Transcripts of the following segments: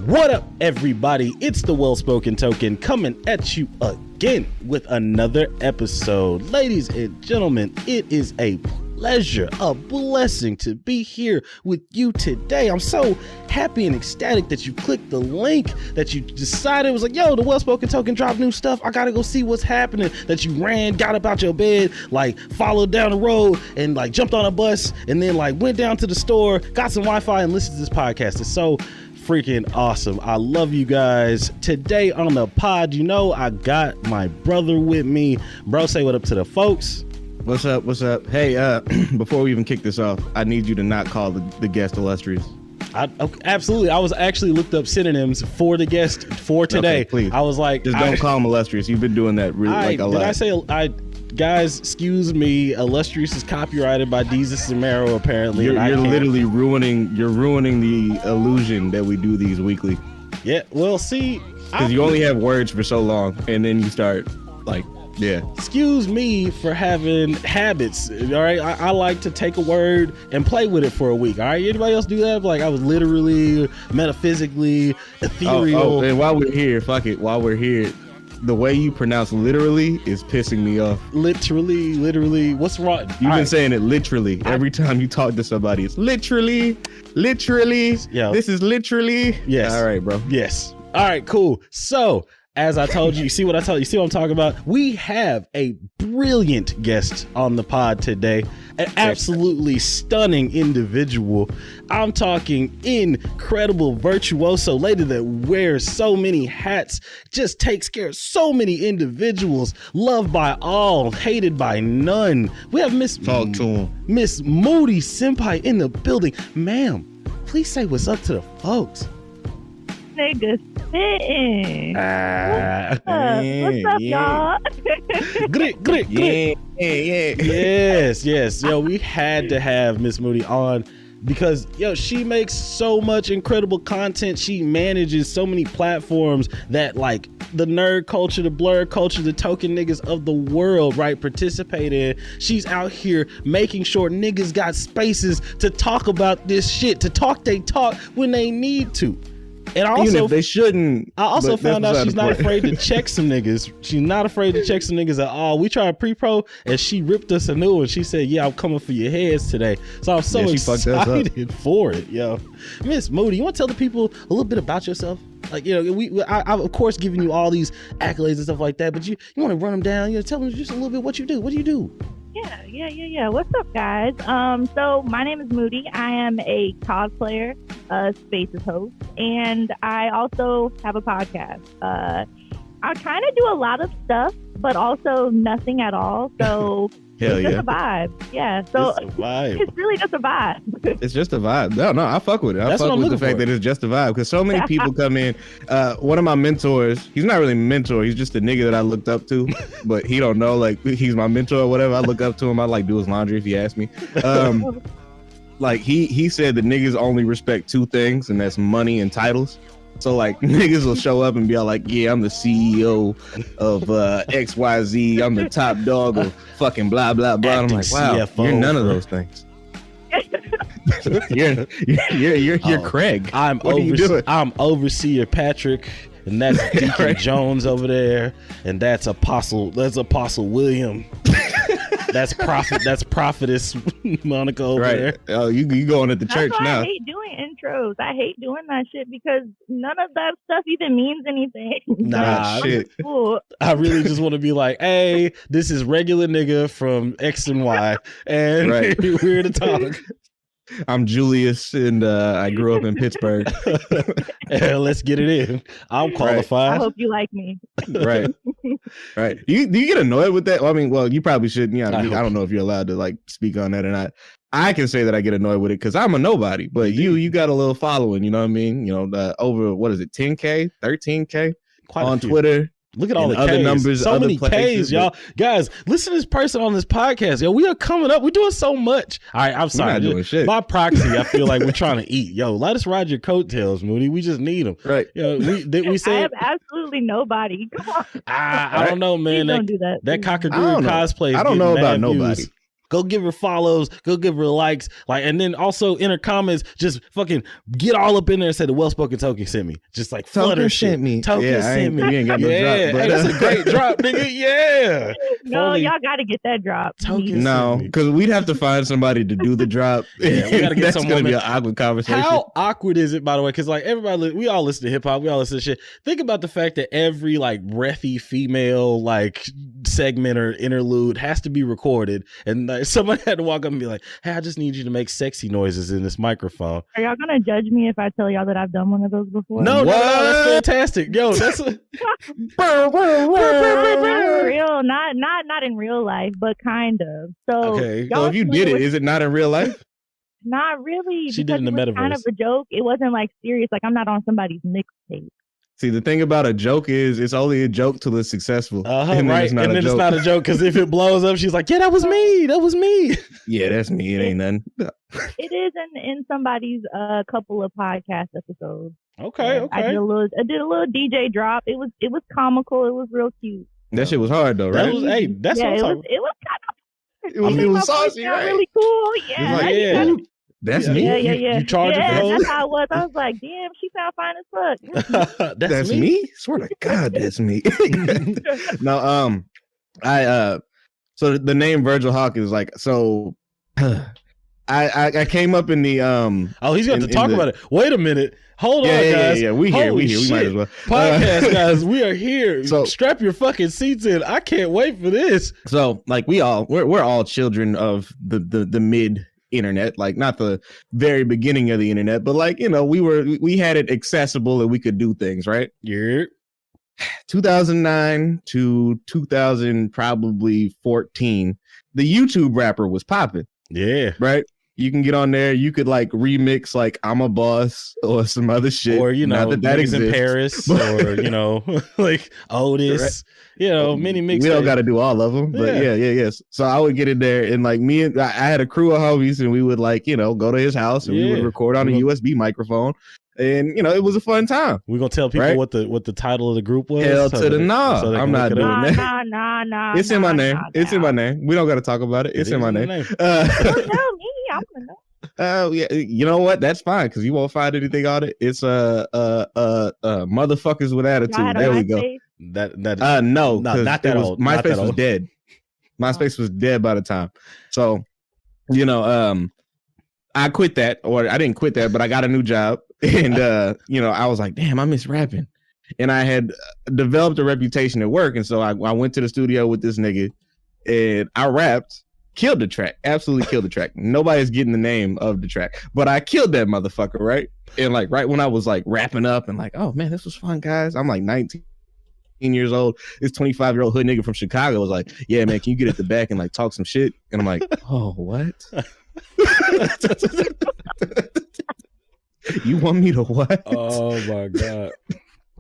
What up, everybody? It's the Well-Spoken Token coming at you again with another episode. Ladies and gentlemen, it is a pleasure, a blessing to be here with you today. I'm so happy and ecstatic that you clicked the link, that you decided, was like, yo, the Well-Spoken Token dropped new stuff. I gotta go see what's happening. That you ran, got up out your bed, like followed down the road and like jumped on a bus and then like went down to the store, got some Wi-Fi and listened to this podcast. It's so freaking awesome. I love you guys. Today on the pod, you know, I got my brother with me. Bro, say what up to the folks. What's up? What's up? Hey, before we even kick this off, I need you to not call the guest illustrious. Okay, absolutely. I was actually looked up synonyms for the guest for today. Okay, please. I was like, just don't call him illustrious. You've been doing that really a lot. Did I say guys, excuse me, illustrious is copyrighted by Jesus and Mero apparently. You're literally ruining the illusion that we do these weekly. Yeah, well, see, because you only have words for so long, and then you start like, yeah. Excuse me for having habits. All right, I like to take a word and play with it for a week. All right, anybody else do that? Like I was literally, metaphysically, ethereal. Oh, and while we're here, fuck it. While we're here, the way you pronounce literally is pissing me off. Literally. What's wrong? You've been saying it literally. Every time you talk to somebody, it's literally. Yeah. This is literally. Yes. All right, bro. Yes. All right, cool. So, as I told you, you see what I told you? You see what I'm talking about? We have a brilliant guest on the pod today. An absolutely stunning individual. I'm talking incredible virtuoso lady that wears so many hats, just takes care of so many individuals, loved by all, hated by none. We have Miss MoodySenpaii in the building. Ma'am, please say what's up to the folks. Nigga spitting. What's up, y'all? Great. Yeah. Yes. Yo, we had to have Miss Moody on because, yo, she makes so much incredible content. She manages so many platforms that, like, the nerd culture, the blur culture, the token niggas of the world, right, participate in. She's out here making sure niggas got spaces to talk about this shit, to talk they talk when they need to. And also, even if they shouldn't. I also found out she's not afraid to check some niggas. She's not afraid to check some niggas at all. We tried pre-pro and she ripped us a new one. She said, yeah, I'm coming for your heads today. So I'm so excited for it, yo. Miss Moody, you want to tell the people a little bit about yourself? Like, you know, I've of course given you all these accolades and stuff like that, but you want to run them down, you know, tell them just a little bit what you do. What do you do? Yeah. What's up, guys? So my name is Moody. I am a cosplayer, Spaces host, and I also have a podcast. I kind of do a lot of stuff, but also nothing at all. So Hell it's just a vibe. Yeah. So it's really just a vibe. It's just a vibe. No, I fuck with it. I fuck with the fact that it's just a vibe because so many people come in. One of my mentors, he's not really a mentor. He's just a nigga that I looked up to, but he don't know, like, he's my mentor or whatever. I look up to him. I like do his laundry if he asks me. Like he said that niggas only respect two things, and that's money and titles. So like niggas will show up and be all like, yeah, I'm the CEO of XYZ. I'm the top dog of fucking blah, blah, blah. And I'm like, wow, CFO. You're none of those things. you're Craig. I'm Overseer Patrick, and that's Deacon Jones over there, and that's Apostle William. That's Prophetess Monica over there. Oh, you going at the church now. I hate doing intros. I hate doing that shit because none of that stuff even means anything. Nah, shit. I really just want to be like, hey, this is regular nigga from X and Y, and we're here to talk. I'm Julius, and I grew up in Pittsburgh. Let's get it in. I'm qualified. I hope you like me. Right. Do you get annoyed with that? Well, I mean, you probably shouldn't. Yeah, I don't know if you're allowed to like speak on that or not. I can say that I get annoyed with it because I'm a nobody, but you got a little following. You know what I mean? You know, over what is it, 10K, 13K on Twitter. Look at all the other numbers, so many Ks, y'all. Guys, listen to this person on this podcast. Yo, we are coming up. We're doing so much. All right, I'm sorry. We're not doing shit. By proxy, I feel like we're trying to eat. Yo, let us ride your coattails, Moody. We just need them. Right. You know, we say I have absolutely nobody. Come on. I don't know, man. Don't do that. That Cockagoo cosplay. I don't know about nobody. Go give her follows. Go give her likes. Like, and then also in her comments, just fucking get all up in there and say the well-spoken token sent me. Just like flutter shit. Sent me. Token sent me. You ain't got no drop. But, hey, that's a great drop, nigga. Yeah. No, y'all got to get that drop. No, because we'd have to find somebody to do the drop. Yeah, we gotta get that's going to be an awkward conversation. How awkward is it, by the way? Because like everybody, we all listen to hip hop, we all listen to shit. Think about the fact that every like breathy female like segment or interlude has to be recorded, and like, somebody had to walk up and be like, "Hey, I just need you to make sexy noises in this microphone." Are y'all gonna judge me if I tell y'all that I've done one of those before? No, that's fantastic. Yo, that's a real, not in real life, but kind of. So, okay. So if you did it, is it not in real life? Not really. She did in the metaverse. Kind of a joke. It wasn't like serious. Like I'm not on somebody's mixtape. See, the thing about a joke is it's only a joke till it's successful. And right. It's not a joke because if it blows up, she's like, "Yeah, that was me. That was me." Yeah, that's me. It ain't nothing. It is in somebody's couple of podcast episodes. Okay. I did a little DJ drop. It was comical. It was real cute. That shit was hard though, right? That's what I'm talking. It was kind of. It was saucy, right? Really cool. Yeah. Like, yeah. That's me. Yeah. You charge it for those? That's how it was. I was like, damn, she sound fine as fuck. That's me? Swear to God, that's me. No, so the name Virgil Hawkins, like, so I came up in the Oh, he's got to talk about it. Wait a minute. Hold on, guys. Yeah. We here. We might as well. Podcast guys, we are here. So strap your fucking seats in. I can't wait for this. So like we're all children of the mid internet, like not the very beginning of the internet, but like, you know, we had it accessible and we could do things, right? Yeah. 2009 to 2000 probably 14, the YouTube rapper was popping. Yeah. Right? You can get on there, you could like remix like I'm a Boss or some other shit. Or, you know, that exists. In Paris or, you know, like Otis. Right. You know, many mixes. We don't got to do all of them, but yeah. So I would get in there and like I had a crew of homies and we would like, you know, go to his house and we would record on a USB microphone. And, you know, it was a fun time. We're going to tell people what the title of the group was. Hell to the no. So I'm not doing that. Nah. It's in my name. It's in my name. We don't got to talk about it. It's in my name. Don't tell me. I want to know. Yeah, you know what? That's fine because you won't find anything on it. It's motherfuckers with attitude. There we go. No, not that old. MySpace was dead. MySpace was dead by the time. So, you know, I quit that, or I didn't quit that, but I got a new job, and you know, I was like, damn, I miss rapping, and I had developed a reputation at work, and so I went to the studio with this nigga, and I rapped. Killed the track, absolutely killed the track. Nobody's getting the name of the track, but I killed that motherfucker, right? And like right when I was like wrapping up and like, oh man, this was fun, guys. I'm like 19 years old. This 25-year-old hood nigga from Chicago was like, yeah, man, can you get at the back and like talk some shit? And I'm like, oh, what? You want me to what? Oh my God.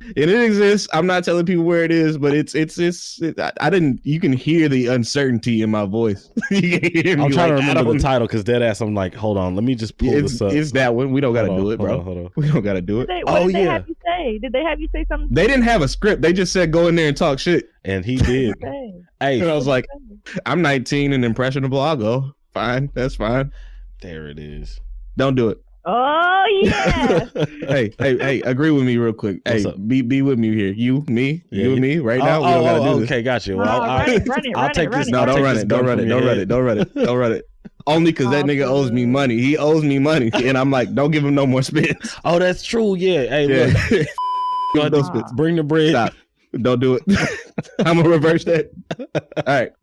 And it exists. I'm not telling people where it is, but I didn't. You can hear the uncertainty in my voice. You can hear me. I'm trying to remember the title because dead ass. I'm like, hold on, let me just pull this up. It's that one. We don't got to do it, bro. Hold on. We don't got to do it. What did they have you say? Did they have you say something? They didn't have a script. They just said go in there and talk shit. And he did. Hey, and I was like, I'm 19 and impressionable. I'll go. Fine, that's fine. There it is. Don't do it. Oh yeah. hey, agree with me real quick. Hey, be with me here. You, me, you and me right now. We don't gotta do this. Okay, got you. Well, I'll take this. No, don't run it. Don't run it. Only because that nigga owes me money. He owes me money, and I'm like, don't give him no more spits. Oh, that's true. Yeah. Hey, look. Go ahead, bring the bread. Stop. Don't do it. I'm gonna reverse that. All right.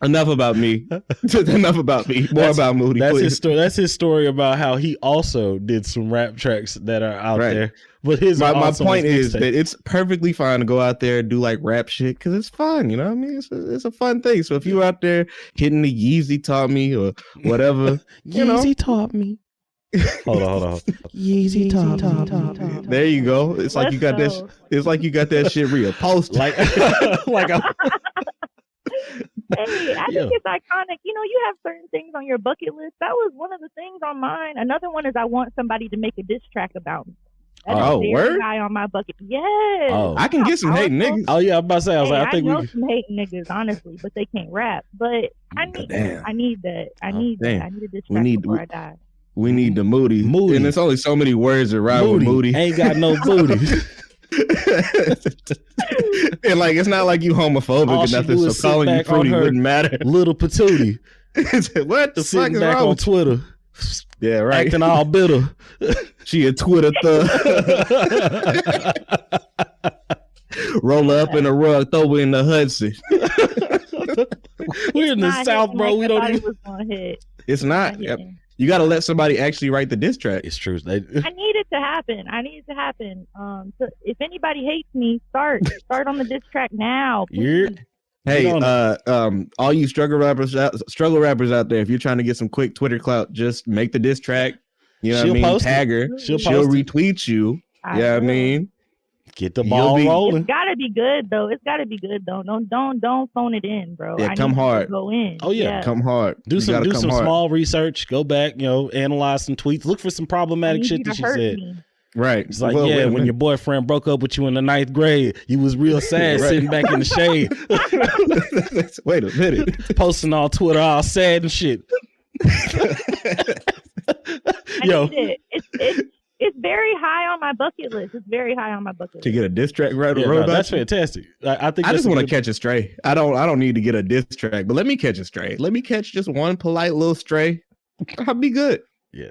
Enough about me. Enough about me. More about Moody. That's his story. That's his story about how he also did some rap tracks that are out there. But my point is that it's perfectly fine to go out there and do like rap shit because it's fun. You know what I mean? It's a fun thing. So if you're out there hitting the Yeezy taught me or whatever, Yeezy taught me. Hold on. Yeezy taught. There you go. It's like you got that. It's like you got that shit reposted. Like a. Hey, I think it's iconic. You know, you have certain things on your bucket list. That was one of the things on mine. Another one is I want somebody to make a diss track about me. That's very high on my bucket. Yes. Oh. I can get some hating niggas. Oh yeah, I'm about to say. I know some hating niggas, honestly, but they can't rap. But I need that. I need that. I need a diss track before I die. We need the Moody. And there's only so many words that rhyme with Moody. Ain't got no booty. And like, it's not like you homophobic or nothing, so calling you fruity wouldn't matter. Little patootie. What the fuck is back wrong on with Twitter? Yeah, right. Acting all bitter. She a Twitter thug. Roll her up in a rug, throw her in the Hudson. We're in the South, bro. We don't even. It's not. Yep. You got to let somebody actually write the diss track. It's true. I need it to happen. So if anybody hates me, start on the diss track now. Hey, all you struggle rappers out there, if you're trying to get some quick Twitter clout, just make the diss track. You know what I mean? Tag her. She'll retweet you. Yeah, I mean, get the ball rolling. It's gotta be good though. Don't phone it in, bro. Yeah, come hard. Go in. Oh yeah, come hard. Do some small research. Go back, analyze some tweets. Look for some problematic shit that she said. Right. It's like, when your boyfriend broke up with you in the 9th grade, you was real sad sitting back in the shade. Wait a minute. Posting on Twitter all sad and shit. It's very high on my bucket list. To get a diss track that's fantastic. I think I just want to catch a stray. I don't need to get a diss track, but let me catch a stray. Let me catch just one polite little stray. I'll be good. Yeah.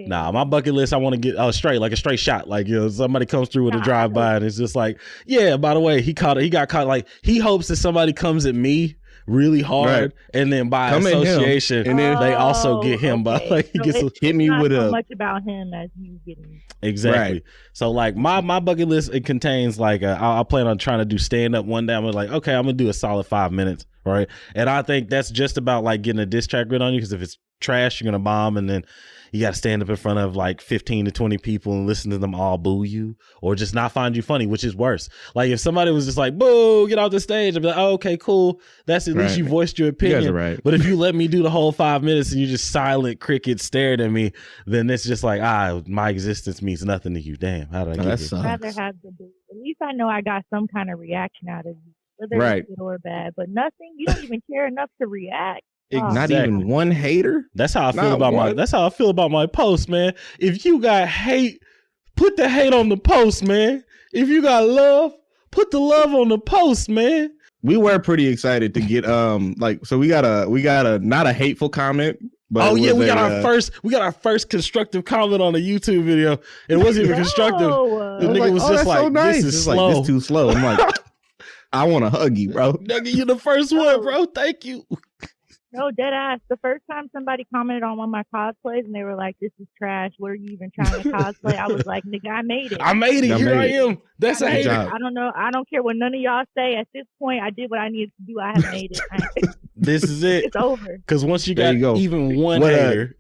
Nah, my bucket list, I want to get a straight shot. Like, somebody comes through with a drive by and it's just like, yeah, by the way, he got caught. Like, he hopes that somebody comes at me really hard, and then by association, and then they also get him. By like, he gets hit me with so much about him as you getting exactly. Right. So like my bucket list, it contains like I plan on trying to do stand up one day. I'm like, okay, I'm gonna do a solid 5 minutes, right? And I think that's just about like getting a diss track grid on you, because if it's trash, you're gonna bomb, and then you got to stand up in front of like 15 to 20 people and listen to them all boo you or just not find you funny, which is worse. Like if somebody was just like, boo, get off the stage, I'd be like, oh, okay, cool. That's at least you voiced your opinion. You guys are right. But if you let me do the whole 5 minutes and you just silent cricket stared at me, then it's just like, my existence means nothing to you. Damn, how did I get here? I'd rather have the boo. At least I know I got some kind of reaction out of you, whether it's good or bad. But nothing, you don't even care enough to react. Not even one hater. That's how I feel about my post, man. If you got hate, put the hate on the post, man. If you got love, put the love on the post, man. We were pretty excited to get we got a not a hateful comment, but we got our first constructive comment on a YouTube video. It wasn't even constructive. The nigga was just like, so nice. This is slow. Like, this too slow. I'm like, I want to hug you, bro. Nigga, you the first one, bro. Thank you. No, dead ass. The first time somebody commented on one of my cosplays and they were like, "This is trash. What are you even trying to cosplay?" I was like, "Nigga, I made it. I made it. Here I am. That's a hater. I don't know. I don't care what none of y'all say. At this point, I did what I needed to do. I have made it. This is it. It's over. Because once you got even one hater,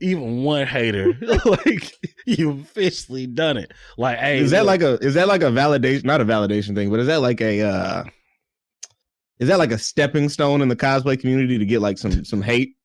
like you've officially done it. Like, hey, is that like a validation? Not a validation thing, but is that like a is that like a stepping stone in the cosplay community to get like some hate?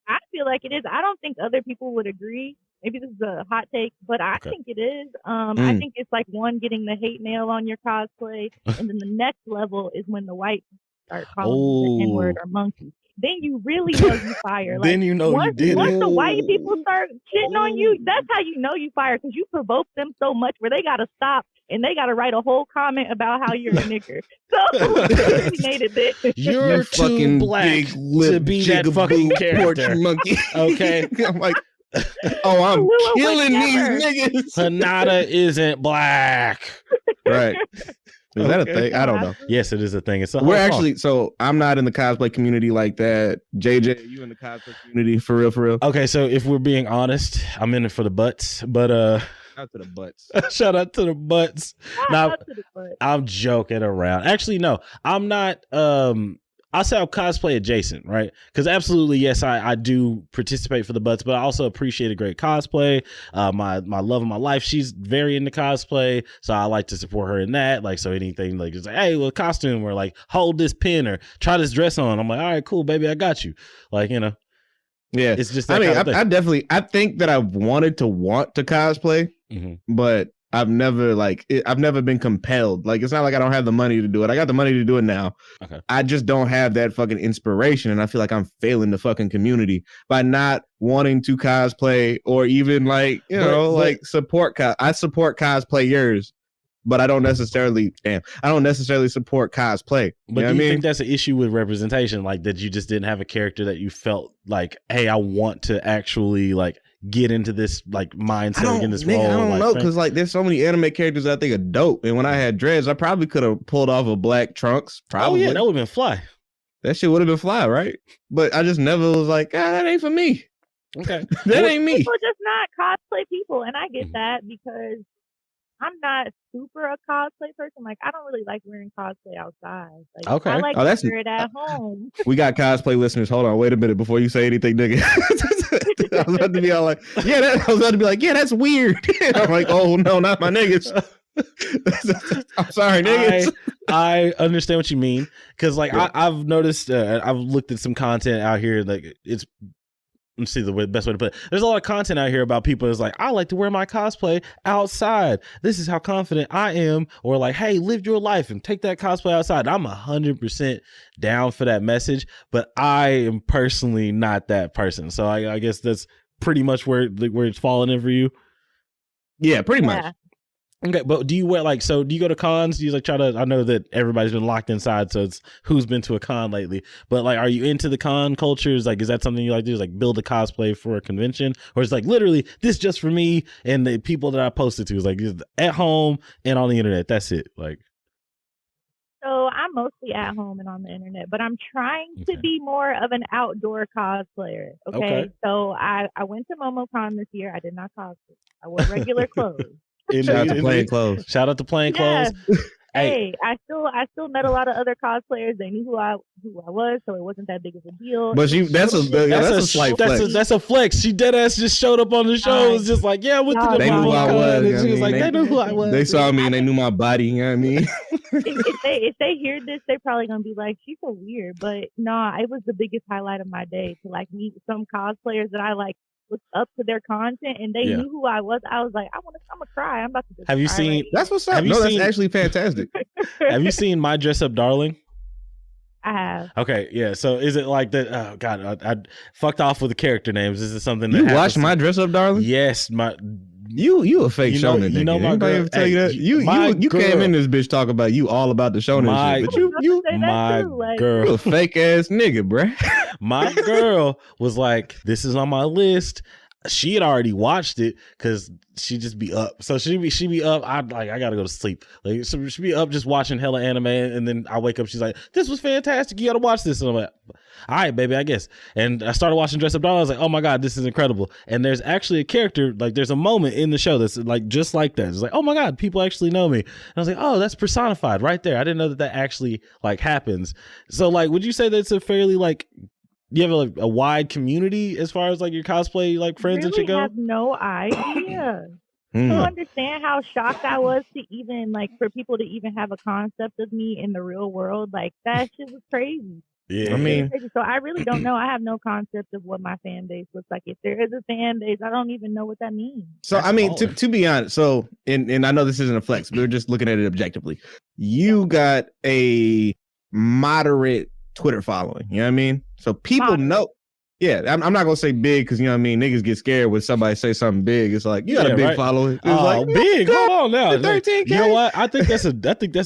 I feel like it is. I don't think other people would agree. Maybe this is a hot take, but I think it is. I think it's like getting the hate mail on your cosplay, and then the next level is when the whites start calling you the N-word or monkey. Then you really know you fire. Like, then you know you did it. Once the white people start shitting on you, that's how you know you fire, because you provoke them so much where they got to stop and they got to write a whole comment about how you're a nigger. So we made it there. You're too black to be that fucking character. Monkey. Okay. I'm like, I'm killing these niggas. Hanada isn't black. Right. Is that a thing? I don't know. Yes, it is a thing. We're actually, so I'm not in the cosplay community like that. JJ, are you in the cosplay community for real? Okay, so if we're being honest, I'm in it for the butts, but out to the butts. Shout out to the butts. Now, I'm joking around. Actually, no, I'm not. I'll say I'm cosplay adjacent, right? Because absolutely, yes, I do participate for the butts, but I also appreciate a great cosplay. My love of my life, she's very into cosplay, so I like to support her in that. Like, so anything like it's like, hey, well, costume, or like hold this pin or try this dress on. I'm like, all right, cool, baby, I got you. Like, Yeah, it's just. I think that I wanted to want to cosplay, but I've never been compelled. Like, it's not like I don't have the money to do it. I got the money to do it now. Okay. I just don't have that fucking inspiration, and I feel like I'm failing the fucking community by not wanting to cosplay or even support. I support cosplayers, but I don't necessarily support cosplay. But do you think that's an issue with representation? Like, that you just didn't have a character that you felt like, hey, I want to actually like get into this like mindset in this role? I don't know, because like there's so many anime characters that I think are dope, and when I had dreads, I probably could have pulled off a black Trunks. Probably. Oh yeah, that would have been fly. That shit would have been fly, right? But I just never was like, that ain't for me. Okay, that ain't me. People just not cosplay people, and I get that because I'm not super a cosplay person. Like, I don't really like wearing cosplay outside. Like, okay. I like to wear it at home. We got cosplay listeners. Hold on, wait a minute before you say anything, nigga. I was about to be all like, that's weird. I'm like, oh no, not my niggas. I'm sorry, niggas. I understand what you mean, because like I've noticed, I've looked at some content out here. Like, it's, let's see the best way to put it. There's a lot of content out here about people that's like, I like to wear my cosplay outside. This is how confident I am. Or like, hey, live your life and take that cosplay outside. I'm 100% down for that message, but I am personally not that person. So I guess that's pretty much where it's falling in for you. Yeah, pretty much. Okay, but do you wear do you go to cons? Do you like try to? I know that everybody's been locked inside, so it's who's been to a con lately. But like, are you into the con cultures? Like, is that something you like to do? Is like build a cosplay for a convention, or is like literally this just for me and the people that I posted to? Is like just at home and on the internet. That's it. Like, so I'm mostly at home and on the internet, but I'm trying to be more of an outdoor cosplayer. Okay. So I went to MomoCon this year. I did not cosplay. I wore regular clothes. Shout out to plain clothes. Shout out to plain clothes. Hey, I still met a lot of other cosplayers. They knew who I was, so it wasn't that big of a deal. But that's a slight flex. That's a flex. She dead ass just showed up on the show. It was just like, yeah, what the they knew who I was. She was like, they knew who I was. They saw me and they knew my body. You know what I mean? if they hear this, they're probably gonna be like, she's so weird. But no, it was the biggest highlight of my day to like meet some cosplayers that I like. Was up to their content and they knew who I was. I was like, I'm gonna cry. I'm about to just have you cry seen right that's what's up. That's actually fantastic. Have you seen My Dress Up Darling? I have. Okay, yeah. So is it like that? Oh God, I fucked off with the character names. Is it something that you watched My Dress Up Darling? Yes, you a fake shonen. You know my girl. Ever tell you that? You came in this bitch talk about you all about the shonen shit, but my girl, you a fake ass nigga, bruh. My girl was like, this is on my list. She had already watched it because she just be up. So she be up. I gotta go to sleep. Like, so she be up just watching hella anime, and then I wake up. She's like, this was fantastic. You gotta watch this. And I'm like, all right, baby, I guess. And I started watching Dress Up Darling. I was like, oh my God, this is incredible. And there's actually a character, like there's a moment in the show that's like just like that. It's like, oh my God, people actually know me. And I was like, oh, that's personified right there. I didn't know that actually like happens. So like, would you say that's a fairly like, you have like a wide community as far as like your cosplay like friends and shit go? I have no idea. You understand how shocked I was to even like for people to even have a concept of me in the real world. Like, that shit was crazy. Yeah, I mean, so I really don't know. I have no concept of what my fan base looks like. If there is a fan base, I don't even know what that means. So I mean, to be honest, so and I know this isn't a flex, but we're just looking at it objectively. You got a moderate Twitter following, you know what I mean? So people know. Yeah, I'm not gonna say big because you know what I mean. Niggas get scared when somebody say something big. It's like you got a big following. It's like big. Hold on now. 13K. You know what? I think that's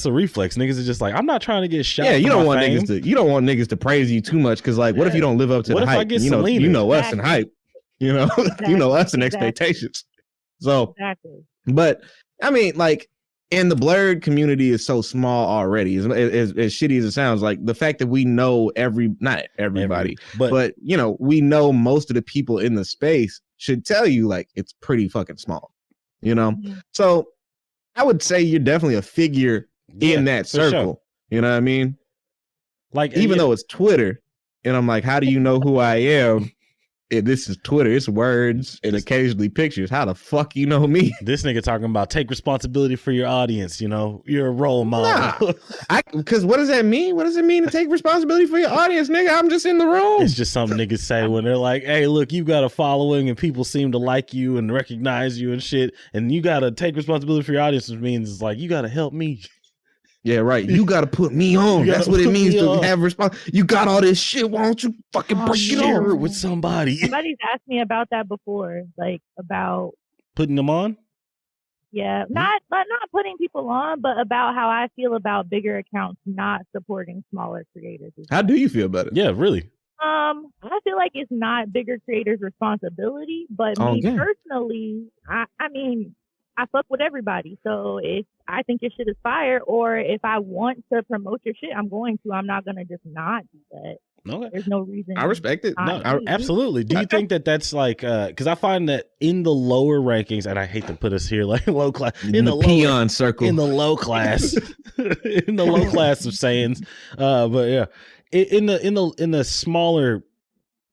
a reflex. Niggas are just like, I'm not trying to get shot. Yeah, you don't want niggas to praise you too much because like, what if you don't live up to the hype? You know us and hype. You know, you know us and expectations. So, but I mean, like. And the blurred community is so small already. As shitty as it sounds, like the fact that we know not everybody, but you know, we know most of the people in the space should tell you like it's pretty fucking small, you know? Mm-hmm. So I would say you're definitely a figure in that circle. Sure. You know what I mean? Like, even though it's Twitter and I'm like, how do you know who I am? this is Twitter. It's words and occasionally pictures. How the fuck you know me? This nigga talking about take responsibility for your audience. You know, you're a role model. Because what does that mean? What does it mean to take responsibility for your audience, nigga? I'm just in the room. It's just something niggas say when they're like, hey, look, you got a following and people seem to like you and recognize you and shit. And you got to take responsibility for your audience, which means it's like, you got to help me. Yeah, right. You got to put me on. That's what it means to have responsibility. You got all this shit. Why don't you fucking break it share it on with somebody? Somebody's asked me about that before, like about putting them on. Yeah, not putting people on, but about how I feel about bigger accounts not supporting smaller creators. How do you feel about it? Yeah, really. I feel like it's not bigger creators' responsibility, but me personally, I mean, I fuck with everybody. So if I think your shit is fire, or if I want to promote your shit, I'm going to. I'm not gonna just not do that. Okay. There's no reason. I respect it. No, absolutely. Do you think that that's like, because I find that in the lower rankings, and I hate to put us here like low class, in the peon circle, in the low class, in the low class of sayings, but yeah, in the smaller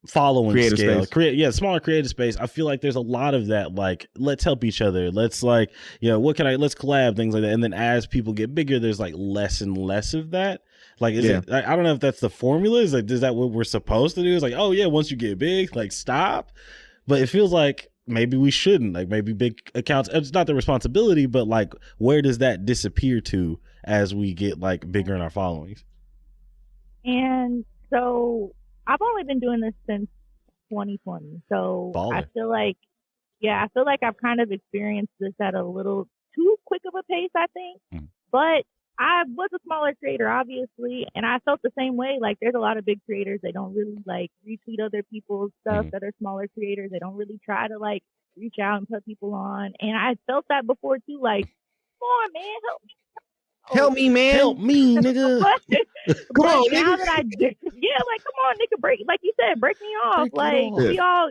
following creative scale, smaller creative space, I feel like there's a lot of that, like, let's help each other, let's like, you know, let's collab, things like that. And then as people get bigger, there's like less and less of that. Like, is it, I don't know if that's the formula. Is like, is that what we're supposed to do? It's like, oh yeah, once you get big, like stop. But it feels like maybe we shouldn't, like maybe big accounts, it's not the responsibility, but like, where does that disappear to as we get like bigger in our followings? And so I've only been doing this since 2020. So I feel like I've kind of experienced this at a little too quick of a pace, I think. But I was a smaller creator, obviously, and I felt the same way. Like, there's a lot of big creators. They don't really like retweet other people's stuff that are smaller creators. They don't really try to like reach out and put people on. And I felt that before too. Like, come on, man, help me. Help me, man. Help me, nigga. Come on, now nigga. that like, come on, nigga, break, like you said, break me off. We all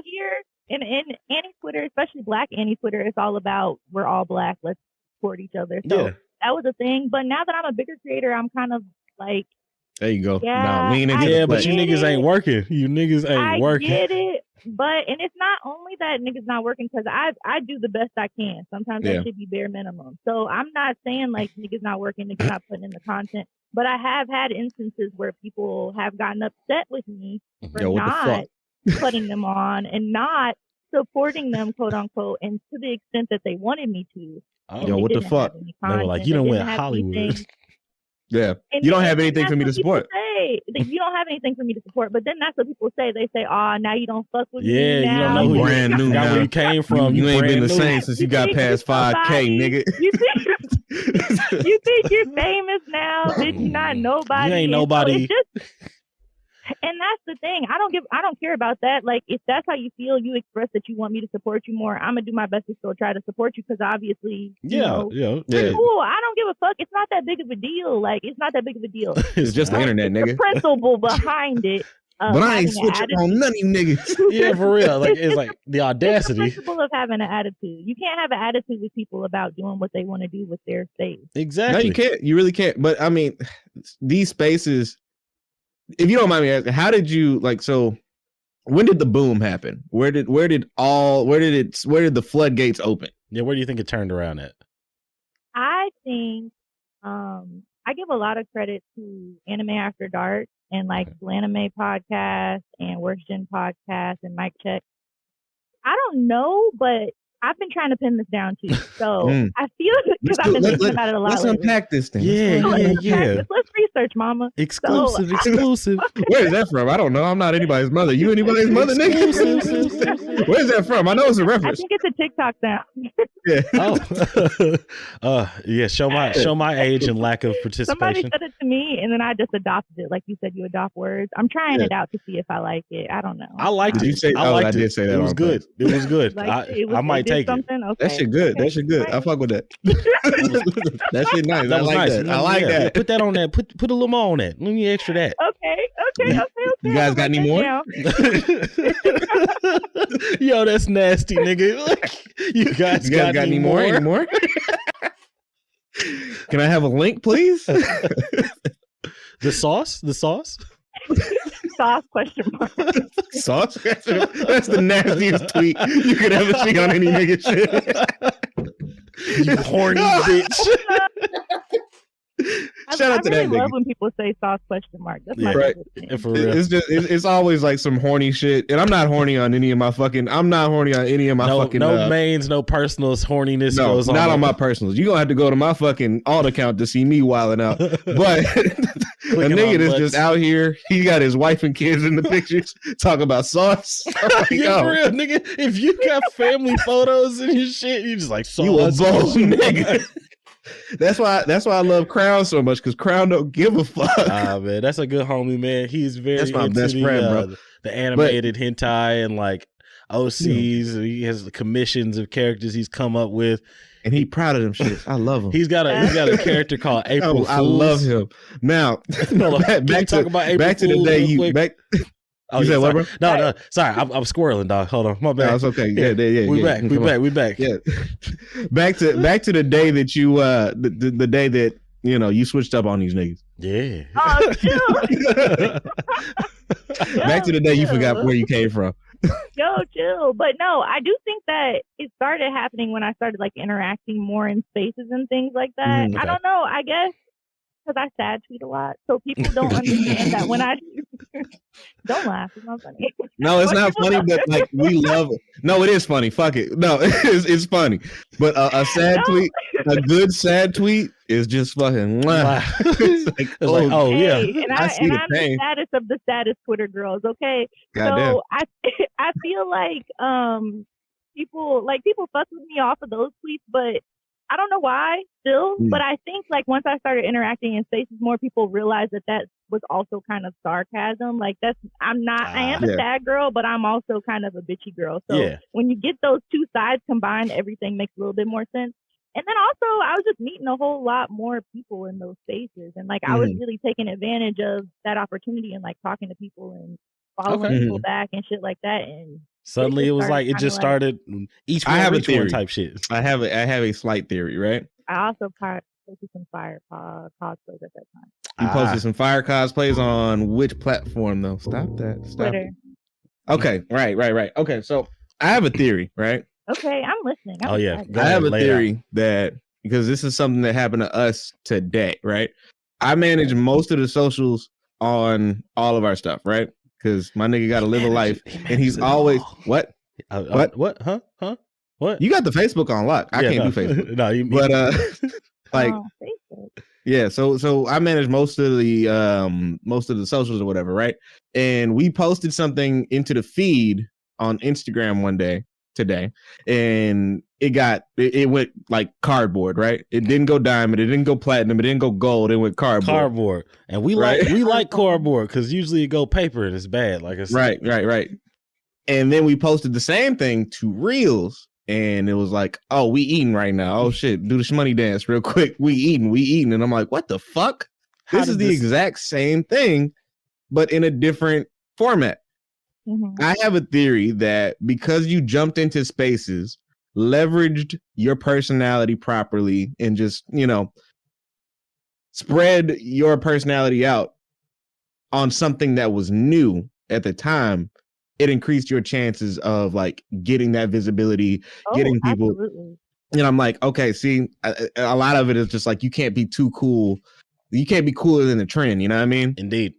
here in Annie Twitter, especially Black Annie Twitter, it's all about we're all Black. Let's support each other. So that was a thing. But now that I'm a bigger creator, I'm kind of like, there you go. Yeah, but you niggas ain't working. You niggas ain't working. I get it. But, and it's not only that niggas not working, because I do the best I can. Sometimes that should be bare minimum. So I'm not saying like niggas not working, niggas not putting in the content. But I have had instances where people have gotten upset with me for not putting them on and not supporting them, quote unquote, and to the extent that they wanted me to. Yo, what the fuck? They were like, you don't win Hollywood. Yeah, and you don't have anything for me to support. You don't have anything for me to support, but then that's what people say. They say, "Oh, now you don't fuck with me." Yeah, you don't know who brand new now. Where you came from. You ain't been the same since you got past 5K, nigga. You think you're famous now? Did you not nobody? You ain't nobody. And that's the thing. I don't care about that. Like, if that's how you feel, you express that you want me to support you more, I'm gonna do my best to still try to support you, because obviously, you know, cool. I don't give a fuck. It's not that big of a deal. Like, it's not that big of a deal. It's just the internet, nigga. The principle behind it. But I ain't switching on none of you niggas. Yeah, for real. Like, it's like the audacity. It's the principle of having an attitude. You can't have an attitude with people about doing what they want to do with their space. Exactly. No, you can't. You really can't. But I mean, these spaces, if you don't mind me asking, how did you so when did the boom happen? Where did the floodgates open? Yeah, where do you think it turned around at? I think I give a lot of credit to Anime After Dark and like Anime podcast and Worst Gen podcast and Mic Check. I don't know, but I've been trying to pin this down too. So I feel, because I've been thinking about it a lot. Let's unpack this thing. Yeah. Let's research, mama. Exclusive. Where is that from? I don't know. I'm not anybody's mother. You anybody's mother, nigga? Where's that from? I know it's a reference. I think it's a TikTok sound. Yeah. Show my age and lack of participation. Somebody said it to me, and then I just adopted it. Like you said, you adopt words. I'm trying it out to see if I like it. I don't know. I liked it. I did say that. It was good. It was good. I might take it. Okay. That shit good. That shit good. I fuck with that. That shit nice. I like that. I like that. Put that on that. Put a little more on that. Let me extra that. Okay. You guys got any more? Yo, that's nasty, nigga. You guys got any more? Any more? Can I have a link, please? The sauce? sauce question mark. Sauce? That's the nastiest tweet you could ever see on any nigga shit. You horny bitch. Shout out to I really that nigga. love when people say sauce question mark. That's my right. favorite thing. And for real. It's always like some horny shit, and I'm not horny on any of my fucking. no mains, no personals. Horniness goes on. Not on my personals. You gonna have to go to my fucking alt account to see me wilding out. But a nigga that's just out here, he got his wife and kids in the pictures, talk about sauce. Like, yeah, for real, nigga. If you got family photos and your shit, you just like sauce. You a bold nigga. That's why I love Crown so much, because Crown don't give a fuck. Ah, man, that's a good homie, man. He's very that's my into best friend, bro. The animated hentai and like OCs. Yeah. He has the commissions of characters he's come up with, and he proud of them shits. I love him. He's got a character called April Fools. I love him. Now back to the day you back. Oh, you said what, bro? No, sorry, I'm squirreling, dog. Hold on, my bad. No, it's okay. Yeah. We back. Yeah, back to the day that you the day that you switched up on these niggas. Yeah. Oh, chill. Back to the day you forgot where you came from. Yo, chill. But no, I do think that it started happening when I started like interacting more in spaces and things like that. Okay. I don't know. I guess because I sad tweet a lot, so people don't understand that when I don't laugh. It's not funny. No, it's not funny, but like we love it. No, it is funny. Fuck it. No, it's funny. But a sad tweet, a good sad tweet is just fucking. It's like, oh yeah. And I'm the saddest of the saddest Twitter girls. Okay, goddamn. So I feel like people fuss with me off of those tweets, but I don't know why still, but I think like once I started interacting in spaces, more people realized that was also kind of sarcasm. Like I am a sad girl, but I'm also kind of a bitchy girl. So when you get those two sides combined, everything makes a little bit more sense. And then also I was just meeting a whole lot more people in those spaces. And like, I was really taking advantage of that opportunity and like talking to people and following people back and shit like that. And suddenly it was like, it just started each one, I have a theory. One type shit. I have a slight theory, right? I also posted some fire cosplays at that time. You posted some fire cosplays on which platform though? Stop that. Stop Twitter. It. Okay, right. Okay, so I have a theory, right? Okay, I'm listening. I have a theory that, because this is something that happened to us today, right? I manage most of the socials on all of our stuff, right? Because my nigga got to live a life, and he's always what? What? Huh? What? You got the Facebook on lock. I can't do Facebook. No, but like, Facebook. Yeah. So I manage most of the socials or whatever, right? And we posted something into the feed on Instagram today, and it went like cardboard, right? It didn't go diamond, it didn't go platinum, it didn't go gold, it went cardboard. And we like cardboard because usually it go paper and it's bad. Like I said. Right. And then we posted the same thing to Reels, and it was like, oh, we eating right now. Oh shit, do the shmoney dance real quick. We eating. And I'm like, what the fuck? This is the exact same thing, but in a different format. Mm-hmm. I have a theory that because you jumped into spaces, leveraged your personality properly, and just, spread your personality out on something that was new at the time, it increased your chances of like getting that visibility, getting people. Absolutely. And I'm like, okay, see, a lot of it is just like, you can't be too cool. You can't be cooler than the trend. You know what I mean? Indeed.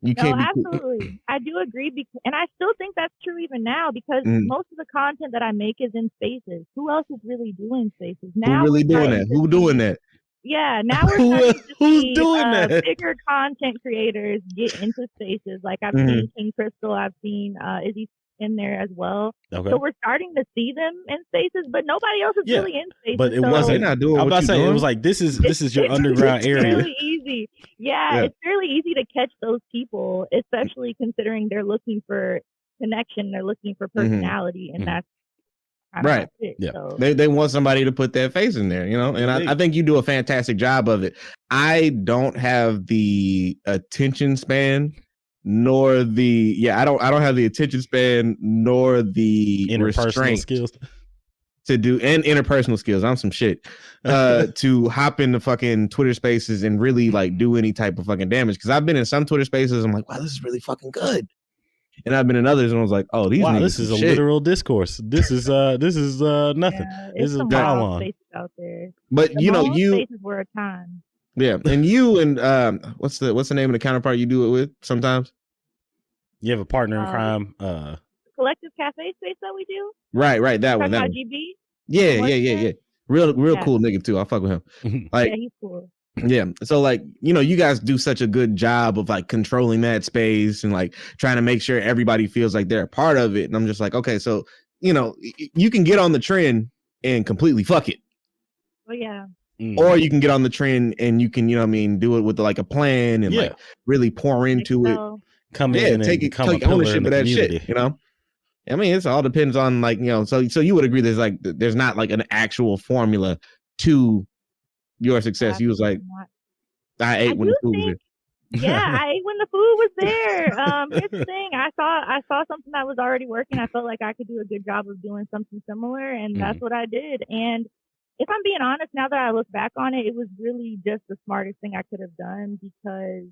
You can't be absolutely. I do agree, and I still think that's true even now, because most of the content that I make is in spaces. Who else is really doing spaces now? Who really doing that? Who doing that? Yeah, now we're starting to see bigger content creators get into spaces. Like I've seen King Crystal, I've seen Izzy in there as well. Okay. So we're starting to see them in spaces, but nobody else is really in spaces. But it wasn't. Not doing. I'm about to say it was like this is your underground area. It's really easy. Yeah, it's fairly easy to catch those people, especially considering they're looking for connection, they're looking for personality, and that's right. Yeah, so. They want somebody to put their face in there, and I think you do a fantastic job of it. I don't have the attention span, nor I don't have the attention span nor the interpersonal restraint skills to do, and interpersonal skills. I'm some shit. To hop into fucking Twitter spaces and really like do any type of fucking damage. Because I've been in some Twitter spaces, I'm like, wow, this is really fucking good. And I've been in others and I was like, oh, these niggas this is a shit. literal discourse. This is nothing. Yeah, this is a wild spaces out there. But you spaces were a time. Yeah, and you and what's the name of the counterpart you do it with sometimes? You have a partner in crime. Collective Cafe space that we do. Right, that one. That one. GB. Yeah. Real cool nigga too. I'll fuck with him. Like, yeah, he's cool. Yeah. So like, you guys do such a good job of like controlling that space and like trying to make sure everybody feels like they're a part of it. And I'm just like, okay, so you can get on the trend and completely fuck it. Oh yeah. Or you can get on the trend and you can, do it with like a plan and like really pour into it. Come in and take ownership of that community. Shit, I mean, it all depends on like, so you would agree there's not like an actual formula to your success. You was like, I ate when the food was there. Yeah, I ate when the food was there. Here's the thing. I saw something that was already working. I felt like I could do a good job of doing something similar, and that's what I did. And if I'm being honest, now that I look back on it, it was really just the smartest thing I could have done because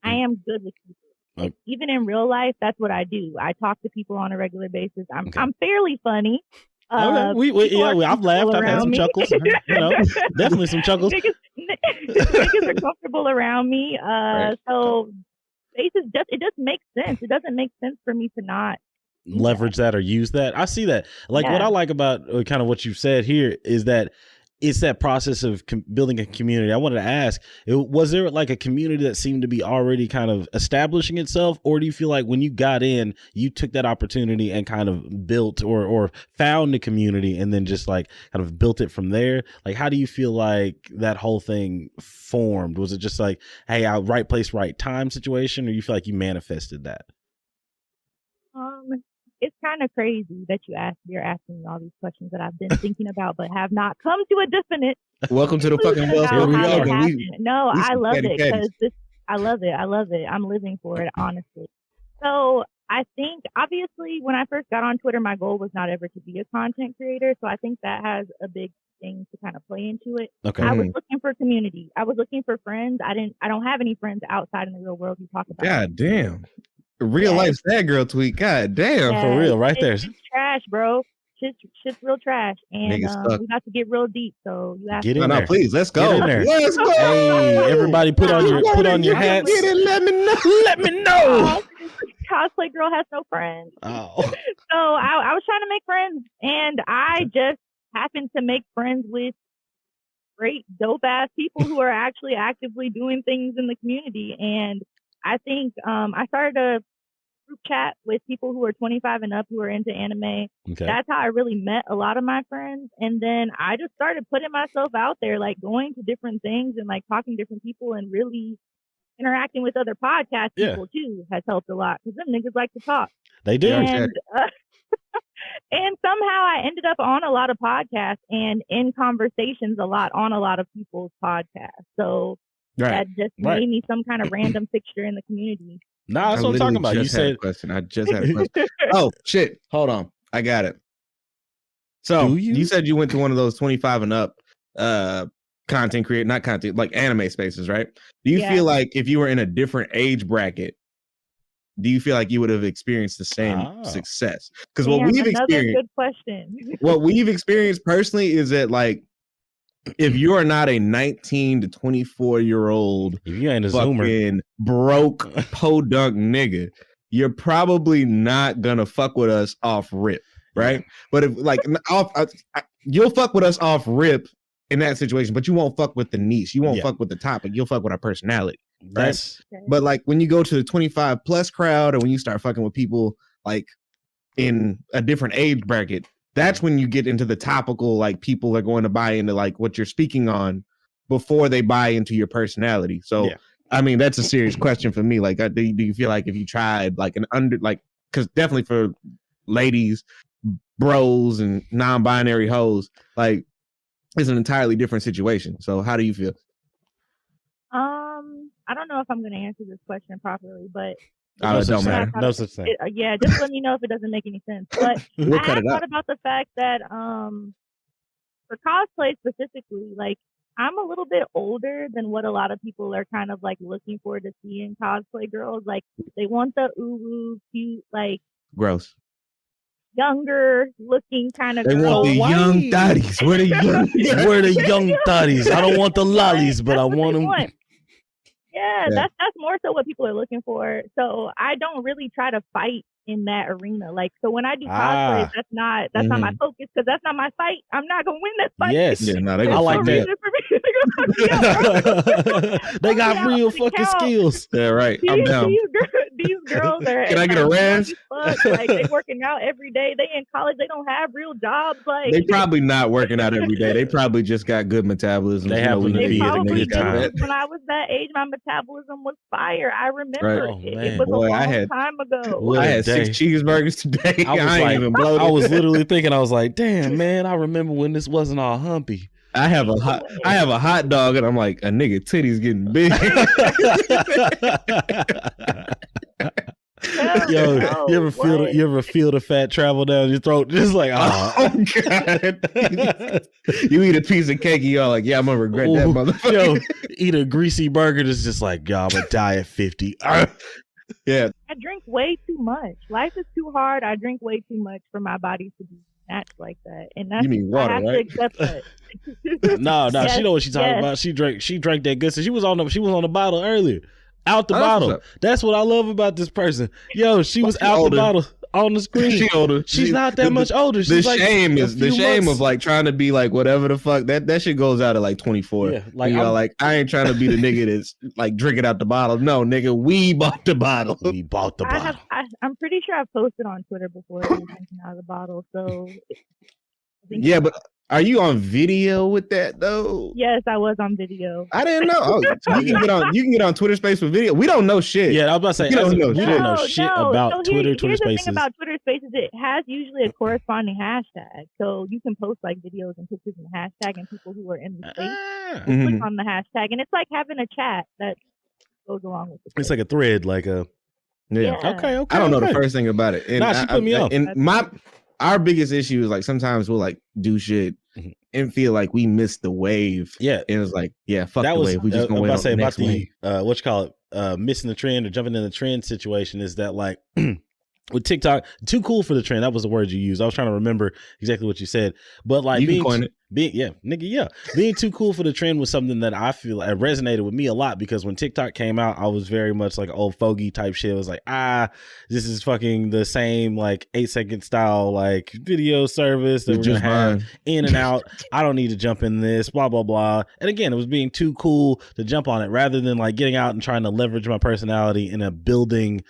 I am good with people. Like, even in real life, that's what I do. I talk to people on a regular basis. I'm fairly funny. I've laughed. I've had some chuckles. Definitely some chuckles. Niggas are comfortable around me. So it just makes sense. It doesn't make sense for me to not leverage that or use that. I see that. Like what I like about kind of what you said here is that it's that process of building a community. I wanted to ask, was there like a community that seemed to be already kind of establishing itself? Or do you feel like when you got in, you took that opportunity and kind of built or found a community and then just like kind of built it from there? Like, how do you feel like that whole thing formed? Was it just like, hey, right place, right time situation? Or you feel like you manifested that? It's kind of crazy that you're asking me all these questions that I've been thinking about, but have not come to a definite. Welcome to the fucking world. I love it because I love it. I'm living for it, honestly. So I think, obviously, when I first got on Twitter, my goal was not ever to be a content creator. So I think that has a big thing to kind of play into it. Okay. I was looking for community. I was looking for friends. I don't have any friends outside in the real world who talk about. God damn. Real life sad girl tweet. God damn. Yeah, for real, right there. It's trash, bro. Shit's real trash. And we got to get real deep. So you have get to in there. No, please, let's go. Get in there. Let's go. Hey, everybody put on your hats. Let me know. Cosplay girl has no friends. Oh. So I was trying to make friends, and I just happened to make friends with great dope ass people who are actually actively doing things in the community. And I think I started a group chat with people who are 25 and up who are into anime. Okay. That's how I really met a lot of my friends. And then I just started putting myself out there, like going to different things and like talking to different people and really interacting with other podcast people too has helped a lot because them niggas like to talk. They do. And, and somehow I ended up on a lot of podcasts and in conversations a lot on a lot of people's podcasts. So that just made me some kind of random fixture in the community. Nah, that's what I'm talking about. You said I just had a question. Oh shit! Hold on, I got it. So you said you went to one of those 25 and up content create, not content, like anime spaces, right? Do you feel like if you were in a different age bracket, do you feel like you would have experienced the same success? Because what we've experienced, good question. What we've experienced personally is that like, if you are not a 19 to 24-year-old you ain't a fucking Zoomer, broke podunk nigga, you're probably not gonna fuck with us off rip, right? But if like you'll fuck with us off rip in that situation, but you won't fuck with the niche. You won't fuck with the topic. You'll fuck with our personality, right? But like when you go to the 25 plus crowd, or when you start fucking with people like in a different age bracket, that's when you get into the topical, like people are going to buy into like what you're speaking on before they buy into your personality. So, I mean, that's a serious question for me. Like, do you feel like if you tried like because definitely for ladies, bros and non-binary hoes, like it's an entirely different situation. So how do you feel? I don't know if I'm going to answer this question properly, but it don't matter. No such thing. Just let me know if it doesn't make any sense. But we'll I thought about the fact that for cosplay specifically, like I'm a little bit older than what a lot of people are kind of like looking for to see in cosplay girls. Like they want the uwu cute, like gross, younger looking kind of they girl. want the young thotties. Where the young Where the young thotties? I don't want the lollies, but I want them. Yeah, that's more so what people are looking for. So I don't really try to fight in that arena. Like, so when I do cosplay, that's not my focus, because that's not my fight. I'm not gonna win that fight. Yes, yeah, no, I like that. They got real fucking skills. Yeah, right. I'm down. These girls are. Can I get a razz? Like they working out every day. They in college. They don't have real jobs. Like they probably not working out every day. They probably just got good metabolism. They happen to be at a good time. When I was that age, my metabolism was fire. I remember it was Boy, a long time ago. I had 6 cheeseburgers today. I ain't even bloated. I was literally thinking, I was like, damn, man, I remember when this wasn't all humpy. I have a hot dog, and I'm like, a nigga titty's getting big. Yo, you ever feel the fat travel down your throat? Just like, oh God. You eat a piece of cake, and you're like, yeah, I'm gonna regret that motherfucker. Yo, eat a greasy burger that's just like, yo, I'm gonna die at 50. Yeah. I drink way too much. Life is too hard. I drink way too much for my body to be snatched like that. And that's, you mean water, I have right? to accept that. No, yes, she know what she's talking about. She drank that good. So she was on the bottle earlier. Out the bottle. That's what I love about this person. Yo, she was out the bottle on the screen. She older. She's not that much older. She's the shame of like trying to be like whatever the fuck. That shit goes out at like 24. Yeah, like I ain't trying to be the nigga that's like drinking out the bottle. No, nigga, we bought the bottle. We bought the bottle. I'm pretty sure I've posted on Twitter before drinking out of the bottle. So yeah, but are you on video with that though? Yes, I was on video. I didn't know. Oh, you can get on Twitter Space with video. We don't know shit. Yeah, I was about to say we don't know shit about Twitter Spaces. The thing about Twitter Spaces, it has usually a corresponding hashtag, so you can post like videos and pictures in the hashtag, and people who are in the space click on the hashtag, and it's like having a chat that goes along with it. It's like a thread, like a Okay. I don't know the first thing about it. And she put me off. And our biggest issue is like sometimes we'll like do shit and feel like we missed the wave. Yeah. And it's like, fuck the wave. We just gonna wait on the next wave. What you call it? Missing the trend or jumping in the trend situation is that like with TikTok, too cool for the trend. That was the word you used. I was trying to remember exactly what you said. But like you can coin it. Being too cool for the trend was something that I feel it resonated with me a lot, because when TikTok came out, I was very much like old fogey type shit. It was like, this is fucking the same like 8-second style like video service that we're gonna have in and out. I don't need to jump in this, blah blah blah. And again, it was being too cool to jump on it rather than like getting out and trying to leverage my personality in a building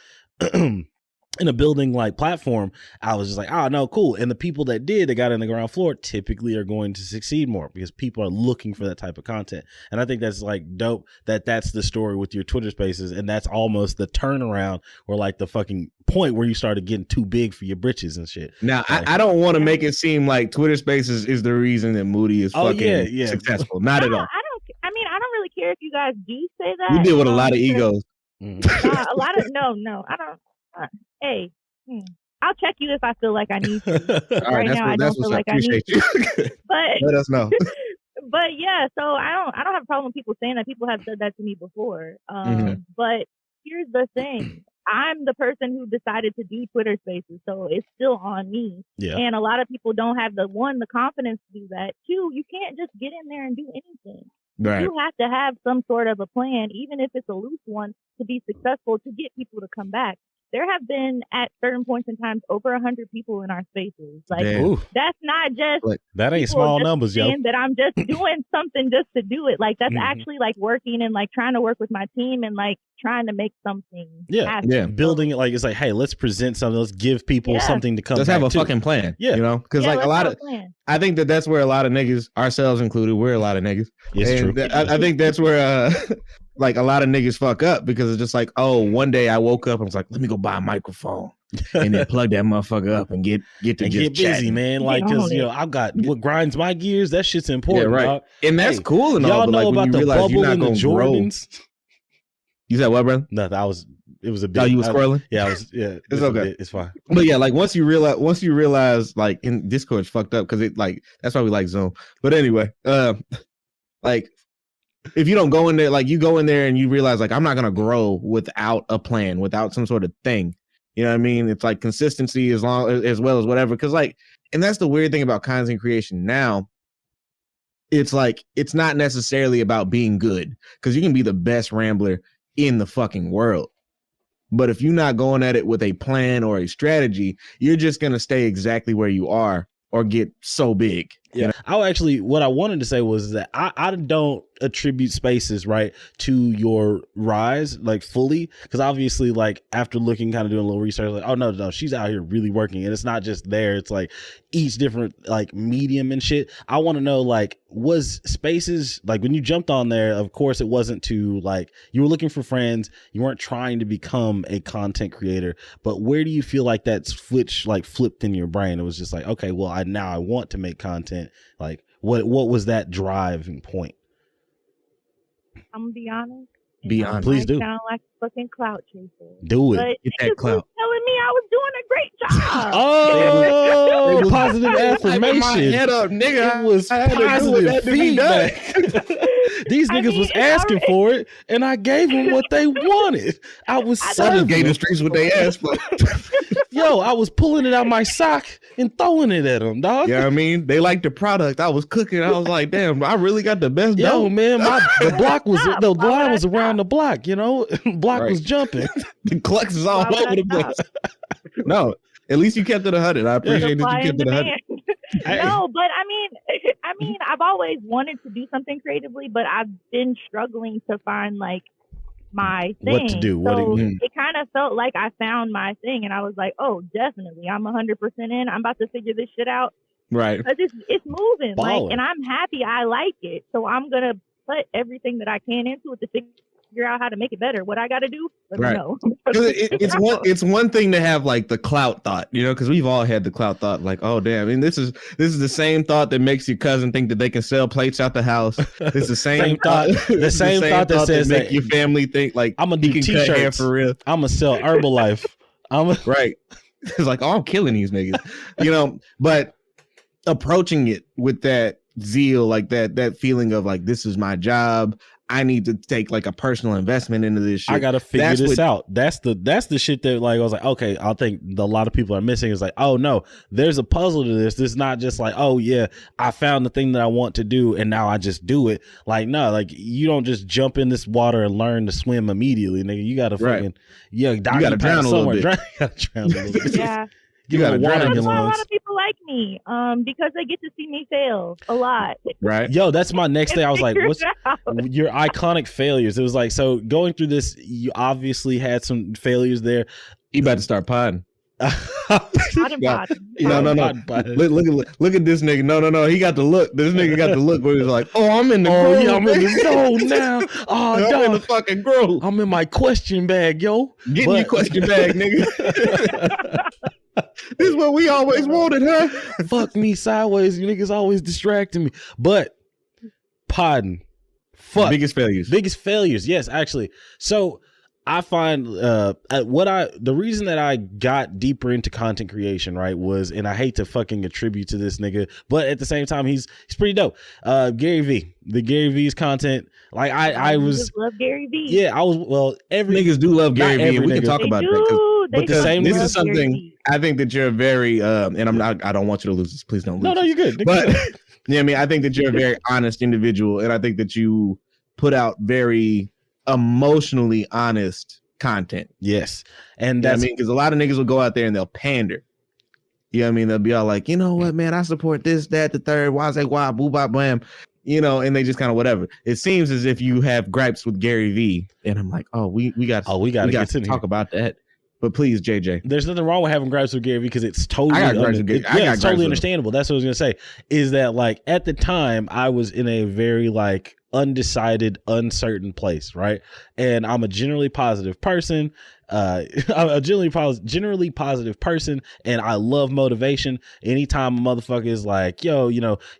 like platform. I was just like, oh no, cool. And the people that got in the ground floor typically are going to succeed more because people are looking for that type of content. And I think that's like dope that's the story with your Twitter Spaces. And that's almost the turnaround or like the fucking point where you started getting too big for your britches and shit. Now, like, I don't want to make it seem like Twitter Spaces is the reason that Moody is fucking successful. Not at all. I don't really care if you guys do say that. You deal with a lot of egos. A lot of no, I don't. Hey, I'll check you if I feel like I need to. Right now, I don't feel like I need to. But let us know. But yeah, so I don't have a problem with people saying that. People have said that to me before. But here's the thing. I'm the person who decided to do Twitter Spaces, so it's still on me. Yeah. And a lot of people don't have the confidence to do that. 2, you can't just get in there and do anything. Right. You have to have some sort of a plan, even if it's a loose one, to be successful, to get people to come back. There have been at certain points in time over 100 people in our spaces. Like that's not just that ain't small numbers, yo. That I'm just doing something just to do it. Like that's actually like working and like trying to work with my team and like trying to make something happen. Yeah, building it like it's like, hey, let's present something. Let's give people something to come. Let's back have a to. fucking plan. Yeah, you know, because like a lot of, I think that's where a lot of niggas, ourselves included, we're a lot of niggas. It's true. I think that's where like a lot of niggas fuck up because it's just like, oh, one day I woke up and was like, let me go buy a microphone and then plug that motherfucker up and get busy, chatting. Man. Like, because I got what grinds my gears. That shit's important, right? Dog. And that's cool and all. Y'all know about the bubble in the Jordans. You said what, brother? Nothing. It was a bit. Oh, you were scrolling? Yeah, I was. Yeah, it's okay. It's fine. But yeah, like once you realize, like, in Discord's fucked up because it like that's why we like Zoom. But anyway, like if you don't go in there, like you go in there and you realize like I'm not gonna grow without a plan, without some sort of thing. You know what I mean? It's like consistency as well as whatever. Because like, and that's the weird thing about content creation now. It's like it's not necessarily about being good because you can be the best rambler in the fucking world. But if you're not going at it with a plan or a strategy, you're just going to stay exactly where you are or get so big. Yeah. What I wanted to say was that I don't attribute Spaces, right, to your rise, like, fully. Because obviously, like, after looking, kind of doing a little research, like, oh, no, she's out here really working. And it's not just there. It's like each different, like, medium and shit. I want to know, like, was Spaces, like, when you jumped on there, of course, it wasn't to, like, you were looking for friends. You weren't trying to become a content creator. But where do you feel like that switch, like, flipped in your brain? It was just like, okay, well, now I want to make content. Like, what was that driving point? I'm gonna be honest. Be honest. Please do. Sound like a fucking clout chaser. Do it. But get that clout. Was telling me I was doing a great job. Oh, positive affirmation. My head up, nigga. It was positive feedback. These niggas was asking for it, and I gave them what they wanted. I just gave the streets what they asked for. Yo, I was pulling it out my sock and throwing it at them, dog. Yeah, I mean, they liked the product. I was cooking. I was like, damn, I really got the best. Yo, man, the line was around the block. You know, block was jumping. The clucks is all over the place. No, at least you kept it 100. I appreciate that you kept it 100. No, but I mean, I've always wanted to do something creatively, but I've been struggling to find like my thing. What to do? It kind of felt like I found my thing, and I was like, oh, definitely, I'm 100% in. I'm about to figure this shit out. Right. It's moving, Ballin'. like, and I'm happy. I like it, so I'm gonna put everything that I can into it to figure out how to make it better. What I got to do, let me know. It's one thing to have like the clout thought, you know, because we've all had the clout thought, like, oh damn, I mean, this is the same thought that makes your cousin think that they can sell plates out the house. It's the same thought. The same thought that says that make your family think like I'm gonna do t-shirts for real. I'm gonna sell Herbalife. Right. It's like, oh, I'm killing these niggas, you know. But approaching it with that zeal, like that feeling of like, this is my job. I need to take like a personal investment into this shit. I gotta figure this out. That's the shit that, like, I was like, okay, I think a lot of people are missing. Is like, oh no, there's a puzzle to this. This is not just like, oh yeah, I found the thing that I want to do and now I just do it. Like, no, like, you don't just jump in this water and learn to swim immediately, nigga. You gotta fucking you gotta drown a little bit. You gotta drown a little bit. Yeah. You gotta drown in your lungs. A lungs. lot of people like me, because they get to see me fail a lot. Right. Yo, that's my next thing. I was like, what's your iconic failures? It was like, so going through this, you obviously had some failures there. You about to start podding. No. Look at this nigga. No. He got the look. This nigga got the look where he's like, oh, I'm in the grove. Yeah, I'm in the zone now. Oh, I'm in the fucking grove. I'm in my question bag, yo. Get in your question bag, nigga. This is what we always wanted, huh? Fuck me sideways. You niggas always distracting me. But podding. Fuck. Biggest failures. Yes, actually. So I find the reason that I got deeper into content creation, right, was, and I hate to fucking attribute to this nigga, but at the same time, he's pretty dope. Gary V, the Gary V's content. Like I was love Gary V. Yeah, I was. Well, every niggas do love Gary V. And we can talk about that. But the same. This is something I think that you're very. And I'm not. I don't want you to lose this. Please don't lose. No, you're good. But yeah, I mean, I think that you're a very honest individual, and I think that you put out very emotionally honest content. Yes. And that's, I mean, because a lot of niggas will go out there and they'll pander. You know what I mean? They'll be all like, you know what, man, I support this, that, the third, why, boo, bop, blam, you know, and they just kind of whatever. It seems as if you have gripes with Gary V. And I'm like, oh, we got to talk about that. But please, JJ. There's nothing wrong with having gripes with Gary V because it's totally it's totally understandable. That's what I was gonna say. Is that, like, at the time I was in a very, like, undecided, uncertain place, right? And I'm a generally positive person. I'm a generally positive person, and I love motivation. Anytime a motherfucker is like, yo,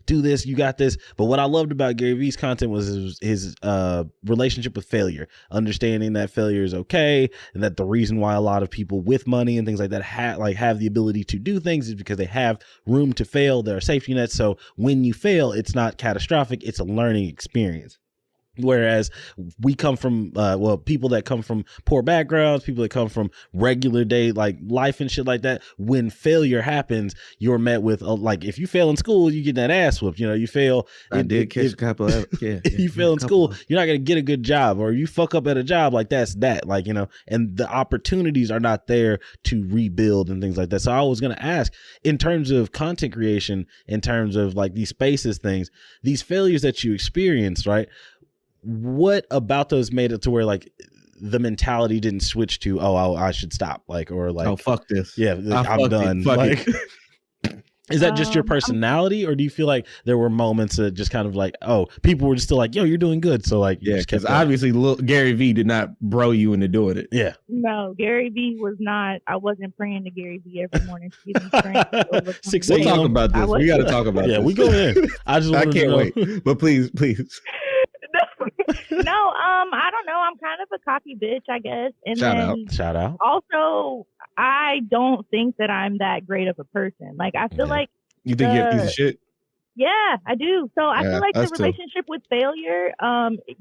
do this, you got this. But what I loved about Gary Vee's content was his relationship with failure, understanding that failure is okay, and that the reason why a lot of people with money and things like that have the ability to do things is because they have room to fail. There are safety nets. So when you fail, it's not catastrophic. It's a learning experience. Whereas we come from, people that come from poor backgrounds, people that come from regular day, like life and shit like that. When failure happens, you're met with, if you fail in school, you get that ass whooped. You fail. I did catch a couple of, if you fail in school, you're not going to get a good job, or you fuck up at a job, that's that, and the opportunities are not there to rebuild and things like that. So I was going to ask, in terms of content creation, in terms of these spaces things, these failures that you experienced, right? What about those made it to where the mentality didn't switch to, I should stop, oh fuck this, yeah, I'm done. Is that just your personality, or do you feel like there were moments that just kind of people were just still yo, you're doing good, so yeah, because obviously Gary Vee did not bro you into doing it. Yeah, no, Gary Vee was not. I wasn't praying to Gary Vee every morning to give me strength. 6 We'll talk about this. We got to talk about this. Yeah, we go in. I can't wait, but please. No, I don't know. I'm kind of a cocky bitch, I guess. And Shout out. Also, I don't think that I'm that great of a person. I feel like you think you're a piece of shit. Yeah, I do. So I feel like the too. relationship with failure,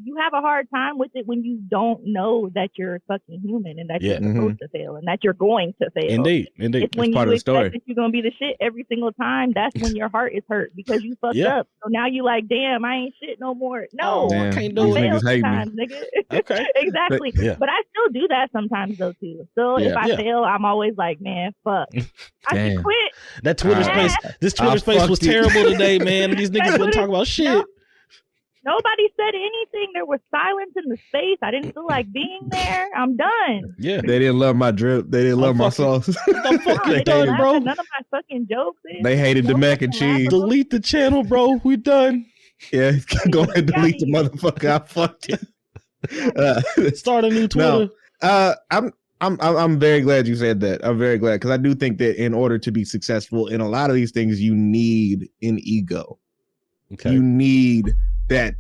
you have a hard time with it when you don't know that you're fucking human and that you're supposed to fail and that you're going to fail. Indeed. It's when you expect that you're going to be the shit every single time. That's when your heart is hurt because you fucked up. So now you damn, I ain't shit no more. No, damn, I can't do it. Niggas hate me. Nigga. Okay. Exactly. But I still do that sometimes though too. So if I fail, I'm always man, fuck. I can quit. That Twitter space, this Twitter space was terrible today, man. These niggas wouldn't talk about shit. No, nobody said anything. There was silence in the space. I didn't feel like being there. I'm done. Yeah. They didn't love my drip. They didn't love my sauce. I'm fucking done, bro. None of my fucking jokes. They hated the mac and cheese. Delete the channel, bro. We done. Yeah, go ahead and delete the motherfucker. I fucked it. Start a new Twitter. No, I'm very glad you said that. I'm very glad because I do think that in order to be successful in a lot of these things, you need an ego. Okay. You need that.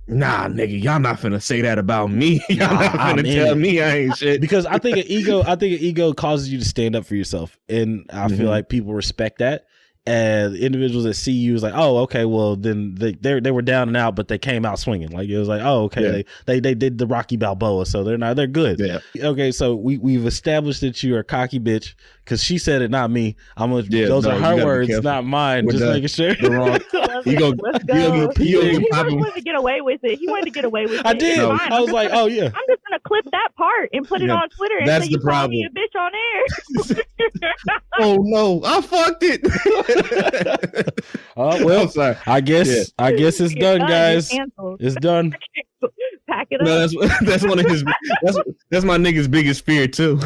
Nah, nigga, y'all not finna say that about me. Y'all not finna tell me I ain't shit. Because I think an ego causes you to stand up for yourself, and I feel like people respect that. And individuals that see you is oh, okay, well then they were down and out, but they came out swinging. It was oh, okay, they did the Rocky Balboa, so they're good. Yeah. Okay, so we've established that you are a cocky bitch because she said it, not me. Those are her words, not mine. Just making sure. The wrong. He wanted to get away with it. He wanted to get away with it. I did. No. I was oh yeah. I'm just gonna clip that part and put it on Twitter and say you called me a bitch on air. Oh no, I fucked it. Well, sorry. I guess it's done, guys. It's done. Pack it up. No, that's one of his. That's my nigga's biggest fear too.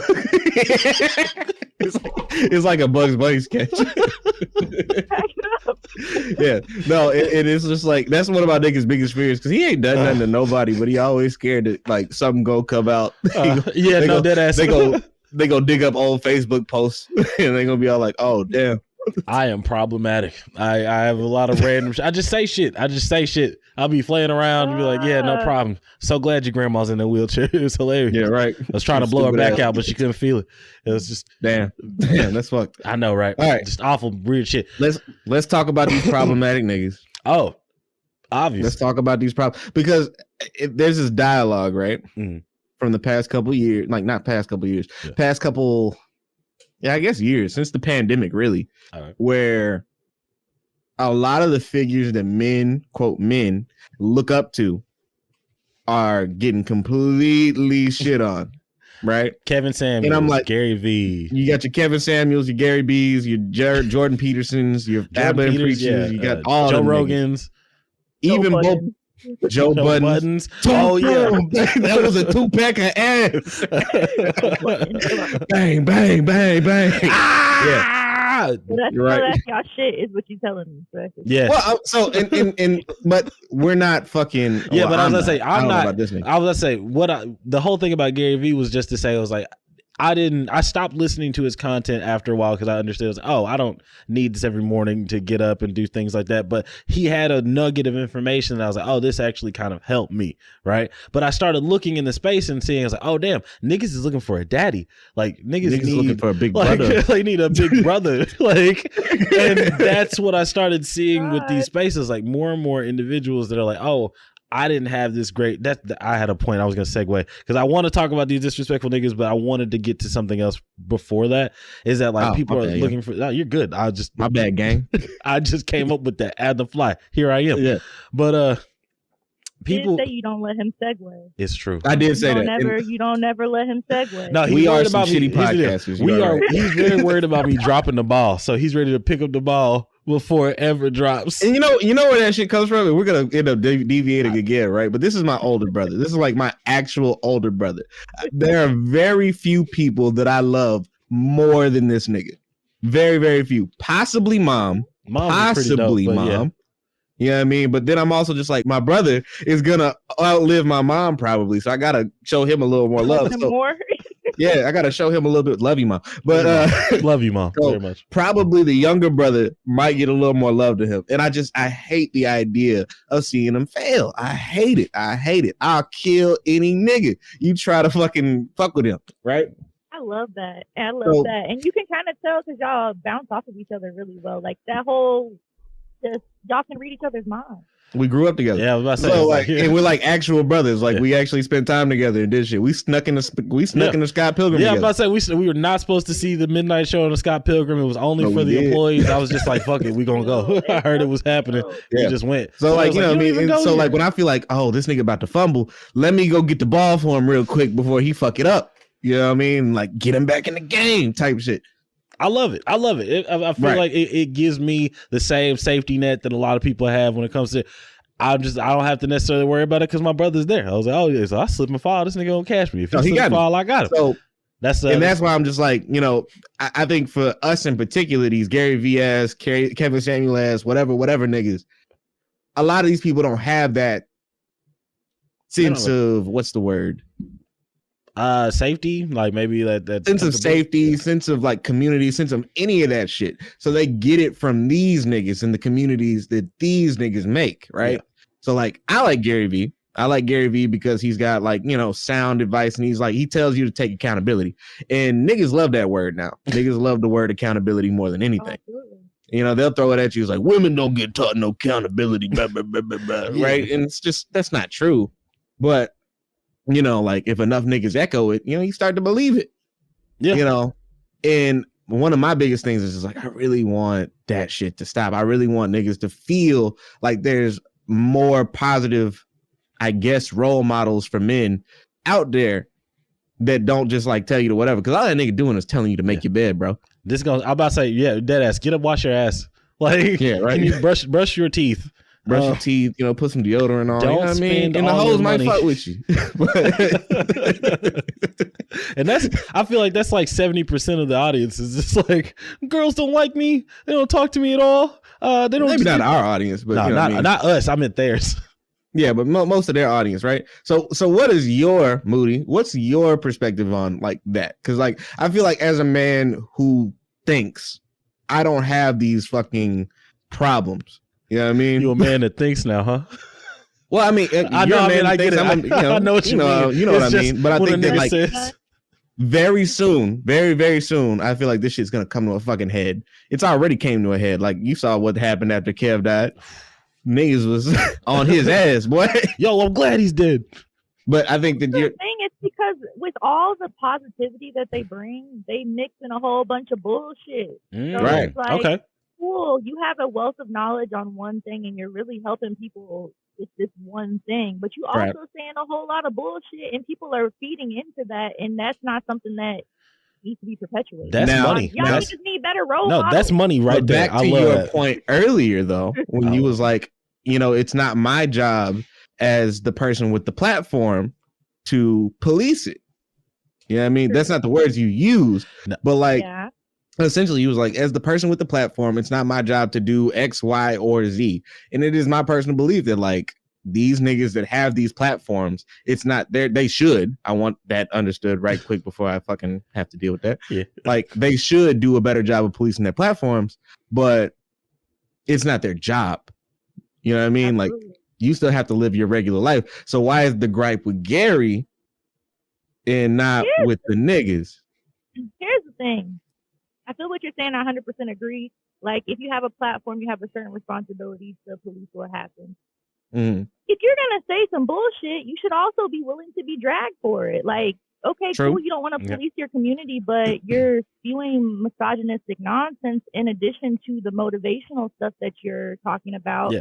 It's like a Bugs Bunny sketch. Pack it up. Yeah, no, it is just that's one of my nigga's biggest fears because he ain't done nothing to nobody, but he always scared that something go come out. Dead ass. They go dig up old Facebook posts and they gonna be all oh damn. I am problematic. I have a lot of random I just say shit. I'll be playing around and be yeah, no problem. So glad your grandma's in the wheelchair. It was hilarious. Yeah, right. I was trying to blow her back out, but she couldn't feel it. It was just damn, that's fucked. I know, right? All right, just awful weird shit. Let's talk about these problematic niggas. Oh, obviously. Let's talk about these problems because there's this dialogue, right? From the past couple years, not past couple years, past couple. Yeah, I guess years since the pandemic, really, where a lot of the figures that men, quote, men look up to are getting completely shit on, right? Kevin Samuels, and I'm Gary Vee. You got your Kevin Samuels, your Gary Bees, your Jordan Petersons, your Abba and Preachers, you got all Joe Rogans, even Joe Buttons. Oh yeah, that was a 2-pack of ass. Bang, bang, bang, bang. Yeah, that's right. That's y'all shit is what you telling me. So. Yeah. Well, so but we're not fucking. Yeah, but I was gonna say I'm not. I was gonna say the whole thing about Gary Vee was just to say I was I stopped listening to his content after a while because I understood, I don't need this every morning to get up and do things like that. But he had a nugget of information that I was like, oh, this actually kind of helped me, right? But I started looking in the space and seeing, I was like, oh, damn, niggas is looking for a daddy. Like, niggas need, looking for a big brother. They need a big brother. Like, and that's what I started seeing with these spaces, like more and more individuals that are like, oh, I didn't have this great. I had a point I was going to segue because I want to talk about these disrespectful niggas, but I wanted to get to something else before that. Is that like people are looking for? Oh, you're good. My bad, gang. I just came up with that at the fly. Here I am. Yeah, but people you didn't say you don't let him segue. It's true. I did say that. You don't never let him segue. No, we are some shitty podcasters. He's very worried about me dropping the ball, so he's ready to pick up the ball before it ever drops. And you know where that shit comes from? And we're gonna end up deviating again, right? But this is my older brother. This is like my actual older brother. There are very few people that I love more than this nigga. Very, very few. Possibly mom. Possibly dope, mom. Yeah. You know what I mean? But then I'm also just like, my brother is gonna outlive my mom probably, so I gotta show him a little more love. More? Yeah, I gotta show him a little bit. Love you, mom. But love you, mom, very much. Probably the younger brother might get a little more love to him, and I hate the idea of seeing him fail. I hate it. I'll kill any nigga you try to fucking fuck with him, right? I love that. That, and you can kind of tell because y'all bounce off of each other really well. Like that whole. Just y'all can read each other's minds. We grew up together. Yeah, I was about to say, so and we're like actual brothers. Like we actually spent time together and did shit. We snuck in the Scott Pilgrim. Yeah, together. I was about to say we were not supposed to see the midnight show on the Scott Pilgrim. It was only for the employees. I was just like, fuck it, we gonna go. I heard it was happening. We just went. So like you know what I mean. And so like when I feel like, oh, this nigga about to fumble, let me go get the ball for him real quick before he fuck it up. You know what I mean? Like get him back in the game type shit. I love it. I feel like it gives me the same safety net that a lot of people have when it comes to. I don't have to necessarily worry about it because my brother's there. I was like, oh yeah, so I slip and fall. This nigga gonna catch me. If he slip and fall, I got him. So that's why I'm just like, you know, I think for us in particular, these Gary V's, Kevin Samuel, whatever niggas, a lot of these people don't have that sense of what's the word. Safety, like maybe that sense of safety, sense of like community, sense of any of that shit. So they get it from these niggas in the communities that these niggas make, right? Yeah. So like I like Gary V. I like Gary V because he's got like, you know, sound advice and he tells you to take accountability. And niggas love that word now. Niggas love the word accountability more than anything. You know, they'll throw it at you. It's like women don't get taught no accountability, blah, blah, blah, blah, blah, right? And it's just that's not true. But you know, like if enough niggas echo it, you know, you start to believe it. Yeah. You know, and one of my biggest things is just like, I really want that shit to stop. I really want niggas to feel like there's more positive, I guess, role models for men out there that don't just like tell you to whatever. Cause all that nigga doing is telling you to make your bed, bro. I'm about to say, yeah, dead ass. Get up, wash your ass. Like, yeah, right. Can you brush your teeth? Brush your teeth, you know, put some deodorant on. Don't you know what I mean? And the hoes might fuck with you. And I feel like that's like 70% of the audience is just like, girls don't like me. They don't talk to me at all. They don't. Maybe not our audience, but no, not us. I meant theirs. Yeah, but most of their audience, right? So what is your Moody? What's your perspective on like that? Because like I feel like as a man who thinks I don't have these fucking problems. You know what I mean? You a man that thinks now, huh? Well, I mean, I know. I get it. I know what you mean. You know what I mean. But I think that like very soon, very very soon, I feel like this shit's gonna come to a fucking head. It's already came to a head. Like you saw what happened after Kev died. Niggas was on his ass, boy. Yo, I'm glad he's dead. But I think that the thing is because with all the positivity that they bring, they mix in a whole bunch of bullshit. So right. Like, okay. Cool. You have a wealth of knowledge on one thing and you're really helping people with this one thing, but you also saying a whole lot of bullshit and people are feeding into that. And that's not something that needs to be perpetuated. That's money. Y'all just need better role models. That's money right there. Back to your point earlier though, when you was like, you know, it's not my job as the person with the platform to police it. You know what I mean? That's not the words you use, but like, essentially, he was like, as the person with the platform, it's not my job to do X, Y, or Z. And it is my personal belief that like these niggas that have these platforms, it's not there. They should. I want that understood right quick before I fucking have to deal with that. Yeah. Like, they should do a better job of policing their platforms, but it's not their job. You know what I mean? Absolutely. Like, you still have to live your regular life. So why is the gripe with Gary and not with the niggas? Here's the thing. I feel what you're saying. I 100% agree. Like, if you have a platform, you have a certain responsibility to police what happens. Mm-hmm. If you're going to say some bullshit, you should also be willing to be dragged for it. Like, okay, True. cool, you don't want to police your community, but you're spewing misogynistic nonsense in addition to the motivational stuff that you're talking about.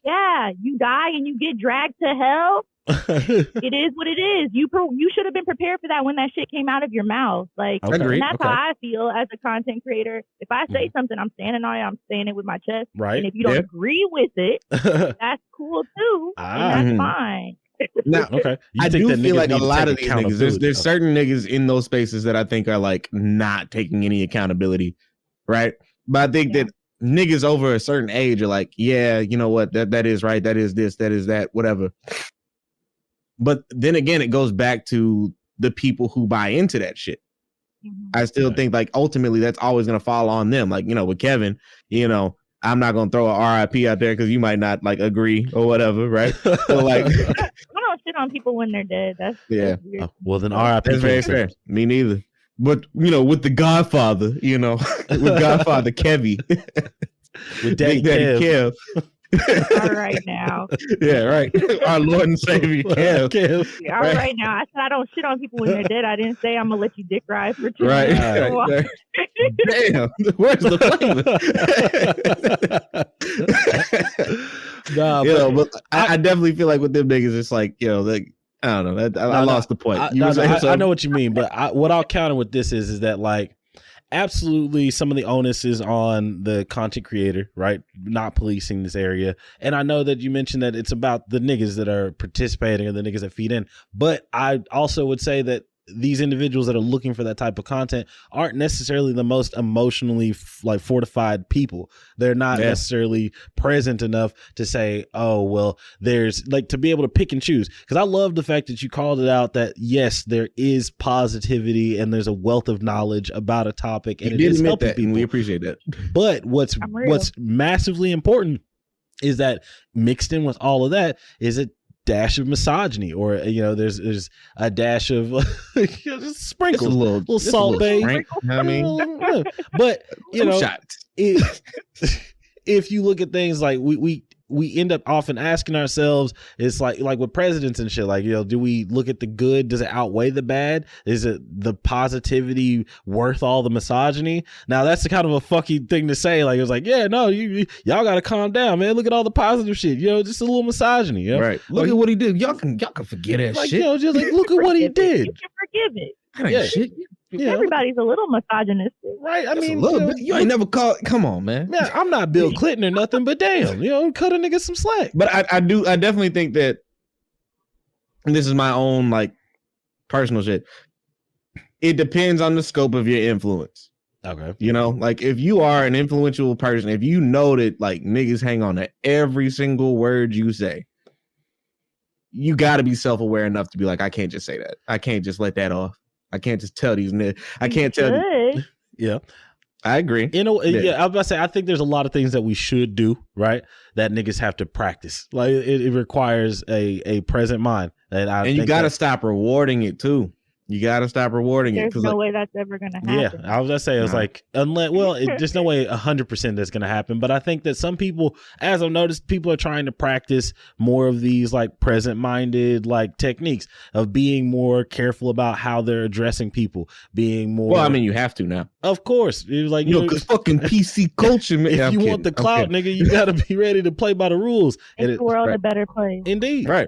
Yeah, you die and you get dragged to hell. It is what it is. You should have been prepared for that when that shit came out of your mouth. Like, Agreed. and that's how I feel as a content creator. If I say something, I'm standing on it. I'm saying it with my chest. Right. And if you don't agree with it, that's cool too. And that's fine. Now, I do feel like a lot of these niggas, there's certain niggas in those spaces that I think are like not taking any accountability, right? But I think that niggas over a certain age are like, yeah, you know what, that is right, that is this, that is that, whatever. But then again, it goes back to the people who buy into that shit. I still think like ultimately that's always gonna fall on them. Like, you know, with Kevin, you know, I'm not gonna throw a RIP out there because you might not like agree or whatever, right? So like, I don't shit on people when they're dead. That's weird. Well, then RIP. That's very fair. Me neither. But you know, with the Godfather, you know, with Godfather Kevy, with Daddy Kev. All right now. Yeah, right. Our Lord and Savior Kev. Yeah, all right now. I said I don't shit on people when they're dead. I didn't say I'm gonna let you dick ride for 2 right. minutes. Right. Damn, where's the flavor? Nah, you know, but I definitely feel like with them niggas, it's like, you know, like, I don't know. I lost the point. I know what you mean, but what I'll counter with this is that like, absolutely some of the onus is on the content creator, right? Not policing this area. And I know that you mentioned that it's about the niggas that are participating or the niggas that feed in. But I also would say that these individuals that are looking for that type of content aren't necessarily the most emotionally fortified people. They're not necessarily present enough to say, oh, well, there's like to be able to pick and choose. Because I love the fact that you called it out that, yes, there is positivity and there's a wealth of knowledge about a topic. And it is helping people. And we appreciate that. But what's massively important is that mixed in with all of that is a dash of misogyny, or you know, there's a dash of just sprinkles, a little salt bay. I mean, but you know, if you look at things like we end up often asking ourselves, it's like with presidents and shit, like, you know, do we look at the good? Does it outweigh the bad? Is it the positivity worth all the misogyny? Now that's the kind of a fucking thing to say. Like, it was like, yeah, no, y'all got to calm down, man. Look at all the positive shit, you know, just a little misogyny, you know? Right. Look at what he did. Y'all can forget that like, shit. You know, just like, look at what he did. You can forgive it. Yeah. Shit. Yeah. Everybody's a little misogynistic, right? I mean, a little bit. You ain't never called. Come on, man. Man, I'm not Bill Clinton or nothing, but damn, you know, cut a nigga some slack. But I definitely think that, and this is my own like personal shit, it depends on the scope of your influence. Okay. You know, like if you are an influential person, if you know that like niggas hang on to every single word you say, you got to be self-aware enough to be like, I can't just say that. I can't just let that off. I can't just tell these niggas. I can't tell. Yeah. I agree. You know, yeah, I was about to say, I think there's a lot of things that we should do, right? That niggas have to practice. Like it requires a present mind. And you got to stop rewarding it too. You got to stop rewarding it. There's no way that's ever going to happen. Yeah, I was going to say, it was like, there's no way 100% that's going to happen. But I think that some people, as I've noticed, people are trying to practice more of these like present-minded like techniques of being more careful about how they're addressing people, being more. Well, I mean, you have to now. Of course. It was like, you know, because fucking PC culture, man. If you want the clout, nigga, you got to be ready to play by the rules. Make the world a better place. Indeed. Right.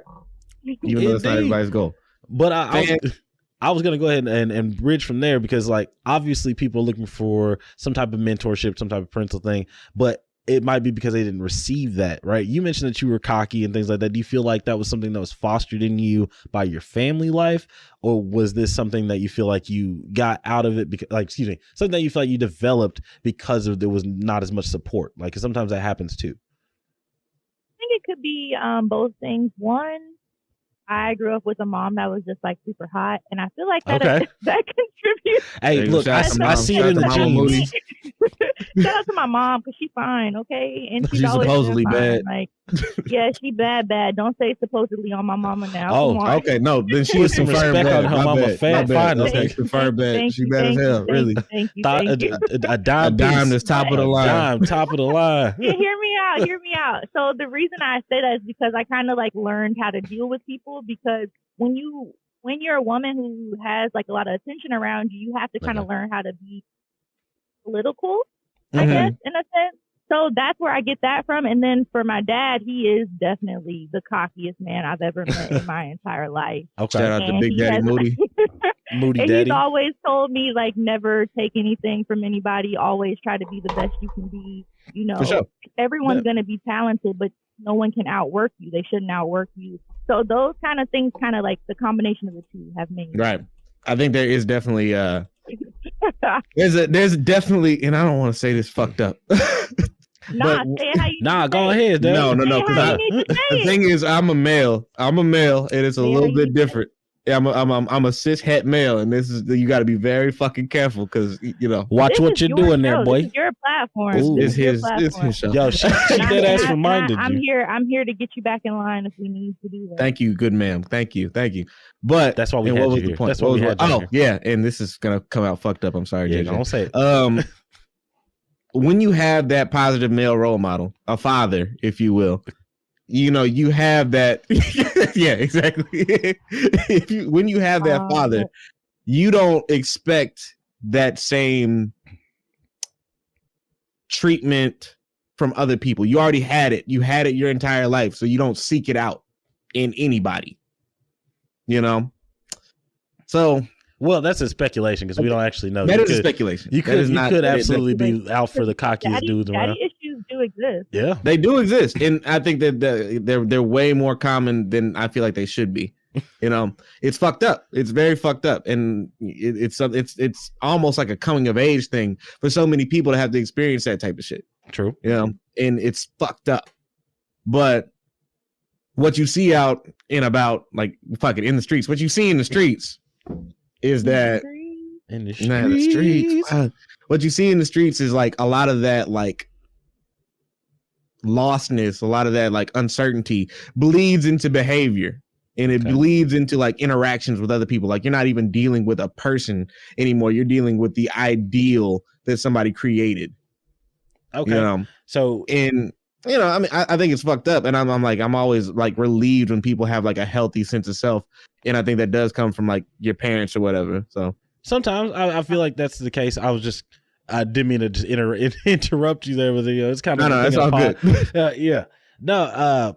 Even though that's not everybody's goal. But I was going to go ahead and bridge from there because, like, obviously people are looking for some type of mentorship, some type of parental thing, but it might be because they didn't receive that, right? You mentioned that you were cocky and things like that. Do you feel like that was something that was fostered in you by your family life? Or was this something that you feel like you got out of it? Because, like, excuse me, something that you feel like you developed because there was not as much support? Like, 'cause sometimes that happens too. I think it could be both things. One, I grew up with a mom that was just like super hot, and I feel like that that contributes. Hey, look, I see it in the genes. Shout out to my mom because she's fine, okay, and she's always supposedly bad. Like, yeah, she bad. Don't say supposedly on my mama now. Oh, okay, no, then she is some respect on her mama. Fine, okay, confirmed bad. She bad as hell, really. Thank you. A dime is top of the line. Top of the line. Hear me out. So the reason I say that is because I kind of like learned how to deal with people, because when you're a woman who has like a lot of attention around you, you have to kind of learn how to be political, I guess, in a sense. So that's where I get that from. And then for my dad, he is definitely the cockiest man I've ever met in my entire life. Okay. Shout out to Big Daddy Moody. Moody and Daddy. He's always told me, like, never take anything from anybody. Always try to be the best you can be. You know, everyone's going to be talented, but no one can outwork you. They shouldn't outwork you. So those kind of things, kind of like the combination of the two have made. Right. I think there is definitely there's definitely, and I don't want to say this fucked up. Go ahead. Dad. No. The thing is, I'm a male, and it's a little bit different. Yeah, I'm a cis het male, and this is, you got to be very fucking careful because watch what you're doing there, boy. This is your platform. It's his show. Yo, she dead ass reminded you. I'm here to get you back in line if we need to do that. Thank you, good ma'am. Thank you. But that's why we had you here. That's why we had you here. Yeah, and this is gonna come out fucked up. I'm sorry, JJ. Don't say it. When you have that positive male role model, a father, if you will, you have that. Yeah, exactly. When you have that father, you don't expect that same treatment from other people. You already had it. You had it your entire life, so you don't seek it out in anybody. So. Well, that's a speculation because we don't actually know. That is a speculation. You could absolutely be out for the cockiest dudes around. Daddy issues do exist. Yeah, they do exist, and I think that they're way more common than I feel like they should be. It's fucked up. It's very fucked up, and it's almost like a coming of age thing for so many people to have to experience that type of shit. True. And it's fucked up. But what you see out and about, like fucking in the streets, what you see in the streets. Is that in the streets? What you see in the streets is like a lot of that like lostness, a lot of that like uncertainty bleeds into behavior, and it bleeds into like interactions with other people. Like you're not even dealing with a person anymore. You're dealing with the ideal that somebody created. Okay. So I mean, I think it's fucked up, and I'm always like relieved when people have like a healthy sense of self, and I think that does come from like your parents or whatever. So sometimes I feel like that's the case. I didn't mean to just interrupt you there with it's kind of no, it's all good. Yeah, no,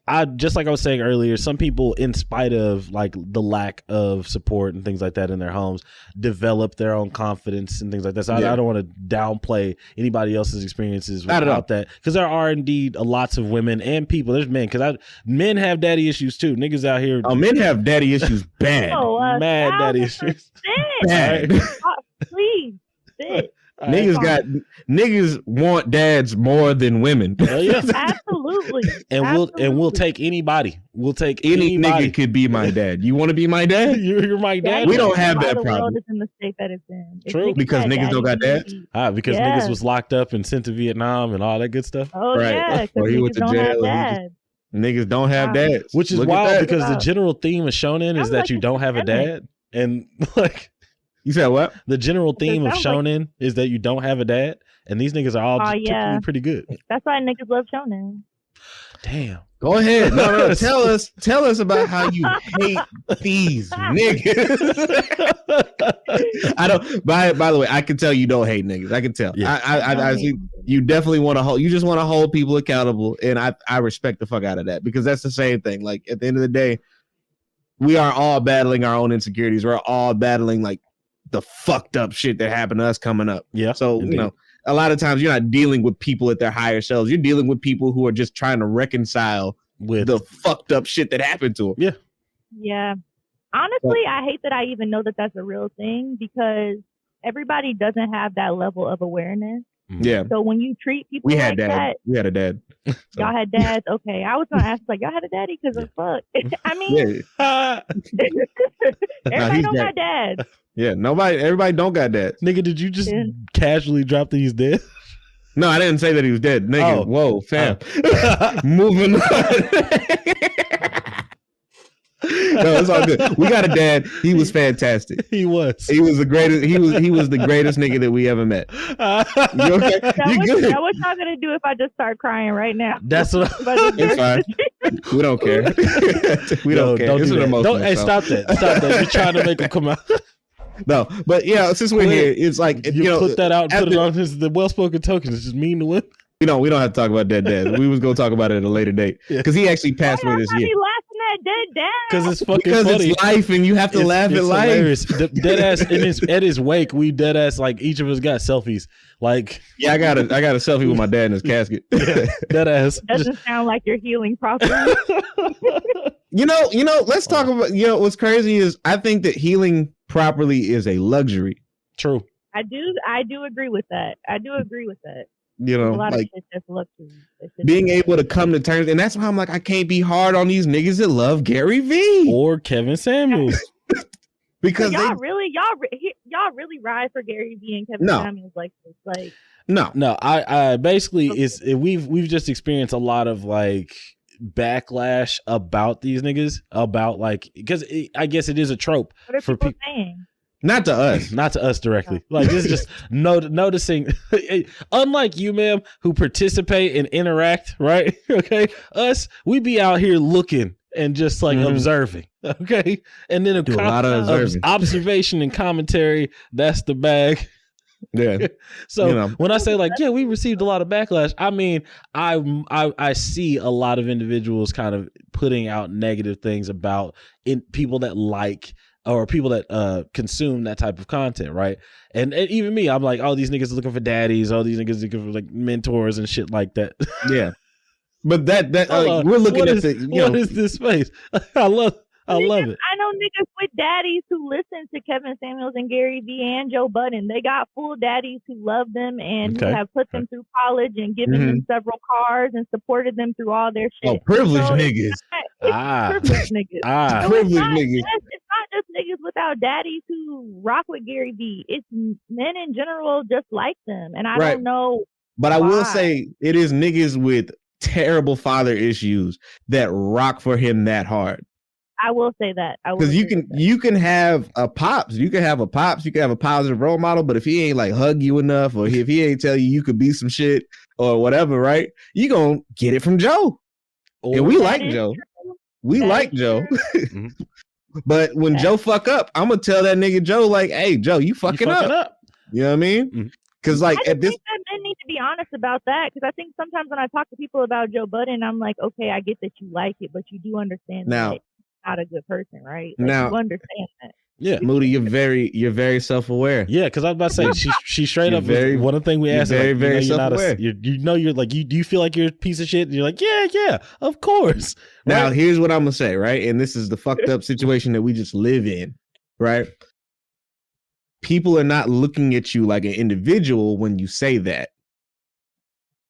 I just like I was saying earlier, some people, in spite of like the lack of support and things like that in their homes, develop their own confidence and things like that. So I don't want to downplay anybody else's experiences without that, because there are indeed lots of women and people. There's men, because men have daddy issues too. Niggas out here. Oh, men have daddy issues bad. Mad daddy issues. Bad. Please, sit. Niggas want dads more than women. Absolutely. And we'll take anybody. We'll take any anybody. Nigga could be my dad. You want to be my dad? You're my dad. We don't have that problem. The world is in the state that it's in. True, because niggas don't got dads. Because niggas was locked up and sent to Vietnam and all that good stuff. Oh yeah, or he went to jail. Niggas don't have dads, which is wild because the general theme of shonen is that you don't have a dad, and like. You said what? The general theme of shonen is that you don't have a dad, and these niggas are all typically pretty good. That's why niggas love shonen. Damn. Go ahead. No. Tell us about how you hate these niggas. I don't. By the way, I can tell you don't hate niggas. I can tell. Yeah. I see. You definitely want to hold. You just want to hold people accountable, and I respect the fuck out of that, because that's the same thing. Like at the end of the day, we are all battling our own insecurities. We're all battling like the fucked up shit that happened to us coming up. Yeah. So, indeed. A lot of times you're not dealing with people at their higher selves. You're dealing with people who are just trying to reconcile with the fucked up shit that happened to them. Yeah. Yeah. Honestly, I hate that I even know that that's a real thing, because everybody doesn't have that level of awareness. Yeah. So when you treat people we had like that, we had a dad. So. Y'all had dads. Okay, I was gonna ask like y'all had a daddy because of fuck. I mean, everybody don't got dads. Yeah, everybody don't got dads. Nigga, did you just casually drop that he's dead? No, I didn't say that he was dead. Nigga, whoa, fam. Moving on. No, it's all good. We got a dad. He was fantastic. He was the greatest. He was the greatest nigga that we ever met. You okay? You good? Now what y'all gonna do if I just start crying right now? That's what. It's fine. We don't care. We don't care. Don't do that. Hey, stop that. Stop that. You're trying to make him come out. No, but yeah, since we're here, it's like you put that out and put it on the well-spoken token. It's just mean to win. We don't have to talk about dead dads. We was gonna talk about it at a later date because he actually passed away this year. Dead dad. Because it's fucking funny. It's life, and you have to laugh at life. Hilarious. Dead ass at his wake, we dead ass like each of us got selfies. Like I got a selfie with my dad in his casket. Dead ass. Doesn't sound like you're healing properly. You know. Let's talk about. What's crazy is I think that healing properly is a luxury. True. I do agree with that. A lot like of shit that's luxury. Being able to come to terms, and that's why I'm like, I can't be hard on these niggas that love Gary Vee or Kevin Samuels. Because y'all really ride for Gary Vee and Kevin Samuels like this. Like no. I basically we've just experienced a lot of like backlash about these niggas because I guess it is a trope for people saying. Not to us directly. Like this is just noticing. Unlike you, ma'am, who participate and interact, right? Okay, us, we be out here looking and just like observing. Okay, and then a lot of observation and commentary. That's the bag. Yeah. So when I say like, yeah, we received a lot of backlash, I mean, I see a lot of individuals kind of putting out negative things about people that like. Or people that consume that type of content, right? And even me, I'm like, oh, these niggas are looking for daddies. Oh, these niggas are looking for like mentors and shit like that. Yeah, but that we're looking at what is this space? I love it. I know niggas with daddies who listen to Kevin Samuels and Gary Vee and Joe Budden. They got full daddies who love them and who have put them through college and given them several cars and supported them through all their shit. Oh, privileged niggas. Privileged niggas. Privileged niggas. It's not just niggas without daddies who rock with Gary Vee. It's men in general just like them. And I don't know. But why. I will say it is niggas with terrible father issues that rock for him that hard. I will say that. Because you can have a pops. You can have a positive role model, but if he ain't like hug you enough, or if he ain't tell you could be some shit or whatever, right? You gonna get it from Joe. And we like Joe. We like Joe. But when Joe fuck up, I'm gonna tell that nigga Joe, like, hey, Joe, you fucking up. You know what I mean? Because like I think that men need to be honest about that. Because I think sometimes when I talk to people about Joe Budden, I'm like, okay, I get that you like it, but you do understand that not a good person, right? Like, now you understand that. Yeah, Moody, you're very self-aware. Yeah, because I was about to say she straight up. One of the things we asked, very, like, very self-aware. You're like do you feel like you're a piece of shit? And you're like, yeah, of course. Now here's what I'm gonna say, right? And this is the fucked up situation that we just live in, right? People are not looking at you like an individual when you say that.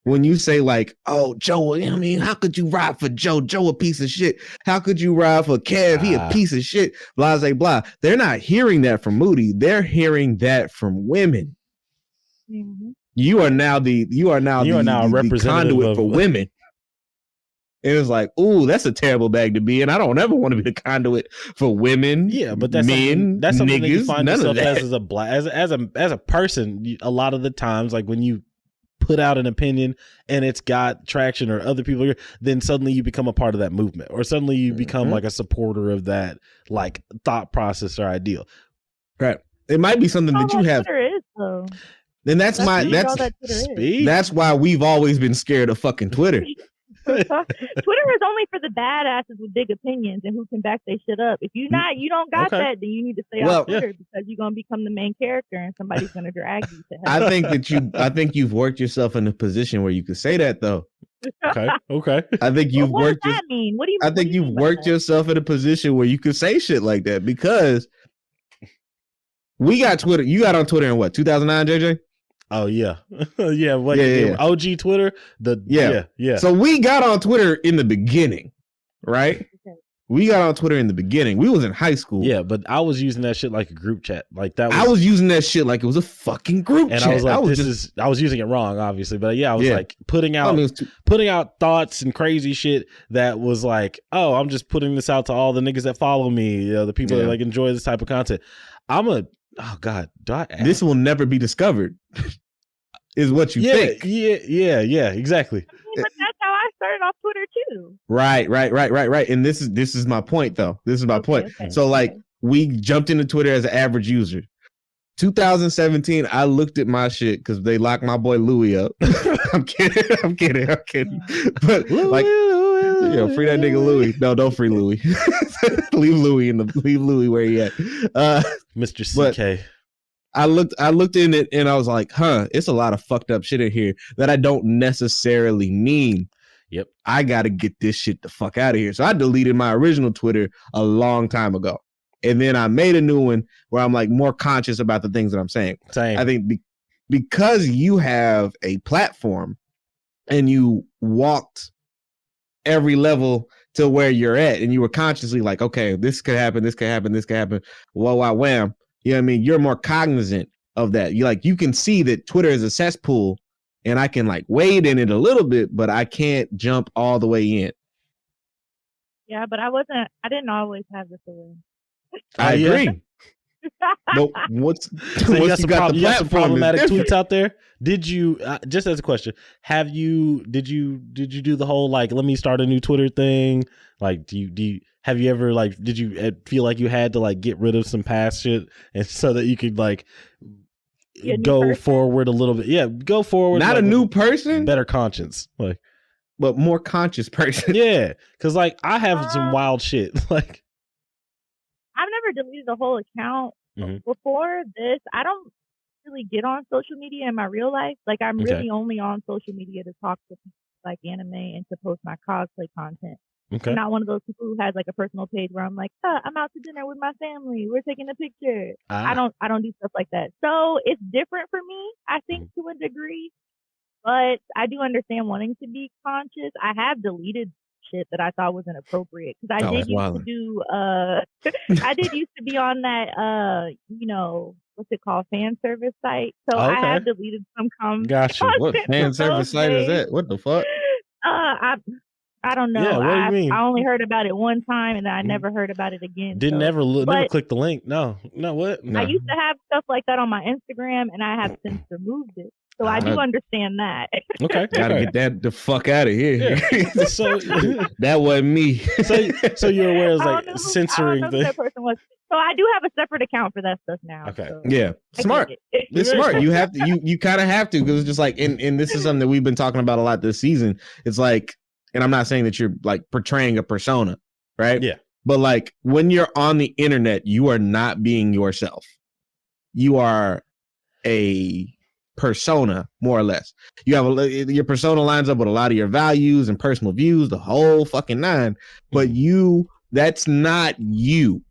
When you say like, oh, Joe, I mean, how could you ride for Joe? Joe a piece of shit. How could you ride for Kev? He a piece of shit. Blah, blah, blah. They're not hearing that from Moody. They're hearing that from women. Mm-hmm. You are now a representative conduit for women. And it's like, ooh, that's a terrible bag to be in. I don't ever want to be the conduit for women. Yeah, but that's something niggas, that you find yourself as a person. A lot of the times, like when you put out an opinion and it's got traction or other people, then suddenly you become a part of that movement, or suddenly you become like a supporter of that like thought process or ideal. Right. It might be something that you have. Twitter is, though. Then that's why we've always been scared of fucking Twitter. Twitter is only for the badasses with big opinions and who can back their shit up. If you don't got that, then you need to stay off Twitter because you're gonna become the main character and somebody's gonna drag you to hell. I think you've worked yourself in a position where you could say that though. Okay. I think you've worked. What does that mean? What do you? I think you've worked yourself in a position where you could say shit like that because we got Twitter. You got on Twitter in what, 2009, JJ? Oh yeah, yeah. Like OG Twitter. Yeah. So we got on Twitter in the beginning, right? We got on Twitter in the beginning. We was in high school. Yeah, but I was using that shit like a group chat. Like that. I was using that shit like it was a fucking group chat. And I was like, I was using it wrong, obviously. But I was like putting out thoughts and crazy shit that was like, oh, I'm just putting this out to all the niggas that follow me, the people that like enjoy this type of content. Oh God, this will never be discovered. Is what you think. Yeah, exactly. But that's how I started off Twitter too. Right. And this is my point though. This is my point. Okay. So like we jumped into Twitter as an average user. 2017, I looked at my shit because they locked my boy Louis up. I'm kidding. But like, free that nigga Louis. No, don't free Louis. leave Louis where he at. Mr. CK. I looked in it and I was like, it's a lot of fucked up shit in here that I don't necessarily mean. Yep. I got to get this shit the fuck out of here. So I deleted my original Twitter a long time ago. And then I made a new one where I'm like more conscious about the things that I'm saying. Same. I think because you have a platform and you walked every level to where you're at and you were consciously like, okay, this could happen. Wow, wham. You know what I mean? You're more cognizant of that. You can see that Twitter is a cesspool and I can like wade in it a little bit, but I can't jump all the way in. Yeah, but I didn't always have this away. I agree. But once you got the problematic tweets out there, did you just as a question, did you do the whole like let me start a new Twitter thing? Like have you ever like did you feel like you had to like get rid of some past shit and so that you could like go forward a little bit? Yeah, go forward. Not like, a new person, better conscience, like, but more conscious person. Yeah, because like I have some wild shit. Like I've never deleted a whole account. Before this, I don't really get on social media in my real life. Like I'm really only on social media to talk to people like anime and to post my cosplay content. Okay. I'm not one of those people who has like a personal page where I'm like, I'm out to dinner with my family. We're taking a picture. I don't do stuff like that. So it's different for me, I think, to a degree. But I do understand wanting to be conscious. I have deleted shit that I thought was inappropriate because I did used to be on that what's it called, fan service site. So I have deleted some Gotcha. What fan service site is that? What the fuck? I don't know. Yeah, what do you mean? I only heard about it one time and then I never heard about it again. Never click the link. No, what? No. I used to have stuff like that on my Instagram and I have since removed it. So I do understand that. Okay. Gotta get that the fuck out of here. Yeah. So that wasn't me. So you're aware of like censoring that person was. So I do have a separate account for that stuff now. Okay. So yeah. Smart. It's smart. You have to you kind of have to, because it's just like and this is something that we've been talking about a lot this season. It's like, and I'm not saying that you're like portraying a persona, right? Yeah. But like when you're on the internet, you are not being yourself. You are a persona, more or less. You have your persona lines up with a lot of your values and personal views, the whole fucking nine. But that's not you.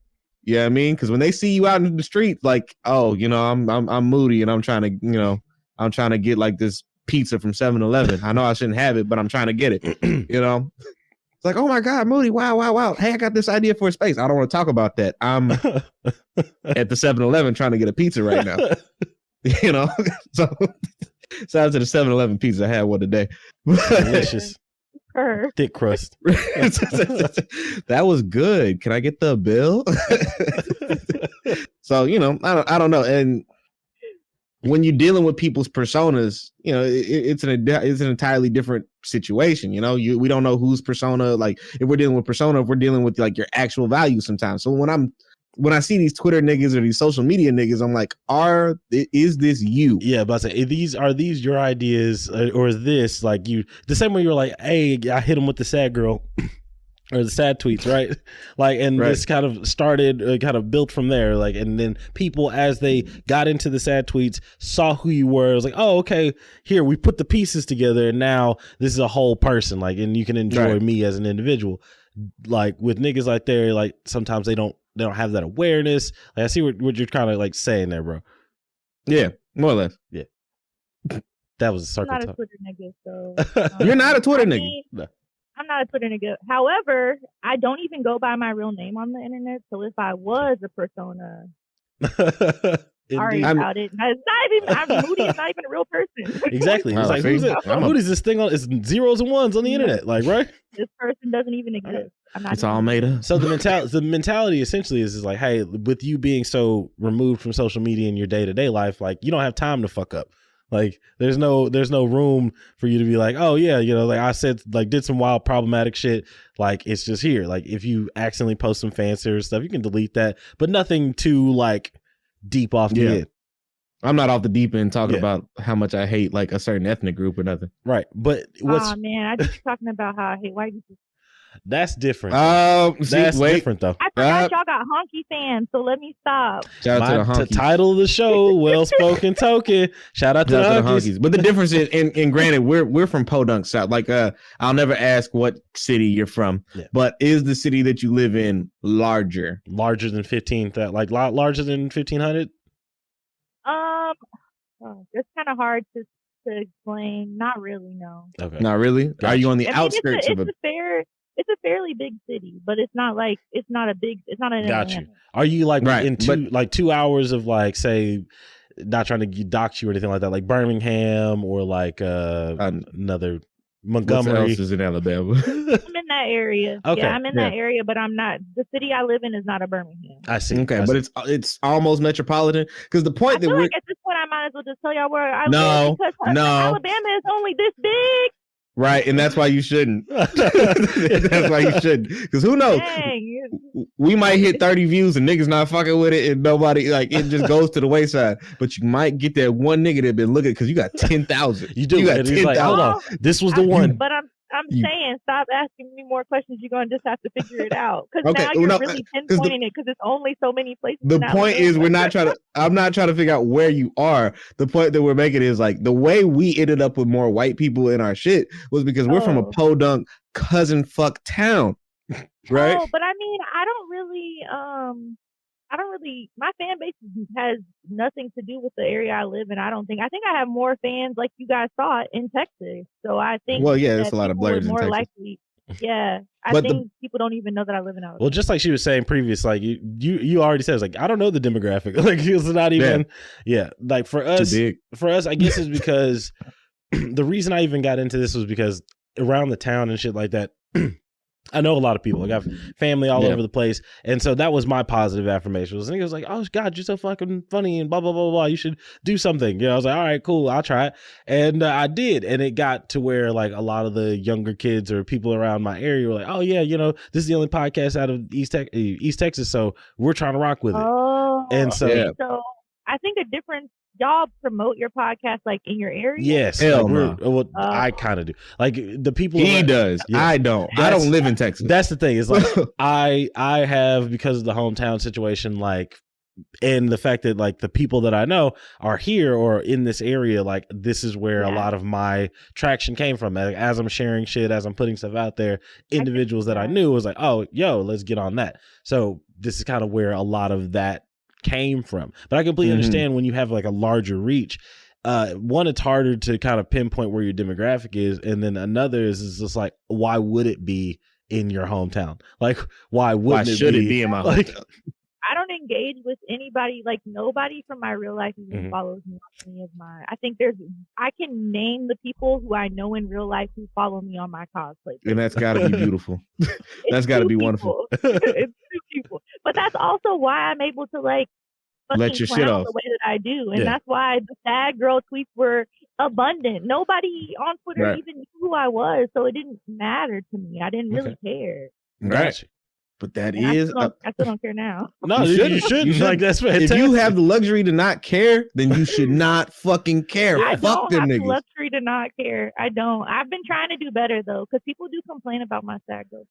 You know what I mean? Because when they see you out in the street, like, oh, I'm Moody and I'm trying to get like this pizza from 7-Eleven. I know I shouldn't have it, but I'm trying to get it. It's like, oh my God, Moody, wow. Hey, I got this idea for a space. I don't want to talk about that. I'm at the 7-Eleven trying to get a pizza right now. So shout out to the 7-Eleven pizza. I had one today. Delicious. Thick crust. That was good. Can I get the bill? So, I don't know. And when you're dealing with people's personas, it's an entirely different situation. We don't know whose persona, like if we're dealing with persona, if we're dealing with like your actual values sometimes. So when I see these Twitter niggas or these social media niggas, I'm like, is this you? Yeah, but I say, are these your ideas, or is this like you? The same way you were like, hey, I hit him with the sad girl or the sad tweets, right? Like, and this kind of started, kind of built from there. Like, and then people, as they got into the sad tweets, saw who you were. It was like, oh, okay, here we put the pieces together, and now this is a whole person. Like, and you can enjoy me as an individual. Like with niggas like there, like sometimes they don't have that awareness. Like I see what you're kind of like saying there, bro. Yeah, more or less. Yeah. That was a circle I'm not talk. a Twitter nigga, so You're not a Twitter nigga. No. I'm not a Twitter nigga. However, I don't even go by my real name on the internet. So if I was a persona, sorry about it. It's not even. Moody is not even a real person. Exactly. It's like who's it? Moody's this thing on? It's zeros and ones on the internet, like right? This person doesn't even exist. It's all made up. So the mentality essentially is like, hey, with you being so removed from social media in your day to day life, like you don't have time to fuck up. Like there's no room for you to be like, oh yeah, you know, like I said, like did some wild problematic shit. Like it's just here. Like if you accidentally post some fancier stuff, you can delete that, but nothing too like deep off the end. I'm not off the deep end talking about how much I hate like a certain ethnic group or nothing. Right. But oh man, I just talking about how I hate white people. That's different. That's different though. I forgot y'all got honky fans, so let me stop. Shout out to the honkies. The title of the show, Well Spoken Token. Shout out to the honkies. But the difference is, and granted, we're from Podunk South. Like, I'll never ask what city you're from, but is the city that you live in larger than 15,000? Like larger than 1,500? It's kind of hard to explain. Not really, no. Okay. Not really. Gotcha. Are you on the outskirts of it? It's a fairly big city, but it's not an Got you. Are you like in 2 hours of like, say, not trying to dox you or anything like that, like Birmingham or like another Montgomery? What else is in Alabama? I'm in that area. Okay. Yeah, I'm in that area, but I'm not. The city I live in is not a Birmingham. I see. Okay, but it's almost metropolitan. Because the point I feel like at this point I might as well just tell y'all where I live because Alabama is only this big. Right, and that's why you shouldn't. That's why you shouldn't. Because who knows? Dang. We might hit 30 views and niggas not fucking with it, and nobody it just goes to the wayside. But you might get that one nigga that been looking because you got 10,000. You do. You got 10,000. Like, hold on, this was the one. But I'm saying, stop asking me more questions. You're going to just have to figure it out. Because now you're really pinpointing it because it's only so many places. The point is, I'm not trying to figure out where you are. The point that we're making is like the way we ended up with more white people in our shit was because we're from a podunk cousin fuck town. Right? Oh, but I mean, I don't really, my fan base has nothing to do with the area I live in. I think I have more fans like you guys saw in Texas. So I think there's a lot of blurs more in Texas. likely. Yeah, I think people don't even know that I live in Alabama. Well, just like she was saying previous, like you already said, it's like I don't know the demographic. Like it's not even. Yeah, like for us, I guess it's because the reason I even got into this was because around the town and shit like that. I know a lot of people. I got family all over the place. And so that was my positive affirmation. And he was like, oh, God, you're so fucking funny and blah, blah, blah, blah. You should do something. You know, I was like, all right, cool. I'll try it. And I did. And it got to where like a lot of the younger kids or people around my area were like, oh, yeah, you know, this is the only podcast out of East Texas. So we're trying to rock with it. Oh, and so, so I think a difference. Y'all promote your podcast like in your area? Yes. Hell no. Well, I kind of do. Like the people he does. Yeah. I don't. I don't live in Texas. That's the thing. Is like I have, because of the hometown situation, like, and the fact that like the people that I know are here or in this area, like this is where a lot of my traction came from. As I'm sharing shit, as I'm putting stuff out there, individuals that I knew was like, oh, yo, let's get on that. So this is kind of where a lot of that came from. But I completely understand when you have like a larger reach. One, it's harder to kind of pinpoint where your demographic is, and then another is just like, why would it be in your hometown? Like, why should it be in my hometown? I don't engage with anybody, like nobody from my real life even follows me on any of my. I think I can name the people who I know in real life who follow me on my cosplay. And that's got to be beautiful. That's got to be wonderful. It's 2 people. But that's also why I'm able to like let your shit off the way that I do. And that's why the sad girl tweets were abundant. Nobody on Twitter even knew who I was. So it didn't matter to me. I didn't really care. Right. But that and is I still don't care now. No, you shouldn't. Like that's fantastic. If you have the luxury to not care, then you should not fucking care. I Fuck don't them have niggas. the luxury to not care. I don't. I've been trying to do better though, because people do complain about my sad girl.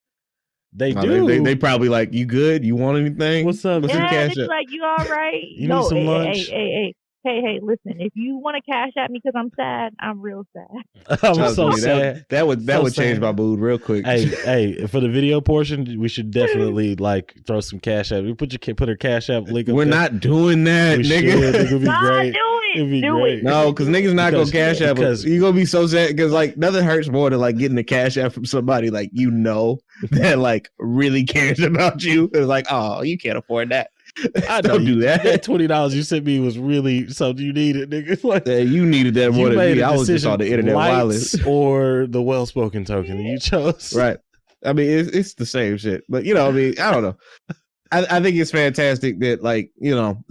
They do. They probably like, you good? You want anything? What's up? Yeah, it's like, you all right? You need some lunch? Hey. Hey, listen, if you want to cash at me because I'm sad, I'm real sad. I'm so sad. That would change sad. my mood real quick. Hey, for the video portion, we should definitely like throw some cash app. We put her cash app link up. We're there. not doing that, We nigga. should. It would be great. Do it. Do it. No, because niggas not gonna cash app. Because you gonna be so sad. Because like nothing hurts more than like getting the cash app from somebody like you know that like really cares about you. It's like, oh, you can't afford that. I don't do that. That $20 you sent me was really something you needed, nigga. Like, yeah, you needed that more than me. I was just on the internet wireless or the well-spoken token, and you chose right. I mean, it's the same shit, but you know, I mean, I don't know. I think it's fantastic that like you know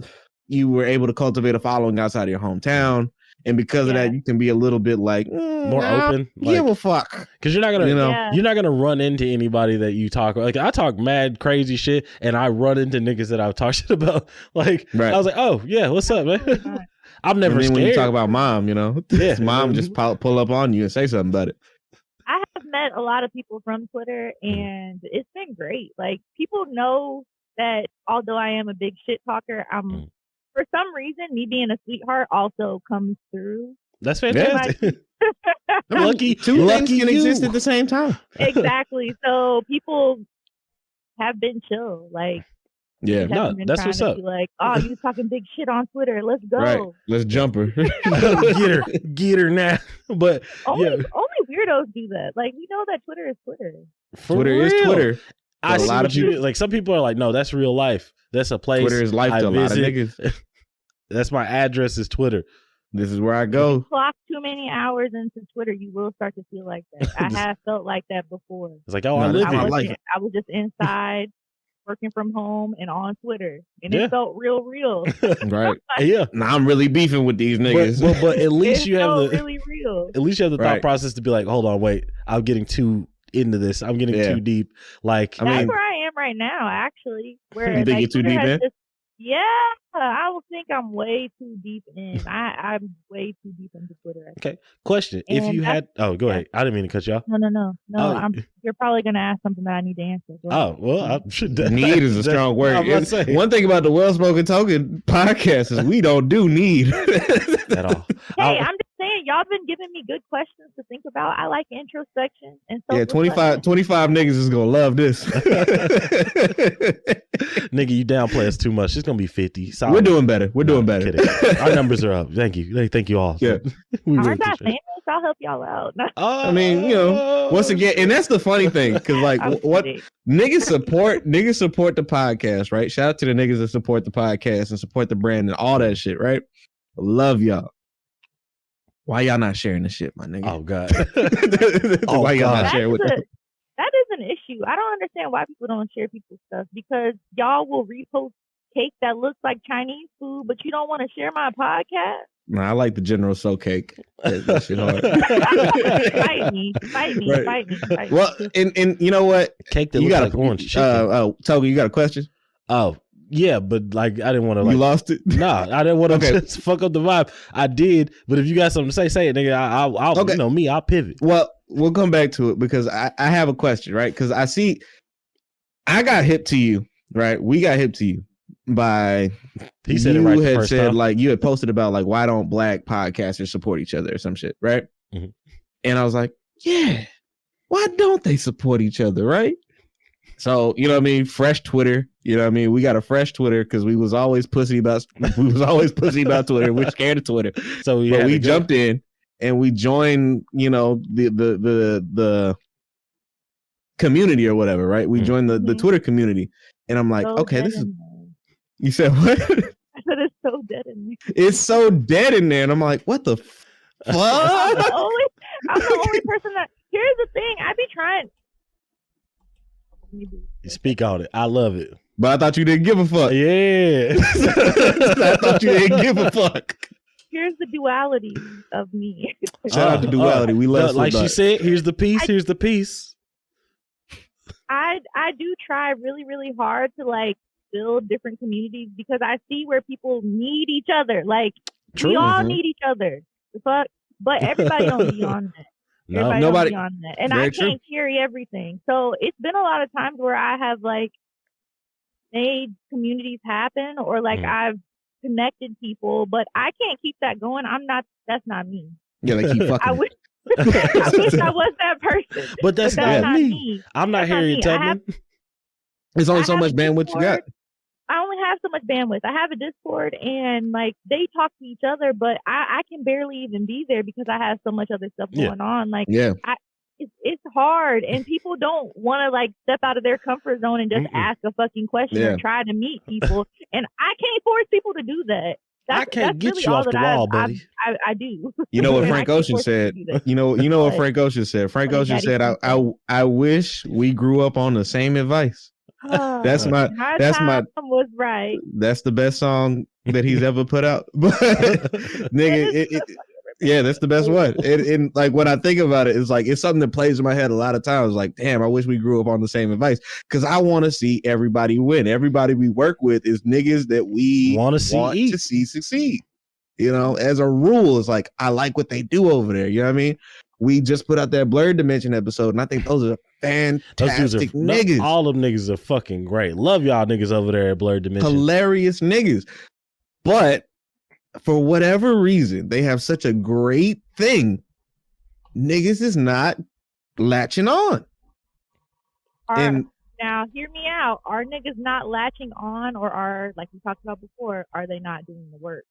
you were able to cultivate a following outside of your hometown. And because of that, you can be a little bit like more open. Like, give a fuck. Because you're not gonna, you're not gonna run into anybody that you talk like. I talk mad crazy shit, and I run into niggas that I've talked shit about. Like I was like, oh yeah, what's up, man? I'm never scared. When you talk about mom, you know, mom just pull up on you and say something about it. I have met a lot of people from Twitter, and it's been great. Like people know that although I am a big shit talker, I'm. For some reason, me being a sweetheart also comes through. That's fantastic. Lucky two things can exist at the same time. Exactly. So people have been chill. Like, that's what's up. Like, oh, you talking big shit on Twitter? Let's go. Right. Let's jump her. Get her now. But only weirdos do that. Like, we know that Twitter is Twitter. Twitter is Twitter. I see a lot of people like. Some people are like, no, that's real life. That's a place. Twitter is life to a lot of niggas. That's my address is Twitter. This is where I go. If you clock too many hours into Twitter, you will start to feel like that. I have felt like that before. It's like, I live here. I was just inside, working from home, and on Twitter, and it felt real. Right? Yeah. Now I'm really beefing with these niggas. But at least you have really real. At least you have the thought process to be like, hold on, wait, I'm getting too into this. I'm getting too deep. Like that's where I am right now, actually. Where you think you're too deep in? I would think I'm way too deep in. I'm way too deep into Twitter. Okay. Question: and if you had, go ahead. I didn't mean to cut you off. No. You're probably gonna ask something that I need to answer. Oh well, I should. Need is a strong word. One thing about the Well Spoken Token podcast is we don't do need at all. Hey, I'm just saying, y'all been giving me good questions to think about. I like introspection and so. Yeah, 25 niggas is gonna love this. Nigga, you downplay us too much. It's gonna be 50. Solid. We're doing better. We're doing better. Our numbers are up. Thank you. Thank you all. Yeah. Aren't I famous? I'll help y'all out. I mean, you know, once again, and that's the funny thing, because like what niggas support the podcast, right? Shout out to the niggas that support the podcast and support the brand and all that shit, right? Love y'all. Why y'all not sharing the shit, my nigga? Oh God. Why y'all not sharing with them? That is an issue. I don't understand why people don't share people's stuff, because y'all will repost cake that looks like Chinese food, but you don't want to share my podcast. Nah, I like the General So cake. That shit hard. Fight me. Well, and you know what? Cake that looks like orange. Toga, you got a question? Oh. Yeah, but like I didn't want to. Like, you lost it? Nah, I didn't want to just fuck up the vibe. I did, but if you got something to say it, nigga. I'll you know me. I'll pivot. Well, we'll come back to it because I have a question, right? Because I got hip to you, right? We got hip to you by he said it right the had first said time. Like you had posted about like why don't black podcasters support each other or some shit, right? Mm-hmm. And I was like, yeah, why don't they support each other, right? So, you know what I mean? Fresh Twitter. You know what I mean? We got a fresh Twitter because we was always pussy about Twitter. We're scared of Twitter. So we jumped in and we joined, you know, the community or whatever, right? We joined the Twitter community. And I'm like, okay, this is you said what? I said it's so dead in there. It's so dead in there. And I'm like, what the fuck? I'm the only person that here's the thing. I be trying. You speak on it. I love it. But I thought you didn't give a fuck. Yeah. I thought you didn't give a fuck. Here's the duality of me. Shout out to duality. We love like she said, here's the piece. Here's the piece. I do try really, really hard to like build different communities because I see where people need each other. Like we all need each other. The fuck? But everybody don't be on that. No, nobody on that. And I can't carry everything. So it's been a lot of times where I have like made communities happen or like I've connected people, but I can't keep that going. That's not me. Yeah, they keep fucking. I wish I was that person. But that's not me. I'm not Harriet Tubman. There's only so much bandwidth you got. I only have so much bandwidth. I have a Discord, and like they talk to each other, but I can barely even be there because I have so much other stuff going on. Like, it's hard, and people don't want to like step out of their comfort zone and just ask a fucking question or try to meet people. And I can't force people to do that. I can't get really you off the wall, buddy. I do. You know what Frank Ocean said? You know what Frank Ocean said? Frank Ocean said, I wish we grew up on the same advice. That's was right. That's the best song that he's ever put out. But nigga, that's the best one. And like when I think about it, it's like it's something that plays in my head a lot of times. Like, damn, I wish we grew up on the same advice because I want to see everybody win. Everybody we work with is niggas that we want to see succeed. You know, as a rule, it's like I like what they do over there. You know what I mean? We just put out that Blurred Dimension episode, and I think those are fantastic niggas. All them niggas are fucking great. Love y'all niggas over there at Blurred Dimension. Hilarious niggas. But for whatever reason, they have such a great thing. Niggas is not latching on. Now, hear me out. Are niggas not latching on, or are, like we talked about before, are they not doing the work?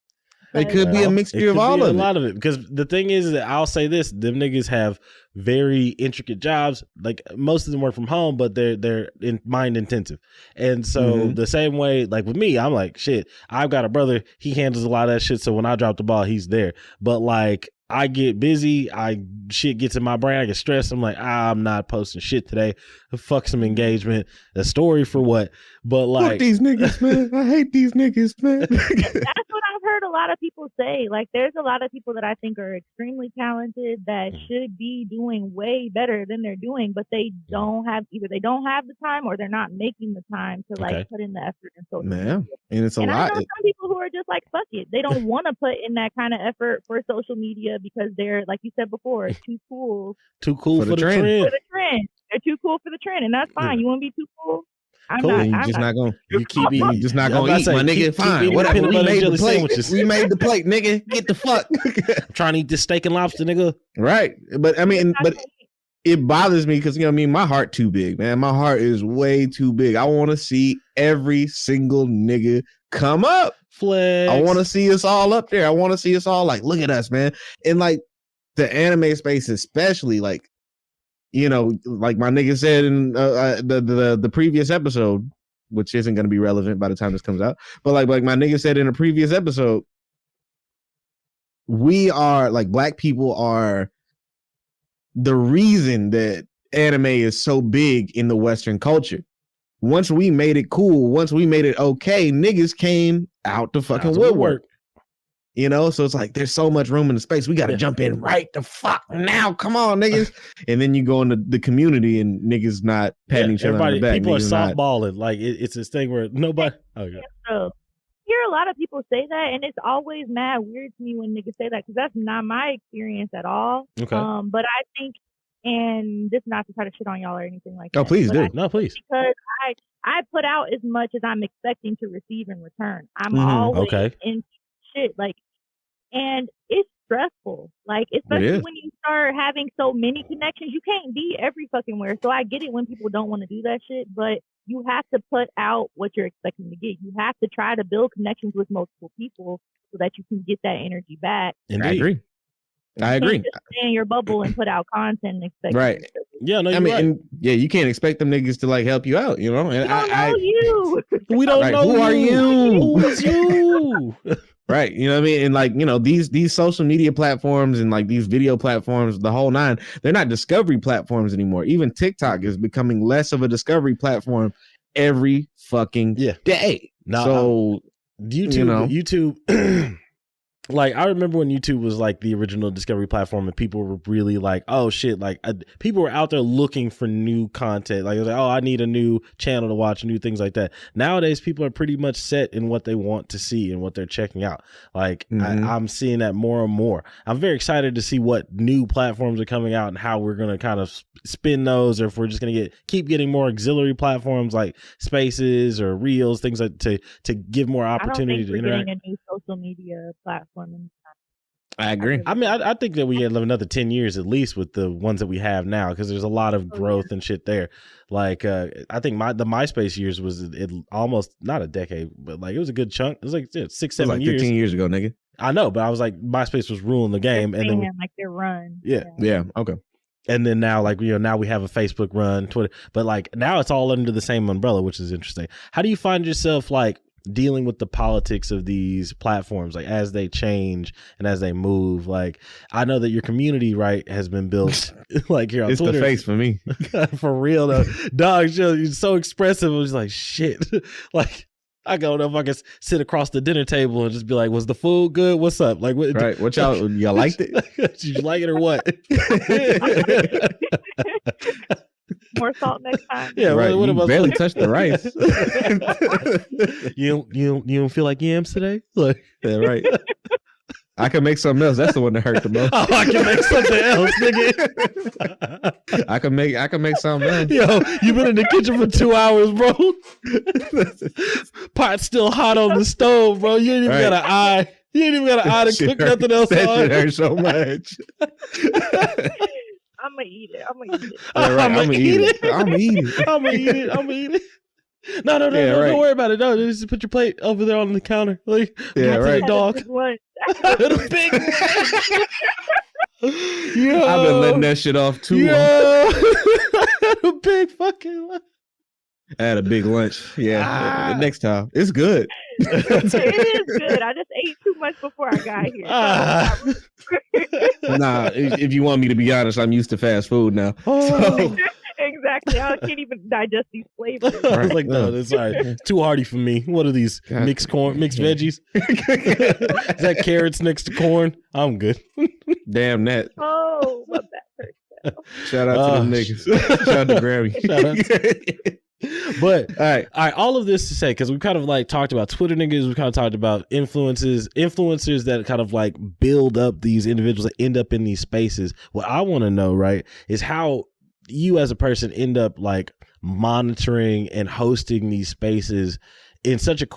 It could be a mixture of all of it. A lot of it. Because the thing is that I'll say this, them niggas have very intricate jobs. Like most of them work from home, but they're mind intensive. And so the same way, like with me, I'm like, shit, I've got a brother, he handles a lot of that shit. So when I drop the ball, he's there. But like I get busy, shit gets in my brain, I get stressed. I'm like, I'm not posting shit today. Fuck some engagement. A story for what? But like, fuck these niggas, man. I hate these niggas, man. That's what I've heard a lot of people say. Like, there's a lot of people that I think are extremely talented that should be doing way better than they're doing, but they don't have the time or they're not making the time to like put in the effort and social media. And it's a lot. I know some people who are just like, fuck it. They don't want to put in that kind of effort for social media because they're, like you said before, too cool. Too cool for the trend. They're too cool for the trend, and that's fine. You want to be too cool? I'm not eating, my nigga. Fine, whatever. We made the plate. We made the plate, nigga. Get the fuck. I'm trying to eat this steak and lobster, nigga. Right, but I mean, it bothers me because, you know what I mean, my heart too big, man. My heart is way too big. I want to see every single nigga come up. Flex. I want to see us all up there. I want to see us all like, look at us, man. And like the anime space, especially, like, you know, like my nigga said in the previous episode, which isn't going to be relevant by the time this comes out, but like my nigga said in a previous episode, we are like, black people are the reason that anime is so big in the Western culture. Once we made it cool, once we made it okay, niggas came out the fucking woodwork. You know, so it's like there's so much room in the space. We got to jump in right the fuck now. Come on, niggas. And then you go into the community and niggas not patting each other on the back. People are softballing. Like it's this thing where nobody. So, hear a lot of people say that, and it's always mad weird to me when niggas say that because that's not my experience at all. Okay. But I think, and this not to try to shit on y'all or anything like that. Oh, please do. No, please. Because I put out as much as I'm expecting to receive in return. I'm always in shit, like, and it's stressful, like, especially when you start having so many connections. You can't be every fucking where. So I get it when people don't want to do that shit, but you have to put out what you're expecting to get. You have to try to build connections with multiple people so that you can get that energy back. Indeed. I agree. Just stay in your bubble and put out content and expect Yeah, no, I mean, you can't expect them niggas to like help you out, you know. And we don't know who you. Are you? Who is you? Right, you know what I mean? And like, you know, these social media platforms and like these video platforms, the whole nine, they're not discovery platforms anymore. Even TikTok is becoming less of a discovery platform every fucking day. Now, so YouTube like I remember when YouTube was like the original discovery platform and people were really like, oh shit, like people were out there looking for new content. Like it was like, oh, I need a new channel to watch, new things like that. Nowadays people are pretty much set in what they want to see and what they're checking out. Like I'm seeing that more and more. I'm very excited to see what new platforms are coming out and how we're going to kind of spin those, or if we're just going to keep getting more auxiliary platforms like Spaces or Reels, things like to give more opportunity to interact. Getting a new social media platform. I agree. I mean, I think that we have another 10 years at least with the ones that we have now, because there's a lot of growth and shit there. Like, I think the MySpace years was almost not a decade, but like it was a good chunk. It was like 6, 7 years. 15 years ago, nigga. I know, but I was like, MySpace was ruling the game, and then like their run. Yeah. Okay. And then now, like, now we have a Facebook run, Twitter, but like now it's all under the same umbrella, which is interesting. How do you find yourself like dealing with the politics of these platforms, like as they change and as they move? Like, I know that your community, right, has been built like here on it's Twitter. The face for me. For real though. Dog, you're so expressive. It was like, shit. Like, I don't know if I can sit across the dinner table and just be like, was the food good? What's up? Like, what? Right. What y'all liked it? Did you like it or what? More salt next time. Yeah, right. What you barely touched the rice. you don't feel like yams today? Like, yeah, right. I can make something else. That's the one that hurt the most. Oh, I can make something else, nigga. I can make something else. Yo, you been in the kitchen for 2 hours, bro. Pot's still hot on the stove, bro. You ain't even got an eye. You ain't even got an eye to cook nothing else that on. That shit hurt so much. I'm gonna eat it. Yeah, right. I'm gonna eat it. No, right. Don't worry about it. No, just put your plate over there on the counter. Like, yeah, right. Dog. Big Big Yo, I've been letting that shit off too long. A big fucking lunch. I had a big lunch. Yeah. Next time. It's good. It is good. I just ate too much before I got here. Nah, if you want me to be honest, I'm used to fast food now. Oh. Exactly. I can't even digest these flavors. I was like, no, that's all right. It's too hearty for me. What are these? Mixed veggies? Is that carrots next to corn? I'm good. Damn that. Oh, my back hurts. Shout out to them niggas. Shout out to Grammy. Shout out. But all right, all of this to say, because we kind of like talked about Twitter niggas, we kind of talked about influencers that kind of like build up these individuals that end up in these spaces. What I want to know, right, is how you as a person end up like monitoring and hosting these spaces in such a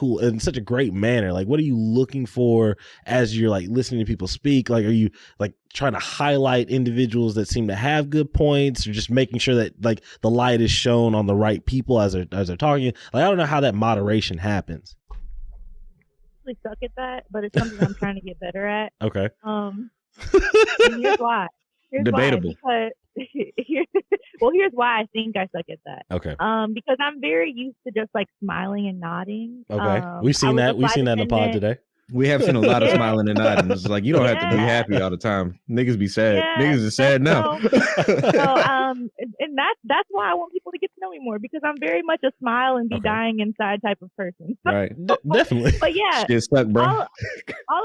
great manner. Like, what are you looking for as you're like listening to people speak? Like, are you like trying to highlight individuals that seem to have good points, or just making sure that like the light is shown on the right people as they're talking? Like, I don't know how that moderation happens. I really suck at that, but it's something I'm trying to get better at. Okay. And here's why. Debatable. Why, here's why I think I suck at that. Okay. Because I'm very used to just like smiling and nodding. Okay. We've seen that in the pod today. We have seen a lot of smiling and nodding. It's like, you don't have to be happy all the time. Niggas be sad. Niggas are sad now. And that's why I want people to get to know me more, because I'm very much a smile and be dying inside type of person. Right. Definitely. But yeah, shit stuck, bro. All of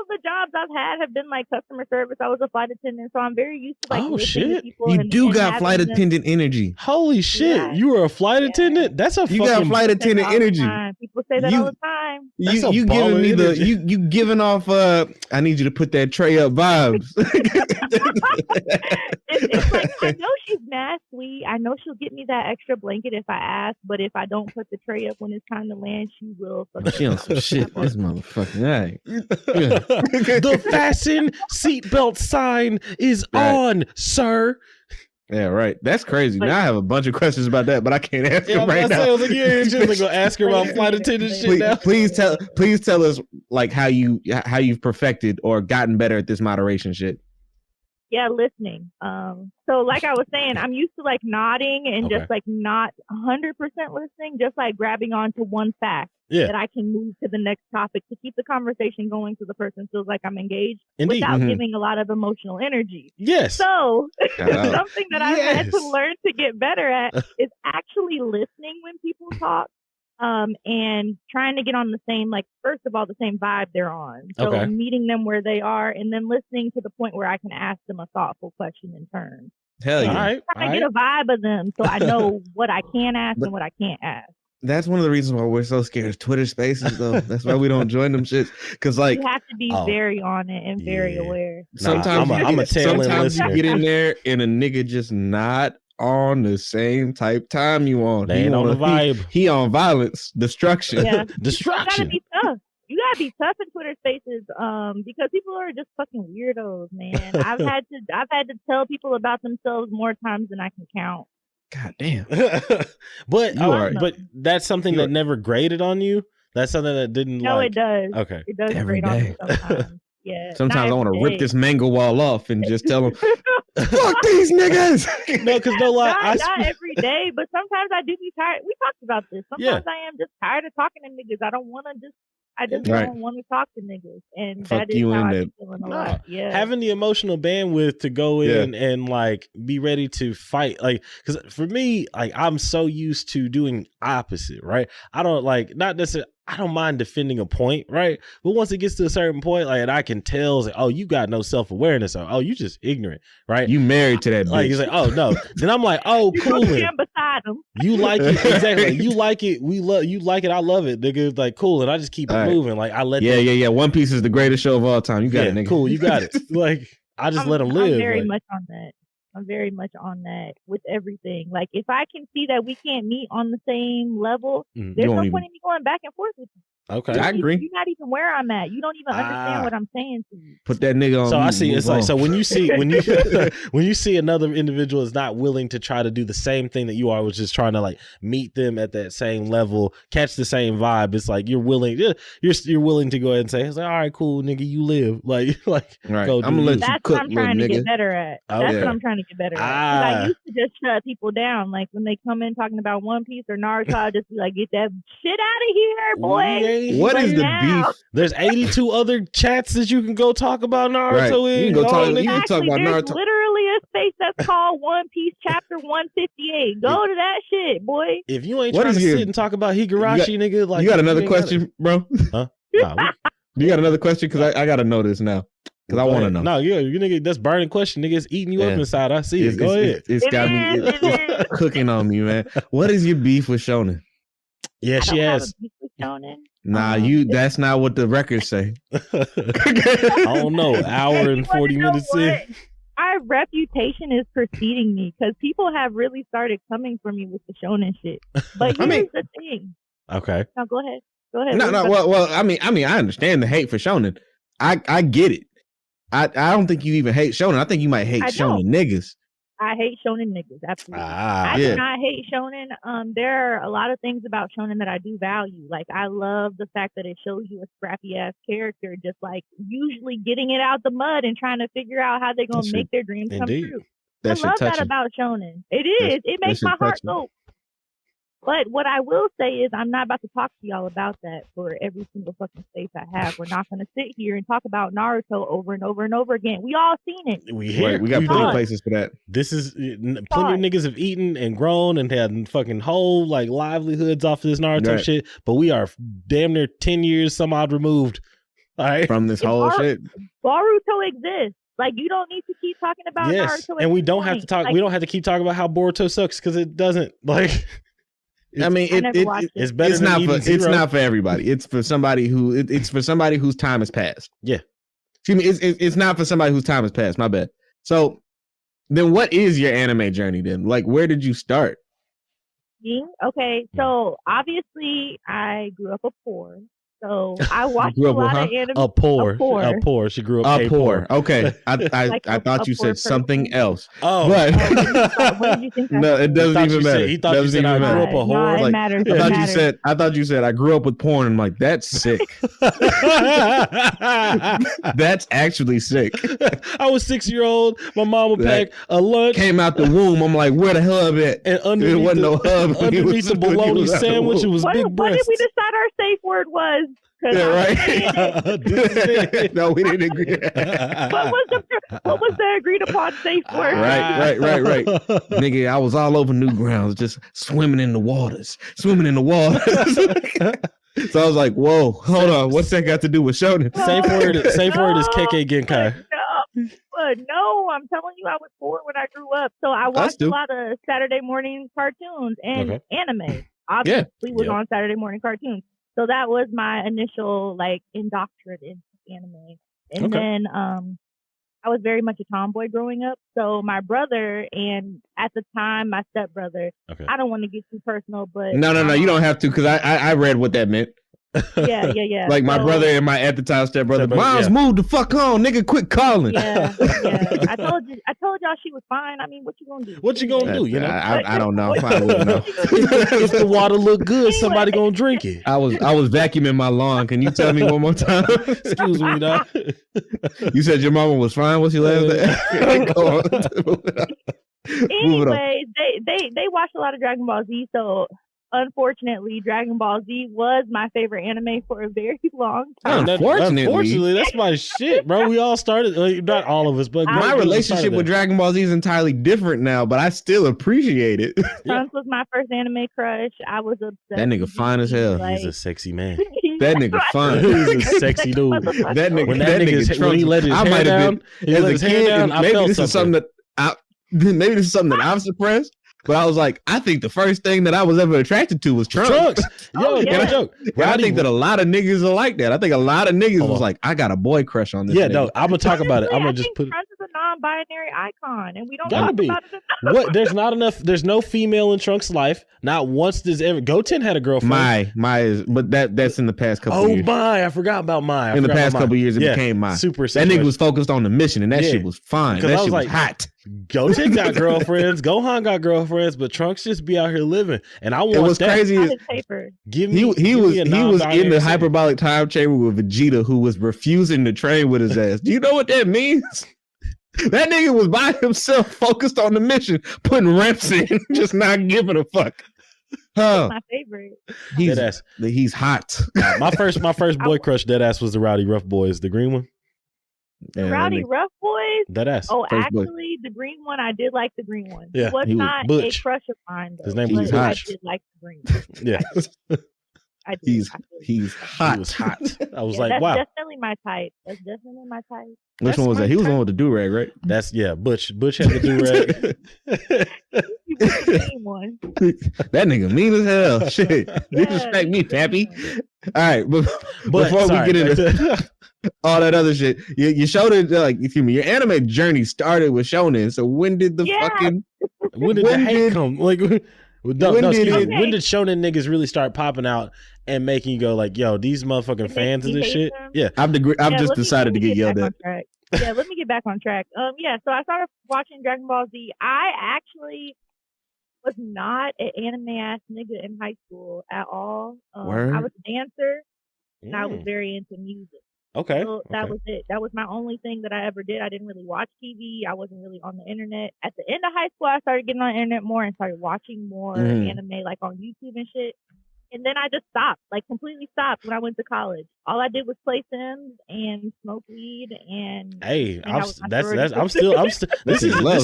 the jobs I've had have been like customer service. I was a flight attendant, so I'm very used to like listening to people. You do got flight attendant energy. Holy shit. Yeah. You were a flight attendant? That's a you got flight attendant energy. People say that all the time. You giving me the you giving off I need you to put that tray up vibes. It's like, I know she's mad sweet. I know she'll get me that extra blanket if I ask, but if I don't put the tray up when it's time to land, she will. She on some shit. This motherfucking right. The fasten seatbelt sign is on, sir. Yeah, right. That's crazy. Now I have a bunch of questions about that, but I can't ask them right now. I was like, just gonna ask her about flight attendant shit now. Please tell us like how you've perfected or gotten better at this moderation shit. Yeah, listening. So like I was saying, I'm used to like nodding and just like not 100% listening, just like grabbing onto one fact that I can move to the next topic to keep the conversation going so the person feels like I'm engaged without giving a lot of emotional energy. Yes. So something that I've had to learn to get better at is actually listening when people talk. and trying to get on the same, like, first of all, the same vibe they're on. So meeting them where they are and then listening to the point where I can ask them a thoughtful question in turn. Hell yeah. Trying to get a vibe of them so I know what I can ask and what I can't ask. That's one of the reasons why we're so scared of Twitter Spaces, though. That's why we don't join them shits. Because, like, you have to be very on it and very aware. Sometimes you get in there and a nigga just not on the same type time you on. They ain't on the vibe. He on violence, destruction. Yeah. Destruction. You gotta be tough in Twitter Spaces, because people are just fucking weirdos, man. I've had to tell people about themselves more times than I can count. God damn. but that's something that never grated on you. That's something that didn't. No, it does. Okay, it does every grate day. on me sometimes. Yeah. Sometimes I want to rip this mango wall off and just tell them, "Fuck these niggas." No, because no lie. Not every day, but sometimes I do be tired. We talked about this. Sometimes I am just tired of talking to niggas. I don't want to just. I just don't want to talk to niggas, and that is how I'm feeling a lot. Yeah, having the emotional bandwidth to go in and like be ready to fight, like, because for me, like, I'm so used to doing opposite, right? I don't like, not necessarily. I don't mind defending a point, right? But once it gets to a certain point, like, and I can tell, like, oh, you got no self-awareness, or oh, you just ignorant, right? You married to that bitch. Like, he's like, oh no. Then I'm like, oh, cool. Beside him. You like it, exactly. You like it. We love you. Like it. I love it, nigga. Like, cool. And I just keep it moving. Like, I let. Yeah. One Piece is the greatest show of all time. You got it, nigga. Cool. You got it. Like, I just let them live. I'm very much on that. I'm very much on that with everything. Like, if I can see that we can't meet on the same level, there's no point in me going back and forth with you. Okay, I agree. You're not even where I'm at. You don't even understand what I'm saying to you. Put that nigga on. So I see. It's like, so when you see when you see another individual is not willing to try to do the same thing that you are, which is trying to like meet them at that same level, catch the same vibe. It's like you're willing. You're willing to go ahead and say, it's like, all right, cool, nigga, you live. Like right. Go I'm gonna let you That's cook, what I'm trying to nigga. get better at. That's what I'm trying to get better at. I used to just shut people down. Like when they come in talking about One Piece or Naruto, I just be like, get that shit out of here, boy. What is the beef? There's 82 other chats that you can go talk about Naruto in. You can go talk. You can talk about There's Naruto. literally a space that's called One Piece Chapter 158. Go to that shit, boy. If you ain't trying to sit and talk about Higurashi, nigga, like, you got another question, bro? Huh? You got another question? Because I got to know this now. Because I want to know. No, you nigga, that's burning question. Nigga, it's eating you up inside. I see it. Go ahead. It's got me cooking on me, man. What is your beef with Shonen? Yeah, she has. Nah, that's not what the records say. I don't know. Hour and 40 minutes in. Our reputation is preceding me because people have really started coming for me with the shonen shit. But here's the thing. Okay. No, go ahead. No. Well, I mean, I understand the hate for shonen. I get it. I don't think you even hate shonen. I think you might hate shonen niggas. I hate shonen niggas. Absolutely. I do not hate shonen. There are a lot of things about shonen that I do value. Like, I love the fact that it shows you a scrappy ass character, just like usually getting it out the mud and trying to figure out how they're going to make their dreams come true. I love that about shonen. It is. It makes my heart go. But what I will say is I'm not about to talk to y'all about that for every single fucking space I have. We're not going to sit here and talk about Naruto over and over and over again. We all seen it. We got plenty of places for that. This is plenty of niggas have eaten and grown and had fucking whole like livelihoods off of this Naruto shit. But we are damn near 10 years some odd removed. All right, from this whole shit. Boruto exists. Like, you don't need to keep talking about Naruto. And we don't have to talk. Like, we don't have to keep talking about how Boruto sucks because it doesn't. Like, I mean, it's better. It's not for everybody. It's for somebody who it's for somebody whose time has passed. Yeah. Excuse me. It's not for somebody whose time has passed. My bad. So, then what is your anime journey? Then, like, where did you start? Okay, so obviously I grew up poor. So I watched a lot of anime. A poor. She grew up poor. Okay, I thought you said something else. Oh, but what did you think? No, it doesn't even matter. He thought you said I grew up a whore. No, it matters. I thought you said I grew up with porn. I'm like, that's sick. That's actually sick. I was 6-year-old. My mom would pack a lunch. Came out the womb. I'm like, where the hub at? And underneath there wasn't no hub. Underneath the bologna sandwich, it was big breast. What did we decide our safe word was? Yeah, right. No, we didn't agree. What was the agreed upon safe word? Right. Nigga, I was all over Newgrounds, just swimming in the waters. So I was like, whoa, hold on. What's that got to do with Shonen? Safe word is KK Genkai. No, I'm telling you, I was 4 when I grew up. So I watched a lot of Saturday morning cartoons and anime. Obviously was on Saturday morning cartoons. So that was my initial indoctrination into anime. And then I was very much a tomboy growing up. So my brother and at the time my stepbrother, I don't want to get too personal, but no, you don't have to, because I read what that meant. Yeah. Like my brother and my at the time stepbrother, Miles, move the fuck on, nigga, quit calling. Yeah. I told y'all she was fine. I mean, what you gonna do? What you gonna do? You know, I don't know. I wouldn't know. If the water look good, somebody gonna drink it. I was vacuuming my lawn. Can you tell me one more time? Excuse me, dog. You said your mama was fine. What's your last name? Go on. Anyways, they watched a lot of Dragon Ball Z, so unfortunately, Dragon Ball Z was my favorite anime for a very long time. Unfortunately, that's my shit, bro. We all started, not all of us, but my relationship with Dragon Ball Z is entirely different now, but I still appreciate it. Trunks was my first anime crush. I was obsessed. That nigga fine as hell. He's a sexy man. That nigga fine. He's a sexy dude. That nigga, when he let his hair down, as a kid, maybe this is something that I've suppressed. But I was like, I think the first thing that I was ever attracted to was Trunks. No joke. I think that a lot of niggas are like that. I think a lot of niggas was like, I got a boy crush on this. Yeah, nigga. no, I'm gonna talk about it. I'm gonna just put. Trunks is a non-binary icon, and we don't talk about it enough. What? There's not enough. There's no female in Trunks' life. Not once does ever. Goten had a girlfriend. Mai is, but that's in the past couple years. Oh, Mai, I forgot about Mai. In the past couple years, it became Mai. Super. That nigga was focused on the mission, and that shit was fine. That shit was hot. Goten got girlfriends. Gohan got girlfriends, but Trunks just be out here living. And I want that. It was crazy. He was in the hyperbolic time chamber with Vegeta, who was refusing to train with his ass. Do you know what that means? That nigga was by himself, focused on the mission, putting reps in, just not giving a fuck. My favorite. He's hot. My first boy crush, deadass, was the Rowdy Rough Boys, the green one. Yeah, Rowdy Rough Boys? Deadass. Oh, actually, the green one, I did like the green one. Yeah, it was not a crush of mine, though. His name was I did like the green one. Yeah. I did. He's hot. He was hot. I was that's wow. Definitely my type. That's definitely my type. Which one was that? He was the one with the do-rag, right? Butch had the do-rag. That nigga mean as hell. Shit. Disrespect me, Pappy. All right, but before we get into all that other shit, you showed it, your anime journey started with Shonen. So when did the when did the hate come? When did Shonen niggas really start popping out and making you go like, yo, these motherfucking fans of this shit? Them? Yeah. I've just decided to get yelled at. Yeah, let me get back on track. So I started watching Dragon Ball Z. I actually was not an anime ass nigga in high school at all. I was a dancer and I was very into music. Okay. So that was it. That was my only thing that I ever did. I didn't really watch TV. I wasn't really on the internet. At the end of high school, I started getting on the internet more and started watching more anime, like on YouTube and shit. And then I just stopped, completely stopped when I went to college. All I did was play Sims and smoke weed and. Hey, this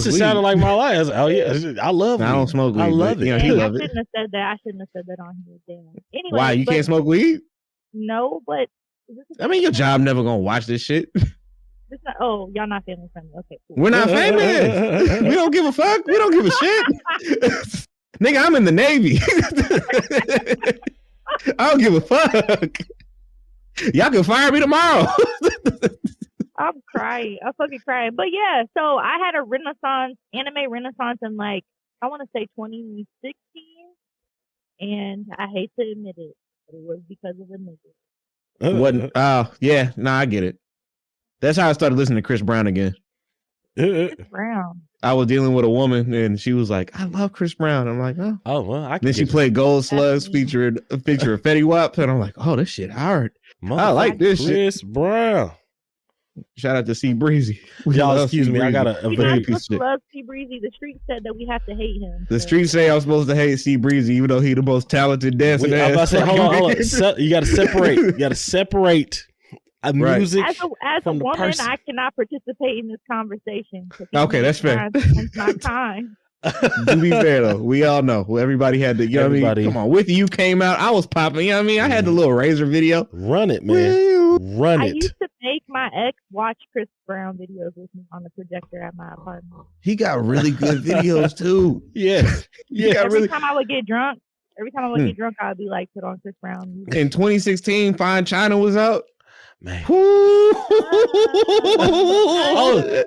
is sounding like my life. Oh yeah, I love weed. I don't smoke weed. I love it. He love it. I shouldn't have said that on here. Damn. Anyway, why you can't smoke weed? No, but. I mean, your job never gonna watch this shit. Y'all not family friendly. Okay, cool. We're not famous. We don't give a fuck. We don't give a shit. Nigga, I'm in the Navy. I don't give a fuck. Y'all can fire me tomorrow. I'm crying. I'm fucking crying. But yeah, so I had a anime renaissance in I want to say 2016. And I hate to admit it, but it was because of a nigga. I get it. That's how I started listening to Chris Brown again. Chris Brown. I was dealing with a woman and she was like, I love Chris Brown. I'm like, oh. Oh, well, then she played Gold Slugs featuring a picture of Fetty Wap. And I'm like, oh, this shit hard. I like this Chris Brown. Shout out to C Breezy. Y'all, excuse me. I got a very piece of shit. Love C Breezy. The street said that we have to hate him. The streets say I'm supposed to hate C Breezy, even though he the most talented dancer. I'm about to say, hold on. You got to separate. You got to separate music. As a woman, I cannot participate in this conversation. Okay, that's fair. It's not time. To be fair though, we all know everybody had to. You know what I mean? Come on, With You came out. I was popping. You know what I mean? I had the little Razor video. Run it, man. Run it. I used to make my ex watch Chris Brown videos with me on the projector at my apartment. He got really good videos too. Yeah. Every time I would get drunk, I would be like, put on Chris Brown music. In 2016, Fine China was out. Man. Oh,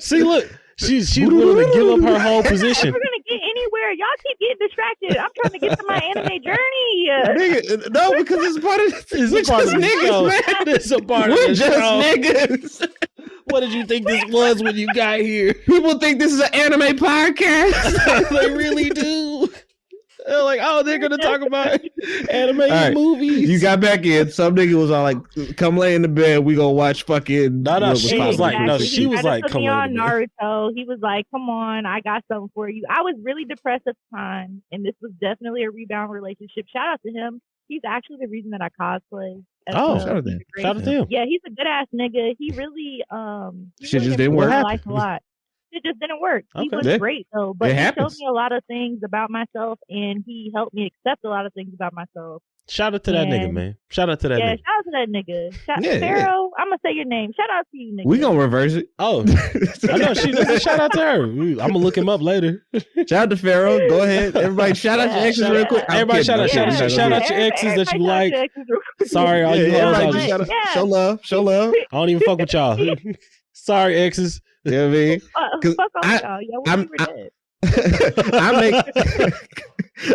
see, look. She's willing to give up her whole position. We're gonna get anywhere. Y'all keep getting distracted. I'm trying to get to my anime journey. Nigga, no, because it's part of niggas, man. It's a part We're of just show. Niggas. What did you think this was when you got here? People think this is an anime podcast. They really do. They're like, oh, they're gonna talk about anime movies. You got back in. Some nigga was all like, "Come lay in the bed. We gonna watch fucking." No. She was like, "Come on Naruto." He was like, "Come on, I got something for you." I was really depressed at the time, and this was definitely a rebound relationship. Shout out to him. He's actually the reason that I cosplay. Shout out to him. Shout out to him. Yeah, he's a good ass nigga. He really shit just didn't work. Life a lot. It just didn't work. He was great though, but he showed me a lot of things about myself, and he helped me accept a lot of things about myself. Shout out to that nigga, man. Shout out to that nigga. Shout out to that nigga. Pharaoh, I'm gonna say your name. Shout out to you, nigga. We gonna reverse it. Oh, I know she does. Shout out to her. I'm gonna look him up later. Shout out to Pharaoh. Go ahead, everybody. Shout out your exes real quick. Everybody, shout out your exes that you like. Sorry, all you hoes. Show love. Show love. I don't even fuck with y'all. Sorry, exes. You know what I mean? Fuck off, y'all.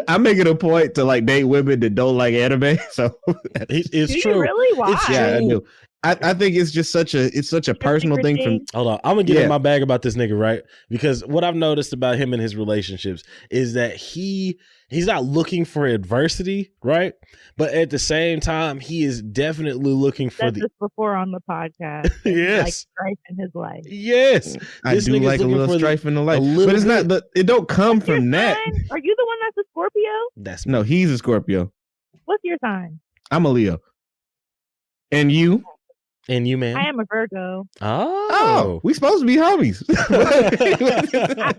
I make it a point to like date women that don't like anime. So it's true. You really? Why? I do. I think it's just such a personal thing. Hold on, I'm gonna get in my bag about this nigga, right? Because what I've noticed about him and his relationships is that he's not looking for adversity, right? But at the same time, he is definitely looking for this before on the podcast. Yes, like strife in his life. Yes, I do like a little strife in the life, but it's not. It don't come from that. Are you the one that's a Scorpio? No, he's a Scorpio. What's your sign? I'm a Leo. And you? And you, man? I am a Virgo. Oh, we supposed to be homies. I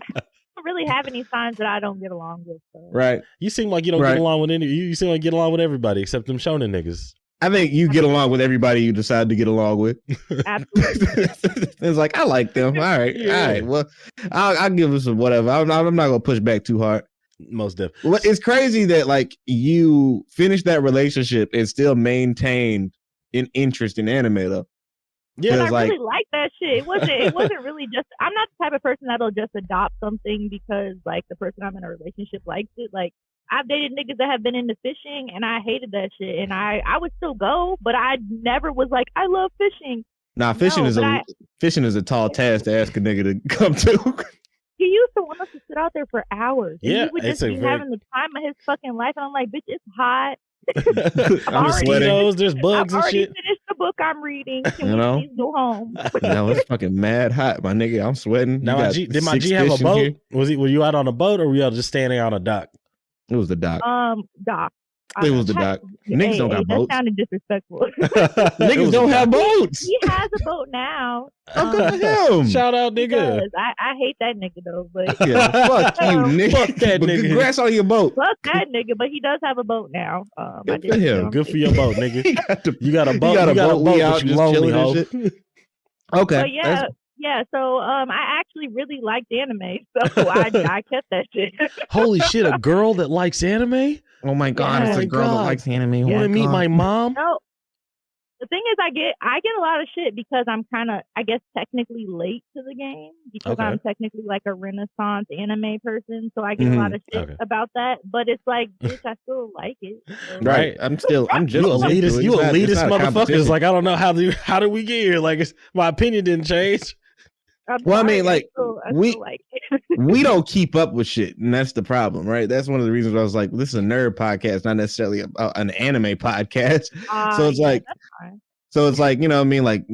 don't really have any signs that I don't get along with. So. Right. You seem like you don't get along with any. You seem like you get along with everybody except them shonen niggas. I think you get along with everybody you decide to get along with. Absolutely. It's like, I like them. All right. Yeah. All right. Well, I'll give them some whatever. I'm not going to push back too hard. Most definitely. Well, it's crazy that like you finished that relationship and still maintained an interest in anime though. Yeah, I really like that shit. It wasn't really just. I'm not the type of person that'll just adopt something because like the person I'm in a relationship likes it. Like I've dated niggas that have been into fishing and I hated that shit, and I would still go, but I never was like I love fishing. Nah, fishing is a tall task to ask a nigga to come to. He used to want us to sit out there for hours. And yeah, he would just be having the time of his fucking life, and I'm like, bitch, it's hot. I'm sweating. There's bugs and shit. I've finished the book I'm reading. Can we please go home? No, it's fucking mad hot, my nigga. I'm sweating. Now, did my G have a boat? Were you out on a boat or were you just standing on a dock? It was the dock. Dock. It was the dock. Niggas don't got boats. That sounded disrespectful. Niggas don't have boats. He has a boat now. How good for him? Shout out, nigga. I hate that nigga though, but yeah, fuck you, nigga. Fuck that nigga. Congrats on your boat. Fuck that nigga, but he does have a boat now. Good for him. Good for your boat, nigga. You got a boat. You got a boat. We out just chilling and shit. Okay. But yeah. So I actually really liked anime, so I kept that shit. Holy shit! A girl that likes anime? Oh my god! It's a girl that likes anime. You want to meet my mom? No. The thing is, I get a lot of shit because I'm kind of, I guess, technically late to the game because I'm technically like a Renaissance anime person, so I get a lot of shit about that. But it's like, bitch, I still like it. So. Right? I'm just elitist. You elitist motherfuckers. Like I don't know how do we get here? Like my opinion didn't change. Well, I mean, like we don't keep up with shit, and that's the problem, right? That's one of the reasons why I was like, this is a nerd podcast, not necessarily an anime podcast. So it's like, So it's like, you know what I mean? Like,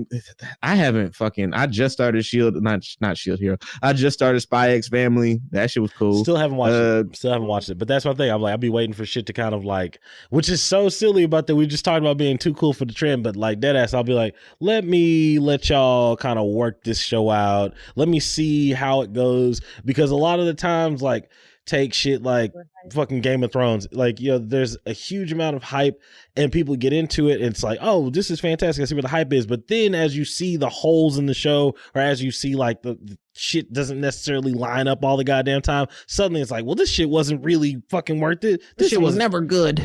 I just started Shield, not Shield Hero. I just started Spy X Family. That shit was cool. Still haven't watched it. But that's my thing. I'm like, I'll be waiting for shit to kind of like, which is so silly about that. We just talked about being too cool for the trend, but like deadass, I'll be like, let y'all kind of work this show out. Let me see how it goes. Because a lot of the times, like, take shit like fucking Game of Thrones, like, you know, there's a huge amount of hype and people get into it and it's like, oh, this is fantastic, I see what the hype is. But then as you see the holes in the show, or as you see like the shit doesn't necessarily line up all the goddamn time, suddenly it's like, well, this shit wasn't really fucking worth it. This shit was never good.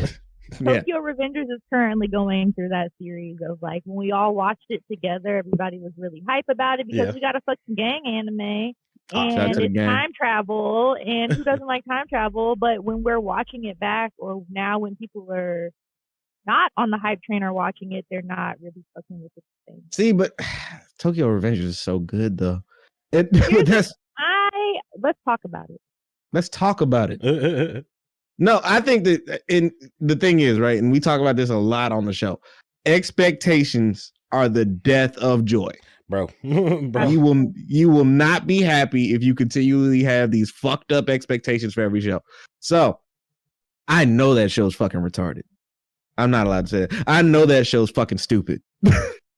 Tokyo Revengers is currently going through that series of like, when we all watched it together, everybody was really hype about it because we got a fucking gang anime. And it's time travel, and who doesn't like time travel? But when we're watching it back, or now when people are not on the hype train or watching it, they're not really fucking with the thing. See, but Tokyo Revengers is so good though. Let's talk about it. Let's talk about it. No, I think that, and the thing is, right, and we talk about this a lot on the show, expectations are the death of joy. Bro. You will not be happy if you continually have these fucked up expectations for every show. So I know that show's fucking retarded. I'm not allowed to say that. I know that show's fucking stupid.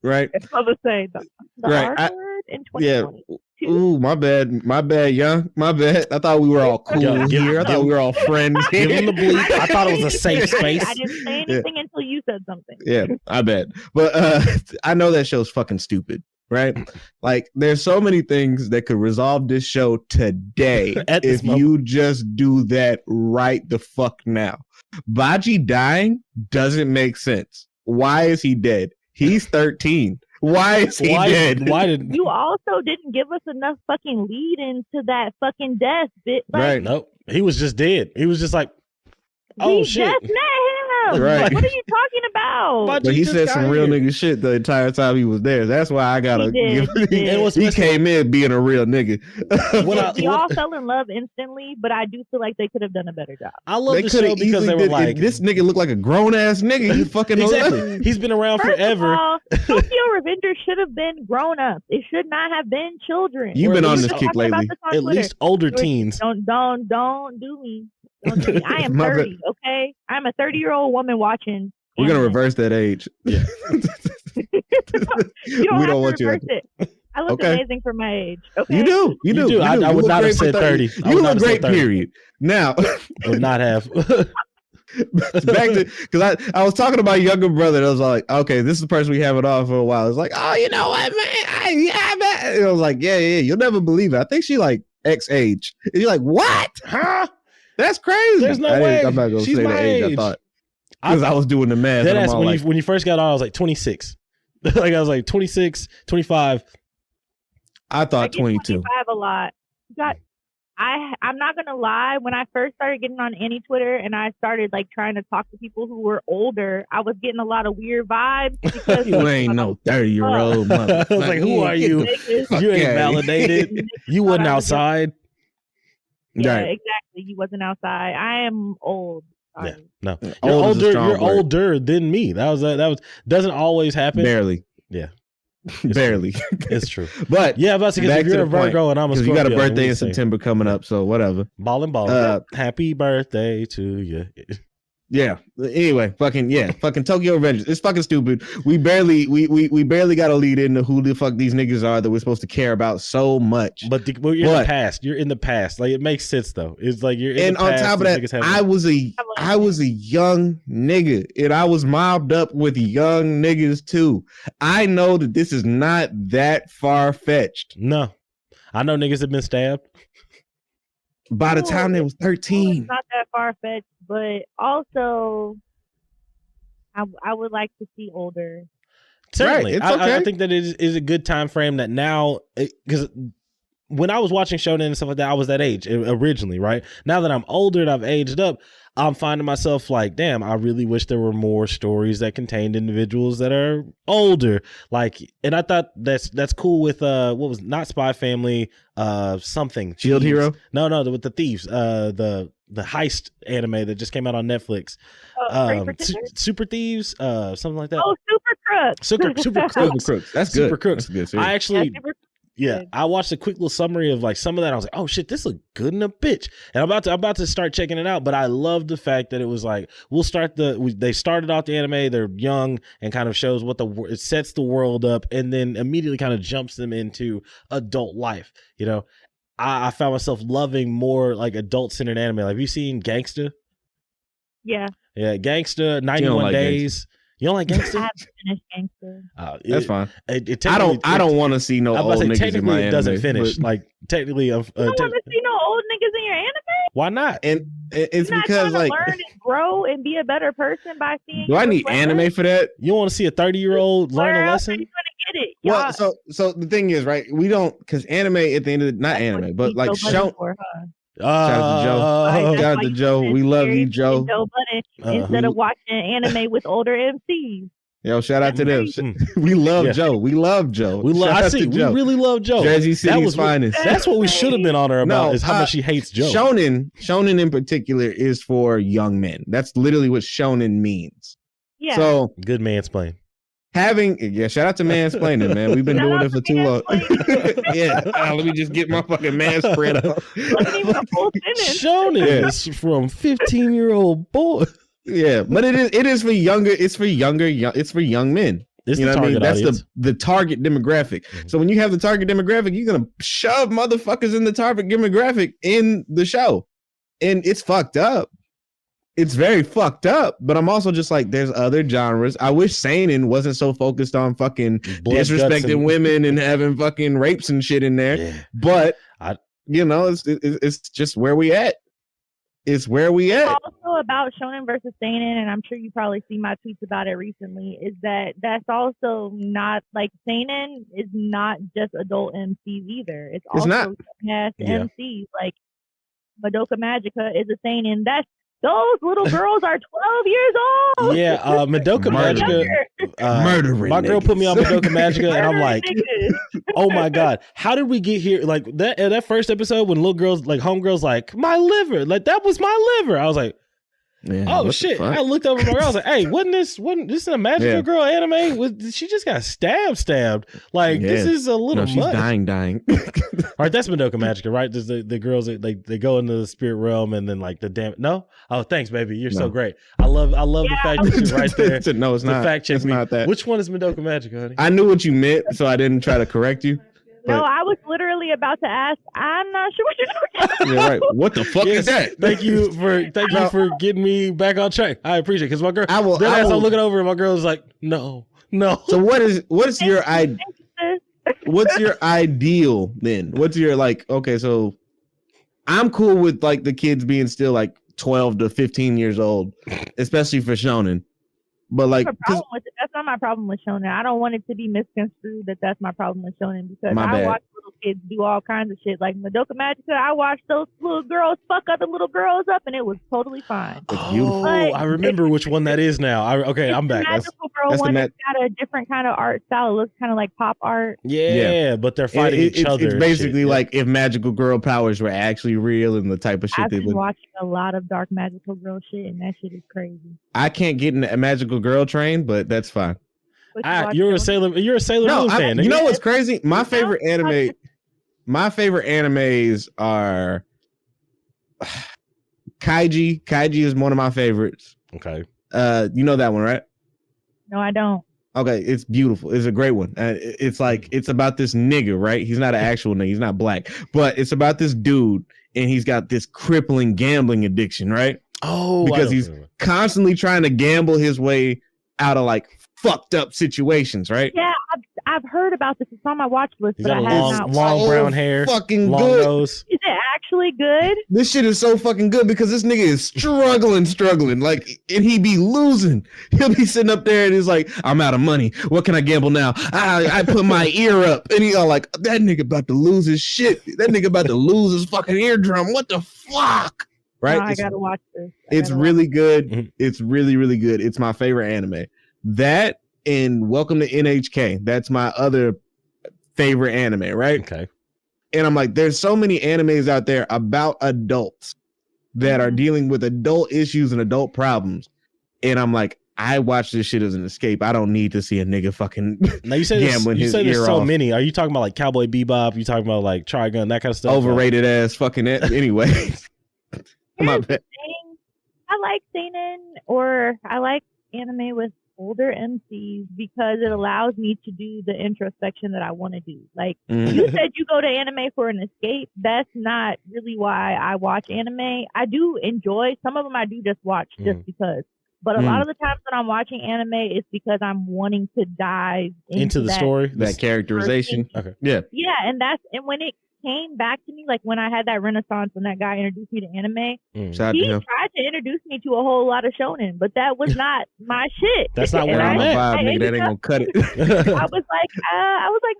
Right? It's supposed to say the right. R word in 2020. Yeah. Ooh, my bad, young. My bad. I thought we were all cool here. I thought we were all friends. Give him the bleep. I thought it was a safe space. I didn't say anything until you said something. Yeah, I bet. But I know that show's fucking stupid. Right? Like, there's so many things that could resolve this show today if you just do that right the fuck now. Baji dying doesn't make sense. Why is he dead? He's 13. Why is he dead? Why did you also didn't give us enough fucking lead into that fucking death bit? Like, right? Nope. He was just dead. He was just like, oh shit. Just met him. Right. What are you talking about? But he said some real nigga shit the entire time he was there. That's why I gotta give. He came in being a real nigga. We all fell in love instantly, but I do feel like they could have done a better job. I love the show because they were like, this nigga look like a grown ass nigga. You fucking exactly. He's been around forever. Tokyo Revengers should have been grown ups. It should not have been children. You've been on this kick lately. At least older teens. Don't do me. I am 30, okay? I'm a 30-year-old woman watching. We're going to reverse that age. Yeah. You don't have to reverse it. I look amazing for my age. Okay? You do. I would not have said 30. You look great, period. Now. Would not have. Back to, because I was talking to my younger brother, and I was like, okay, this is the person we have it on for a while. It's like, oh, you know what, man? And I was like, yeah, you'll never believe it. I think she like X age. And you're like, what? Huh? That's crazy. There's no way. I'm not going to say the age. I thought. Because I was doing the math. That's when you first got on, I was like 26. Like I was like 26, 25. I thought 22. 25 a lot. I'm not gonna lie. When I first started getting on any Twitter and I started like trying to talk to people who were older, I was getting a lot of weird vibes. Because you ain't no 30-year-old mother. I was like, who are you? You ain't validated. You wasn't outside. Yeah, exactly. You wasn't outside. I am old. Yeah, no. You're older than me. That was doesn't always happen. Barely. Yeah. Barely. It's true. But yeah, because if you're a Virgo and I'm a Scorpio, you got a birthday in September coming up, so whatever. Ball. Happy birthday to you. Yeah. Anyway, fucking Tokyo Revengers. It's fucking stupid. We barely got a lead into who the fuck these niggas are that we're supposed to care about so much. But you're in the past. You're in the past. Like, it makes sense though. It's like you're in the past. And on top of that, I was a young nigga, and I was mobbed up with young niggas too. I know that this is not that far fetched. No, I know niggas have been stabbed. By the time they was 13. It's not that far-fetched, but also I would like to see older. Certainly. Right, it's okay. I think that it is a good time frame that now, because when I was watching Shonen and stuff like that, I was that age originally, right? Now that I'm older and I've aged up, I'm finding myself like, damn, I really wish there were more stories that contained individuals that are older. Like, and I thought that's cool with what was not Spy Family, something Shield Thieves. Hero. No, with the thieves. The heist anime that just came out on Netflix. Super Thieves, something like that. Oh, Super Crooks. Super Crooks. That's good. Super Crooks. That's good. I actually, I watched a quick little summary of like some of that. I was like, oh shit, this look good in a bitch. And I'm about to start checking it out. But I love the fact that it was like, they started off the anime, they're young and kind of shows what it sets the world up, and then immediately kind of jumps them into adult life. You know, I found myself loving more like adult centered anime. Like, have you seen Gangsta? Yeah. Yeah, Gangsta, 91 Days. Gangsta. You don't like Gangsta? I haven't finished Gangsta. That's fine. I don't want to see no old niggas in my anime. It doesn't finish. Like, technically, you don't want to see no old niggas in your anime? Why not? And it's because like learn and grow and be a better person by seeing. Do I need anime for that? You want to see a 30-year-old learn a lesson? You're gonna get it. Well, so the thing is, right? We don't, because anime at the end of not anime, but like show. Shout out to Joe. Shout out to Joe. We love you, Joe. Instead of watching anime with older MCs. Yo, shout out to them. We love Joe. We love Joe. We really love Joe. Jersey City's finest. That's what we should have been on her about, is how much she hates Joe. Shonen in particular is for young men. That's literally what shonen means. Yeah. So good mansplain. Shout out to mansplaining, man. We've been doing it for too long. Let me just get my fucking man spread up. Shonen is from 15-year-old boys. Yeah, but it is for younger. It's for young men. It's, you know what I mean? That's the target demographic. Mm-hmm. So when you have the target demographic, you're gonna shove motherfuckers in the target demographic in the show, and it's fucked up. It's very fucked up. But I'm also just like, there's other genres. I wish seinen wasn't so focused on fucking disrespecting women and having fucking rapes and shit in there. Yeah. But it's just where we at. It's where we at. Also about shonen versus seinen, and I'm sure you probably see my tweets about it recently, is that's also not like seinen is not just adult MCs either. It's also young-ass MCs. Like Madoka Magica is a seinen. Those little girls are 12 years old. Yeah, Madoka Magica. Murdering. My girl put me on Madoka Magica, and I'm like, oh my god, how did we get here? Like that first episode when little girls, like homegirls, like my liver, like that was my liver. I was like, oh shit! I looked over at my girl. I was like, hey, wasn't this a Magical Girl anime? She just got stabbed. Like this is a little. No, she's dying. All right, that's Madoka Magica, right? There's the girls that they go into the spirit realm and then like no. Oh, thanks, baby. You're so great. I love the fact that you're right there. No, it's not. Fact check it's me. Not that. Which one is Madoka Magica, honey? I knew what you meant, so I didn't try to correct you. No, I was literally about to ask. I'm not sure what you're talking about. Yeah, right. What the fuck is that? Thank you for getting me back on track. I appreciate it, because my girl. I'm looking over and my girl is like, no. So what is your what's your ideal then? What's your like? Okay, so I'm cool with like the kids being still like 12 to 15 years old, especially for shonen. But like, that's not my problem with shonen. I don't want it to be misconstrued that's my problem with shonen, because I watch little kids do all kinds of shit. Like Madoka Magica, I watched those little girls fuck other little girls up, and it was totally fine. Oh, I remember which one that is now. I'm back. Magical Girl one that's got a different kind of art style. It looks kind of like pop art. Yeah, but they're fighting each other. It's basically like if Magical Girl powers were actually real and the type of shit I've been watching a lot of Dark Magical Girl shit, and that shit is crazy. I can't get in a Magical Girl train, but that's fine. You're a Sailor Moon fan. You know what's crazy? My favorite animes are Kaiji. Kaiji is one of my favorites. Okay. You know that one, right? No, I don't. Okay, it's beautiful. It's a great one. It's like, it's about this nigga, right? He's not an actual nigga. He's not black, but it's about this dude, and he's got this crippling gambling addiction, right? Oh, because he's constantly trying to gamble his way out of like fucked up situations, right? Yeah, I've heard about this. It's on my watch list, but I have not. Long brown hair, fucking long good. Nose. Is it actually good? This shit is so fucking good because this nigga is struggling, like, and he be losing. He'll be sitting up there and he's like, I'm out of money. What can I gamble now? I put my ear up, and he all like, that nigga about to lose his shit. That nigga about to lose his fucking eardrum. What the fuck? Right? No, I gotta watch this. It's really good. Mm-hmm. It's really, really good. It's my favorite anime. That and Welcome to NHK. That's my other favorite anime, right? Okay. And I'm like, there's so many animes out there about adults that are dealing with adult issues and adult problems. And I'm like, I watch this shit as an escape. I don't need to see a nigga fucking now you said gambling his ear there's so off. many. Are you talking about like Cowboy Bebop? You talking about like Trigun, that kind of stuff? Overrated ass fucking anyway. My bad. I like seinen, or I like anime with older MCs because it allows me to do the introspection that I want to do. Like you said, you go to anime for an escape. That's not really why I watch anime. I do enjoy some of them. I do just watch just because. But a lot of the times when I'm watching anime, it's because I'm wanting to dive into the story, that characterization. Okay. Yeah. Yeah, and when it came back to me, like when I had that renaissance when that guy introduced me to anime, he tried to introduce me to a whole lot of shonen, but that was not my shit. That's not where I'm at. Nigga, that ain't gonna cut it. I was like,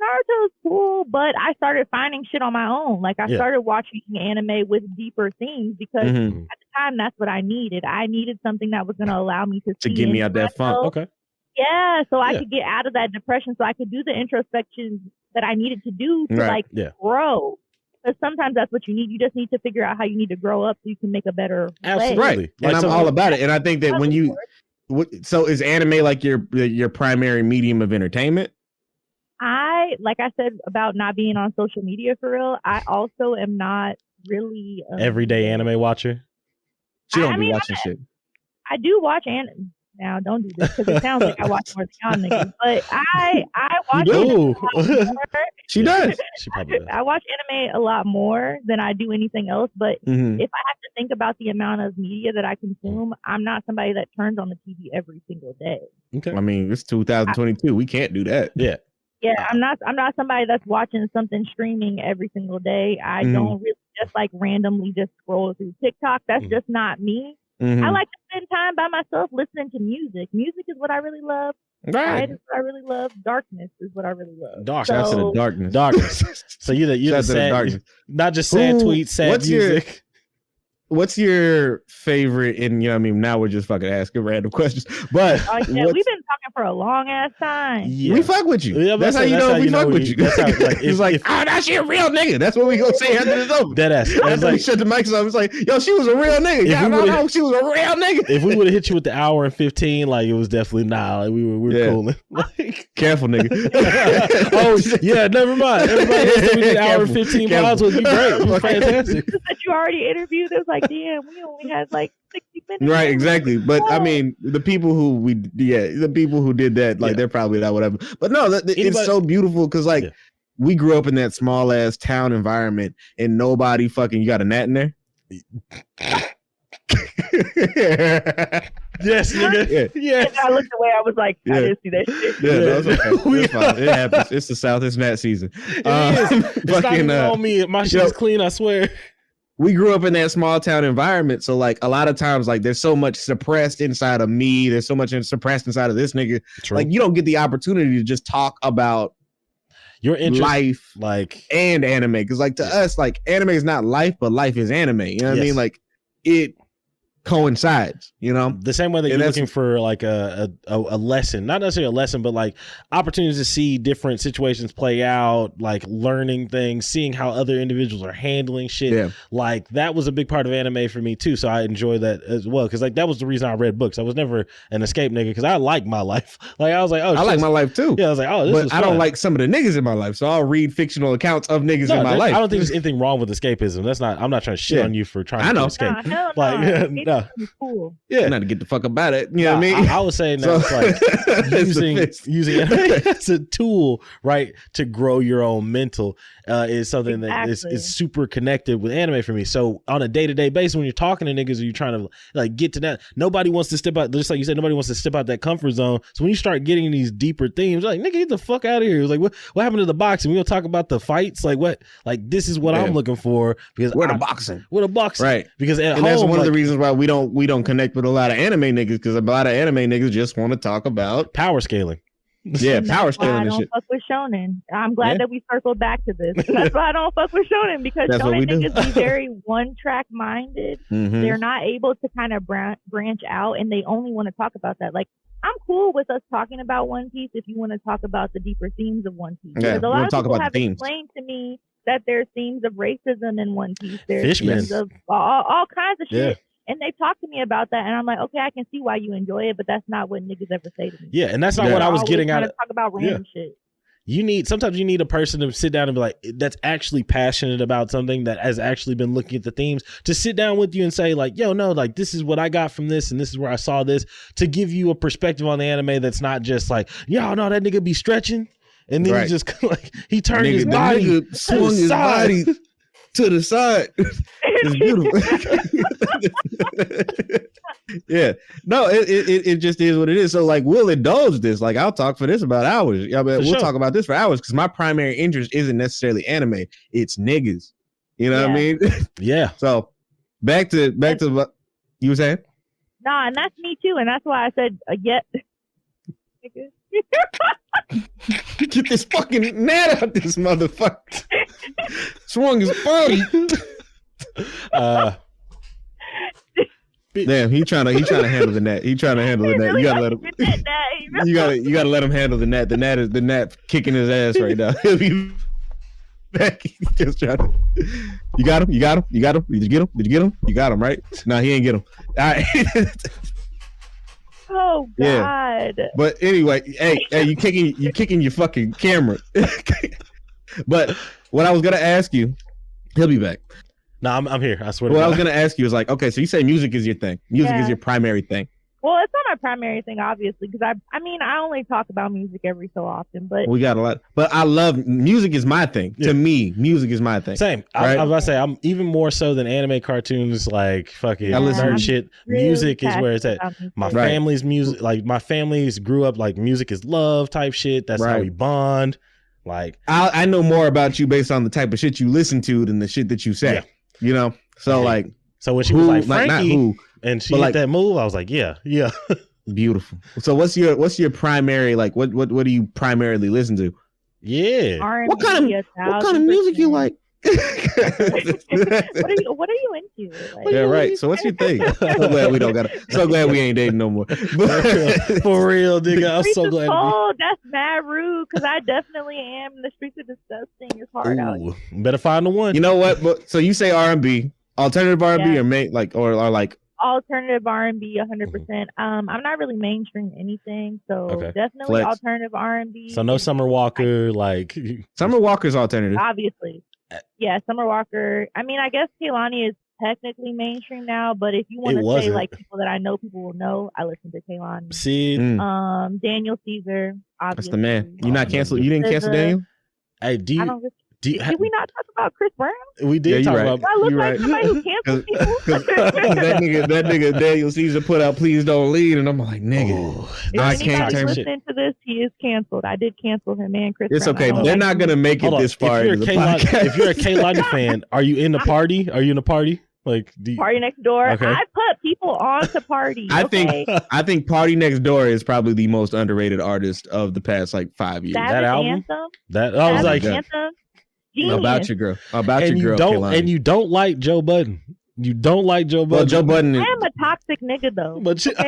Naruto's cool, but I started finding shit on my own. Like I started watching anime with deeper themes because at the time that's what I needed. I needed something that was going to allow me to get me out that funk. Okay. Yeah, so I could get out of that depression, so I could do the introspection that I needed to do to grow. Because sometimes that's what you need. You just need to figure out how you need to grow up so you can make a better Absolutely. way. Right. And I'm all about it. And I think that when you, so is anime like your primary medium of entertainment? Like I said about not being on social media for real, I also am not really everyday anime watcher. She don't be watching shit. I do watch anime. Now, don't do this because it sounds like I watch more than y'all niggas. But I watch anime a lot more. She does. She probably does. I watch anime a lot more than I do anything else. But if I have to think about the amount of media that I consume, I'm not somebody that turns on the TV every single day. Okay. I mean, it's 2022. We can't do that. Yeah. Yeah, I'm not somebody that's watching something streaming every single day. I don't really just like randomly just scroll through TikTok. That's just not me. I like to spend time by myself listening to music. Music is what I really love. Quiet is what I really love. Darkness is what I really love. Shouts to the darkness. Darkness. So you're the sad, not just sad tweets, sad music. What's your favorite? And you know, I mean, now we're just fucking asking random questions. But we've been talking for a long ass time. Yeah. We fuck with you. Yeah, that's how you know we fuck with you. That's how, like, it's like, oh, that's your real nigga. That's what we gonna say after this over. Dead ass. After we shut the mics off, it's like, yo, she was a real nigga. Yeah, no, she was a real nigga. If we would have hit you with the hour and 15, like it was definitely like we were cooling. Like, careful, nigga. Oh yeah, never mind. Everybody else we did hour and 15 miles would be great. It was fantastic. That you already interviewed. It was like, damn, we only had like 60 minutes. Right, exactly. But I mean, the people who did that, like they're probably not whatever. But no, it's so beautiful because like we grew up in that small ass town environment and nobody fucking. You got a gnat in there? Yes, nigga. Yeah. And I looked away. I was like, I didn't see that shit. Yeah, no, it's okay. It's fine. It happens. It's the South. It's gnat season. It's not even on me. My shit is clean. I swear. We grew up in that small town environment. So like a lot of times, like there's so much suppressed inside of me. There's so much suppressed inside of this nigga. True. Like you don't get the opportunity to just talk about your interest, life, like and anime. Cause like to us, like anime is not life, but life is anime. You know what I mean? Like it coincides, you know, the same way that you're looking for like a lesson, not necessarily a lesson, but like opportunities to see different situations play out, like learning things, seeing how other individuals are handling shit. Like that was a big part of anime for me too, so I enjoy that as well, because like that was the reason I read books. I was never an escape nigga because I like my life. Like I was like, oh, I like my life too. Yeah, I was like, oh, this is I don't like some of the niggas in my life, so I'll read fictional accounts of niggas in my life. I don't think there's anything wrong with escapism. That's not. I'm not trying to shit on you for trying to escape. Like no. Cool. Yeah, not to get the fuck up about it. You know what I mean? I was saying that it's like using anime as a tool, right, to grow your own mental is something that is super connected with anime for me. So on a day-to-day basis, when you're talking to niggas or you're trying to like get to that, nobody wants to step out. Just like you said, nobody wants to step out that comfort zone. So when you start getting these deeper themes, like nigga, get the fuck out of here. It's like what happened to the boxing? We gonna talk about the fights? Like what? Like this is what I'm looking for because we're the boxing. We're the boxing, right? Because at home, that's one of the reasons why we don't connect with a lot of anime niggas, because a lot of anime niggas just want to talk about power scaling. Yeah, power scaling and shit. I don't fuck with shonen. I'm glad that we circled back to this. That's why I don't fuck with shonen, because shonen niggas be very one-track minded. They're not able to kind of branch out, and they only want to talk about that. Like, I'm cool with us talking about One Piece if you want to talk about the deeper themes of One Piece. Yeah, because a lot of people have explained to me that there's themes of racism in One Piece. There's Fishman. themes of all kinds of shit. Yeah. And they talk to me about that, and I'm like, okay, I can see why you enjoy it, but that's not what niggas ever say to me. Yeah, and that's not what I was getting at. Talk about random shit. Sometimes you need a person to sit down and be like, that's actually passionate about something, that has actually been looking at the themes, to sit down with you and say like, yo, no, like this is what I got from this, and this is where I saw this, to give you a perspective on the anime that's not just like, yo, no, that nigga be stretching, and then he just like he turned his body, swung his body to the side. It's beautiful. Yeah, no, it just is what it is. So like, we'll indulge this. Like, I'll talk for this about hours. Yeah, but we'll talk about this for hours, because my primary interest isn't necessarily anime. It's niggas. You know what I mean? Yeah. So back to what you were saying. Nah, and that's me too, and that's why I said Get this fucking gnat out this motherfucker. Swung his body. Damn, he trying to handle the net. He trying to handle the net. You gotta let him. You gotta let him handle the net. The net kicking his ass right now. He'll be back. He's just trying to. You got him. Did you get him? You got him, right? No, he ain't get him. All right. Oh God. Yeah. But anyway, hey, you kicking your fucking camera. But what I was gonna ask you, he'll be back. No, I'm here. I swear. What I was gonna ask you is like, okay, so you say music is your thing. Music is your primary thing. Well, it's not my primary thing, obviously, because I only talk about music every so often, but we got a lot. But I love music is my thing. Yeah. To me, music is my thing. Same. Right? I was about to say, I'm even more so than anime, cartoons, like fucking nerd shit. Really music is where it's at. My family's music, like my family's grew up like music is love type shit. That's how we bond. Like I know more about you based on the type of shit you listen to than the shit that you say. Yeah. You know, so like, so when she was like Frankie, and she hit that move, I was like, yeah, beautiful. So what's your primary, like, what do you primarily listen to? Yeah, R&B, what kind of music you like? What are you into? Like, yeah, right. So what's your thing? So glad we don't got it. So glad we ain't dating no more. For real, nigga. I'm so glad. Oh, that's mad rude, because I definitely am. The streets are disgusting. It's hard out. Better find the one. You know what? But so you say R&B, alternative R&B, or or like alternative R&B, 100%. I'm not really mainstream anything, so definitely alternative R&B. So no Summer Walker, like Summer Walker's alternative, obviously. Yeah, Summer Walker. I mean, I guess Kehlani is technically mainstream now, but if you want to say like people that I know, people will know, I listen to Kehlani. See, Daniel Caesar. Obviously. That's the man. You not canceled? You didn't cancel Daniel? Hey, did we not talk about Chris Brown? We did talk about. I look like somebody who cancels people. that nigga Daniel Caesar put out "Please Don't Lead," and I'm like, nigga, I can't turn shit. Listen to this. He is canceled. I did cancel him, man. Chris. It's Brown. okay. They're not gonna make it this far. If you're a Kehlani fan, are you in the party? Are you in the party? Like Party Next Door. Okay. I put people on to Party. I think Party Next Door is probably the most underrated artist of the past like 5 years. That album. Anthem? I was like. Anthem? About your girl. Kehlani. And you don't like Joe Budden. You don't like Joe Budden. Well, Joe Budden is... I am a toxic nigga though. But that's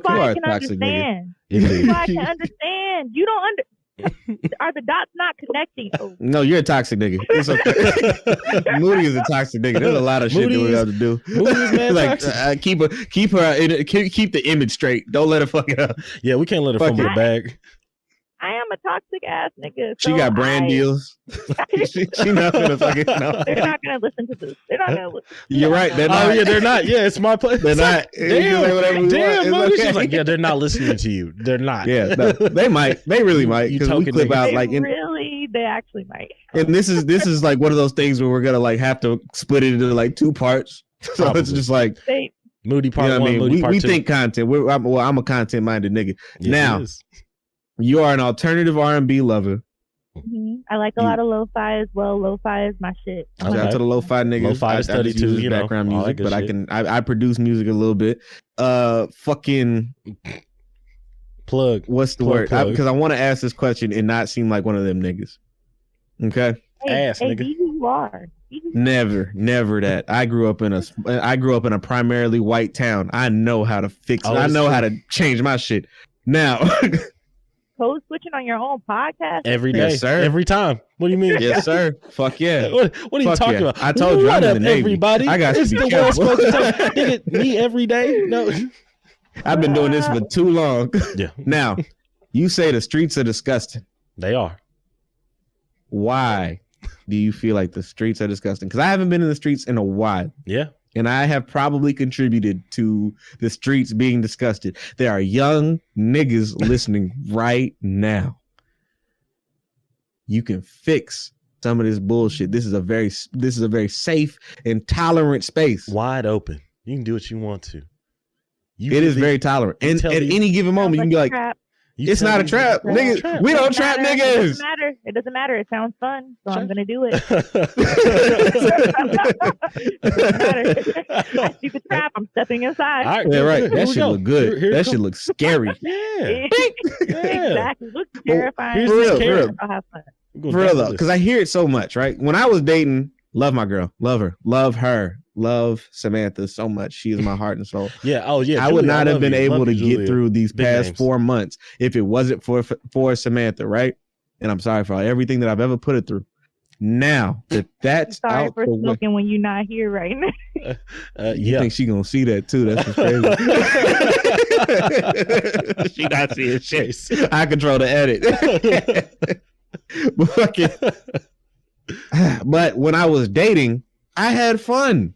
why I can understand. That's why I can understand. You don't are the dots not connecting? Oh. No, you're a toxic nigga. It's okay. Moody is a toxic nigga. There's a lot of shit that we have to do. Moody's man like keep the image straight. Don't let her fuck it up. Yeah, we can't let her fumble the bag. I am a toxic ass nigga. So she got brand deals. she not gonna fucking no. They're not gonna listen to this. They're not gonna listen. You're right. They're not. Oh yeah, they're not. Yeah, it's my place. They're not. Damn, okay. She's like, yeah, they're not listening to you. They're not. Yeah, no, they might. They really might. Because we clip out like they actually might. And this is like one of those things where we're gonna like have to split it into like 2 parts. So probably. It's just like Moody part one. Moody part we two. think content. I'm a content minded nigga. Yes, now. You are an alternative R&B lover. Mm-hmm. I like a lot of lo-fi as well. Lo-fi is my shit. Shout out to the lo-fi niggas. Lo-fi study too, you know, background music, but shit. I produce music a little bit. Fucking plug. What's the word? Because I want to ask this question and not seem like one of them niggas. Okay. Nigga. Be who you are. Never that. I grew up in a primarily white town. I know how to fix it. I know how to change my shit. Now. code switching on your own podcast? Every day, yes, sir. Every time. What do you mean? Yes, sir. Fuck yeah. What are you talking about? I told you I'm in the Navy. Everybody. I got it's to be the careful. Nigga, me every day? No. I've been doing this for too long. Yeah. Now, you say the streets are disgusting. They are. Why do you feel like the streets are disgusting? Because I haven't been in the streets in a while. Yeah. And I have probably contributed to the streets being disgusted. There are young niggas listening right now. You can fix some of this bullshit. This is a very safe and tolerant space. Wide open. You can do what you want to. It is very tolerant. And at any given moment, you can be like, it's not a trap. Niggas, we don't trap niggas. It doesn't matter. It sounds fun. So I'm going to do it. You can trap. I'm stepping inside. Right, yeah, right. That shit look good. That shit looks scary. Yeah. Exactly. Looks terrifying. For real. I'll have fun. For real though, because I hear it so much, right? When I was dating, love my girl, love her, love Samantha so much. She is my heart and soul. Yeah. Oh yeah. I would not have been able to get through these past 4 months if it wasn't for Samantha, right? And I'm sorry for everything that I've ever put it through. Now that that's sorry out for the smoking when you're not here right now. You think she gonna see that too? That's what's crazy. She not seeing shit. I control the edit. But when I was dating, I had fun.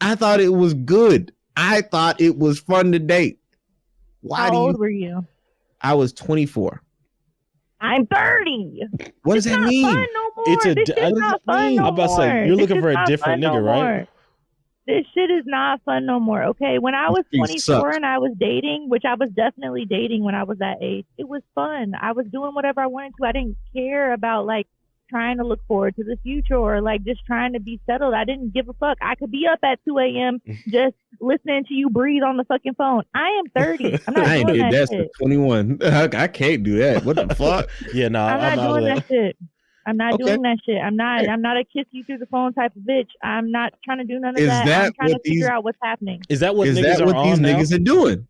I thought it was good. I thought it was fun to date. How old were you? I was 24. I'm 30. What does that mean? Fun no more. This shit's not fun no more. I'm about to say, you're looking for a different nigga, right? This shit is not fun no more. Okay, when I was 24 and I was dating, which I was definitely dating when I was that age, it was fun. I was doing whatever I wanted to. I didn't care about like trying to look forward to the future or like just trying to be settled. I didn't give a fuck. I could be up at 2 a.m. just listening to you breathe on the fucking phone. I am 30. I'm not I ain't doing did that that shit. 21. I can't do that. What the fuck? Yeah, no, I'm not doing that shit. I'm not doing that shit. I'm not a kiss you through the phone type of bitch. I'm not trying to do none of that. I'm trying to figure out what's happening. Is that what these niggas are doing?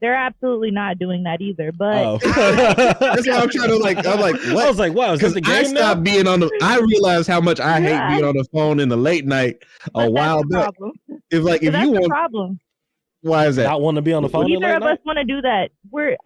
They're absolutely not doing that either. But that's why I'm trying to like. I'm like, what? I was like, wow, is this the game I stopped being on the. I realized how much I hate being on the phone in the late night a while back. If like if you want problem. Why is that? Not want to be on the phone. Neither of us want to do that.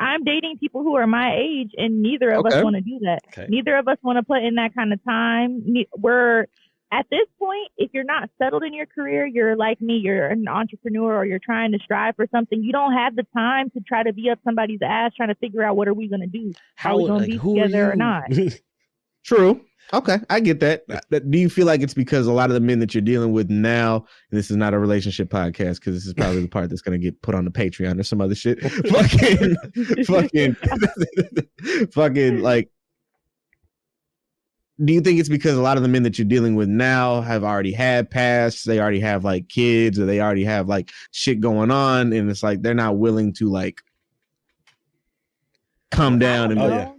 I'm dating people who are my age, and neither of us want to do that. Okay. Neither of us want to put in that kind of time. We're at this point, if you're not settled in your career, you're like me, you're an entrepreneur, or you're trying to strive for something. You don't have the time to try to be up somebody's ass trying to figure out what are we going to do? How are we going to be together or not? True. Okay, I get that. Do you feel like it's because a lot of the men that you're dealing with now, and this is not a relationship podcast because this is probably the part that's going to get put on the Patreon or some other shit. fucking like, do you think it's because a lot of the men that you're dealing with now have already had pasts, they already have like kids, or they already have like shit going on, and it's like they're not willing to like come down and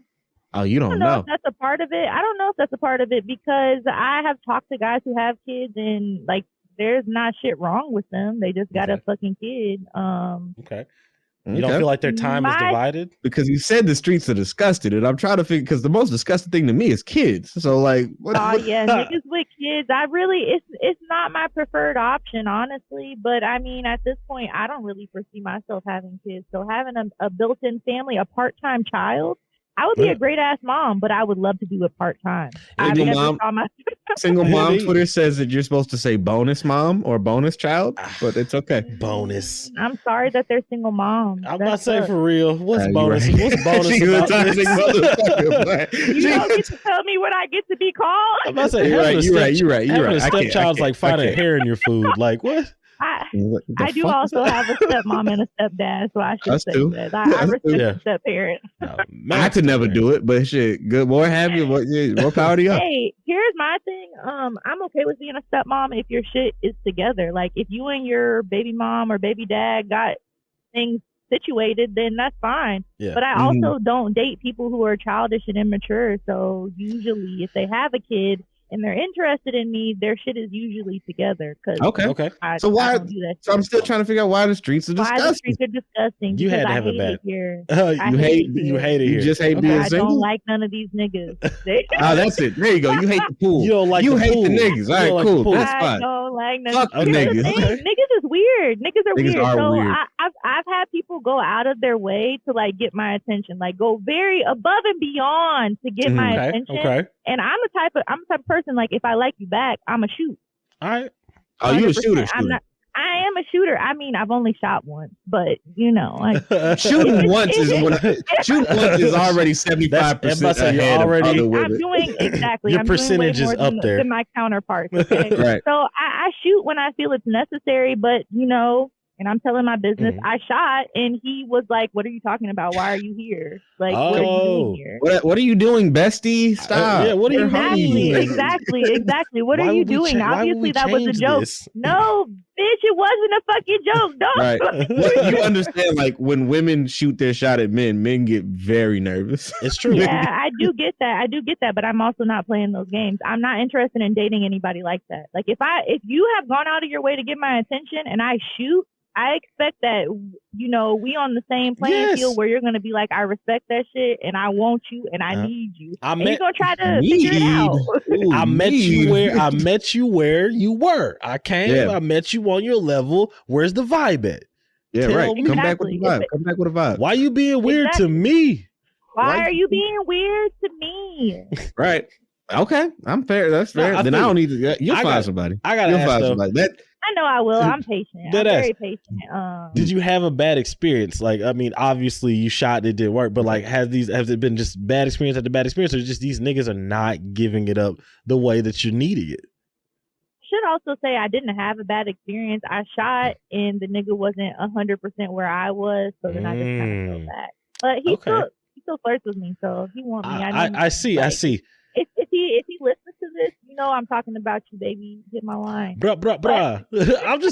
Oh, you don't know if that's a part of it. I don't know if that's a part of it because I have talked to guys who have kids and like there's not shit wrong with them. They just got a fucking kid. Okay. You don't feel like their time is divided? Because you said the streets are disgusted, and I'm trying to figure because the most disgusting thing to me is kids. So like, yeah, niggas with kids. It's not my preferred option, honestly. But I mean, at this point, I don't really foresee myself having kids. So having a built-in family, a part-time child. I would be a great ass mom, but I would love to do it part time. Single mom Twitter says that you're supposed to say bonus mom or bonus child, but it's okay. Bonus. I'm sorry that they're single moms. I'm not saying for real. What's bonus? Right. What's bonus about this? You don't get to tell me what I get to be called. I'm not saying you're right. Having a stepchild's like finding hair in your food. Like what? I do also have a stepmom and a stepdad, so I should say that. I respect step parent. I could never do it, but shit, good, more happy, more power to you. Hey, here's my thing. I'm okay with being a stepmom if your shit is together. Like if you and your baby mom or baby dad got things situated, then that's fine. Yeah. But I also don't date people who are childish and immature. So usually, if they have a kid and they're interested in me, their shit is usually together. Okay. So why? So I'm still trying to figure out why the streets are disgusting. Why the streets are disgusting? You had to have a bad. You hate it here. You just hate being single. I don't like none of these niggas. That's it. There you go. You hate the pool. You don't like. You the hate pool. the niggas. All right, cool. That's fine. I don't like none. Fuck the niggas. Niggas is weird. Niggas are weird. So weird. I've had people go out of their way to like get my attention, like go very above and beyond to get my attention. Okay. And I'm the type of person, like if I like you back, I'm a shoot. All right. Oh, you a shooter? I am a shooter. I mean, I've only shot once, but you know, like shooting once is already 75% ahead of other women. I'm doing exactly. Your percentage is up there than my counterparts. Okay? Right. So I shoot when I feel it's necessary, but you know. And I'm telling my business, I shot, and he was like, "What are you talking about? Why are you here? Like, what are you doing here? What are you doing, bestie? Stop! Yeah, what are you doing? Exactly. What are you doing? Obviously, that was a joke. No, bitch, it wasn't a fucking joke. No. Right. Well, you understand, like when women shoot their shot at men get very nervous. It's true. Yeah, I do get that. But I'm also not playing those games. I'm not interested in dating anybody like that. Like if you have gone out of your way to get my attention and I shoot, I expect that, you know, we on the same playing field where you're going to be like, I respect that shit and I want you and I need you. And you're going to try to figure it out. Ooh, I met you where you were. I came, I met you on your level. Where's the vibe at? Yeah, right. Come back with the vibe. Come back with a vibe. Why you being weird to me? Why are you being weird to me? Right. Okay. I'm fair. That's fair. Then I don't need to. You'll find somebody. You'll find somebody. I know I will. I'm patient. I'm very patient. Did you have a bad experience? Like, I mean, obviously you shot, it didn't work, but like, has it been just bad experience after bad experience, or just these niggas are not giving it up the way that you're needing it? Should also say I didn't have a bad experience. I shot and the nigga wasn't 100% where I was, so then I just kind of fell back. But he still flirts with me, so he wants me. I see. If he listens to this, you know I'm talking about you, baby. Get my line, bruh.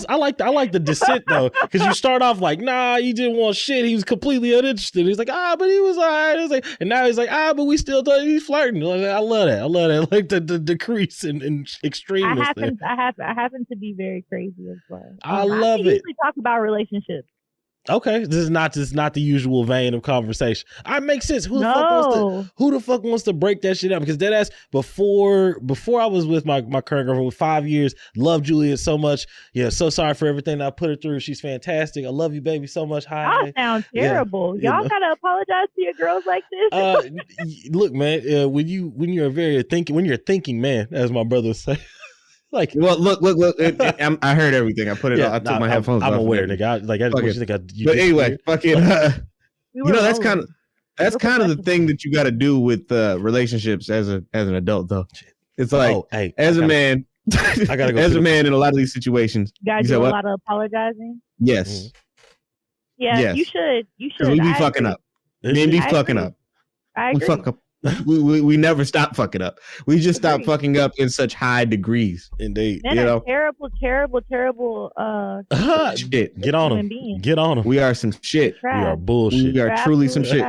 I like the dissent though, because you start off like, nah, you didn't want shit. He was completely uninterested. He's like, but he was alright. Like, and now he's like, but we still thought he's flirting. Like, I love that. Like the decrease in extremeness. I happen to be very crazy as well. I love it. We usually talk about relationships. Okay, this is not the usual vein of conversation. It makes sense. Who the fuck wants to break that shit up? Because that's before I was with my current girlfriend with 5 years. Loved Juliet so much. Yeah, so sorry for everything I put her through. She's fantastic. I love you, baby, so much. Hi. Y'all sound terrible. Y'all gotta apologize to your girls like this. Look, man. When you're thinking man, as my brother would say. Like, well, look! I heard everything. I put it. I took my headphones off. I'm aware, nigga. But anyway, fucking. That's kind of the thing that you got to do with relationships as an adult, though. It's like, as a man, I gotta go. As a man, in a lot of these situations, you gotta do a lot of apologizing. Yes. Mm-hmm. Yeah, yes. You should. We be fucking up. Men be fucking up. I agree. We fuck up. We never stop fucking up. We just stop fucking up in such high degrees. Indeed. Men are terrible shit. Get on them. We are some shit. Trash. We are bullshit. We are truly some shit.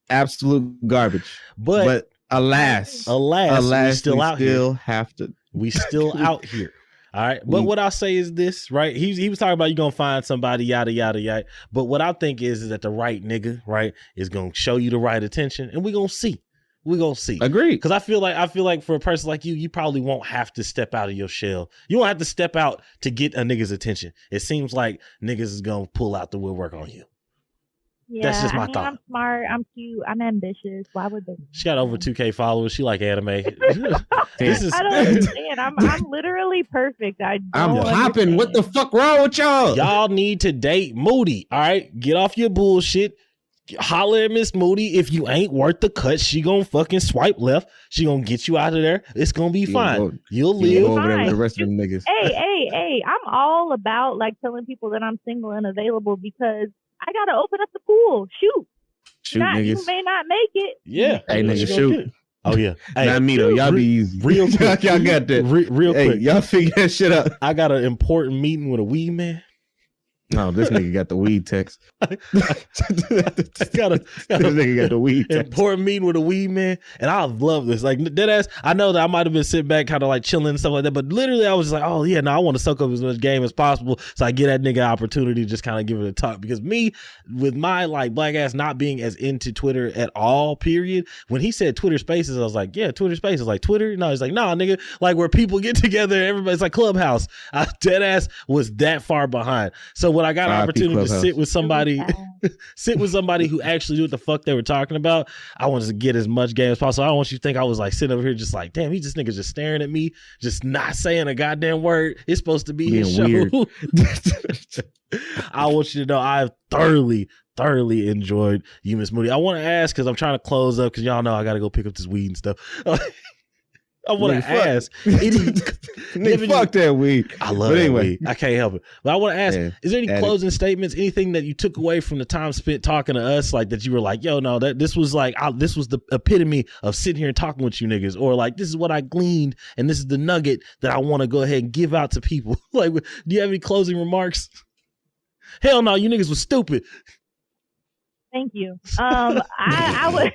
Absolute garbage. But alas, we still out here. All right. But what I'll say is this, right? He was talking about you gonna find somebody, yada, yada, yada. But what I think is that the right nigga, right, is gonna show you the right attention, and we're gonna see. We're gonna see. Agreed. Because I feel like for a person like you probably won't have to step out of your shell. You won't have to step out to get a nigga's attention. It seems like niggas is gonna pull out the woodwork on you. Yeah, that's just my thought. I'm smart. I'm cute. I'm ambitious. Why would they? She got over 2K followers. She like anime. I don't understand. I'm literally perfect. I'm popping. What the fuck wrong with y'all? Y'all need to date Moody. All right, get off your bullshit. Holler at Miss Moody. If you ain't worth the cut, she gonna fucking swipe left. She gonna get you out of there. It's gonna be fine. You'll live over there with the rest of them niggas. Hey, I'm all about like telling people that I'm single and available because I gotta open up the pool. Shoot, niggas. You may not make it. Yeah. Hey, nigga, shoot. Oh yeah. Hey, not me though. Y'all be easy. Real quick. Y'all got that. Real quick. Y'all figure that shit out. I got an important meeting with a weed man. No, this nigga got the weed text. Got a nigga got the weed text. Important meeting with a weed man, and I love this. Like dead ass. I know that I might have been sitting back, kind of like chilling and stuff like that, but literally I was just like, oh yeah, no, I want to soak up as much game as possible, so I get that nigga an opportunity to just kind of give it a talk. Because me, with my like black ass not being as into Twitter at all, period. When he said Twitter Spaces, I was like, yeah, Twitter Spaces, like Twitter. No, he's like, nah, nigga, like where people get together, everybody's like Clubhouse. Dead ass was that far behind. So when I got an opportunity to sit with somebody who actually knew what the fuck they were talking about, I wanted to get as much game as possible. I don't want you to think I was like sitting over here just like, damn, this nigga just staring at me, just not saying a goddamn word. It's supposed to be his show. Weird. I want you to know I've thoroughly enjoyed you, Miss Moody. I want to ask, because I'm trying to close up, because y'all know I got to go pick up this weed and stuff. I want to ask. Fuck that weed. I love it. Anyway. Weed. I can't help it. But I want to ask, is there any closing statements, anything that you took away from the time spent talking to us, like that you were like, yo, no, this was the epitome of sitting here and talking with you niggas, or like, this is what I gleaned, and this is the nugget that I want to go ahead and give out to people. Like, do you have any closing remarks? Hell no, you niggas was stupid. Thank you. I would,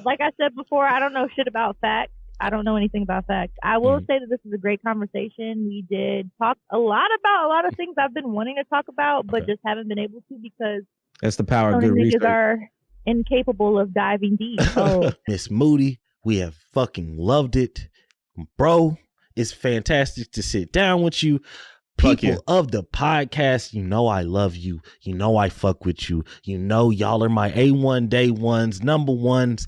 like I said before, I don't know shit about facts. I don't know anything about facts. I will say that this is a great conversation. We did talk a lot about a lot of things I've been wanting to talk about, but just haven't been able to because that's the power of good research. Are incapable of diving deep. Oh. Miss Moody, we have fucking loved it, bro. It's fantastic to sit down with you. People of the podcast, you know I love you. You know I fuck with you. You know y'all are my A1 day ones, number ones.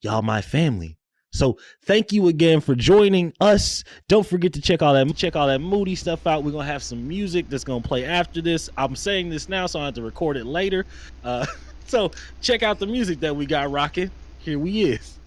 Y'all my family. So thank you again for joining us. Don't forget to check all that Moody stuff out. We're gonna have some music that's gonna play after this. I'm saying this now, so I have to record it later. So check out the music that we got rocking. Here we is.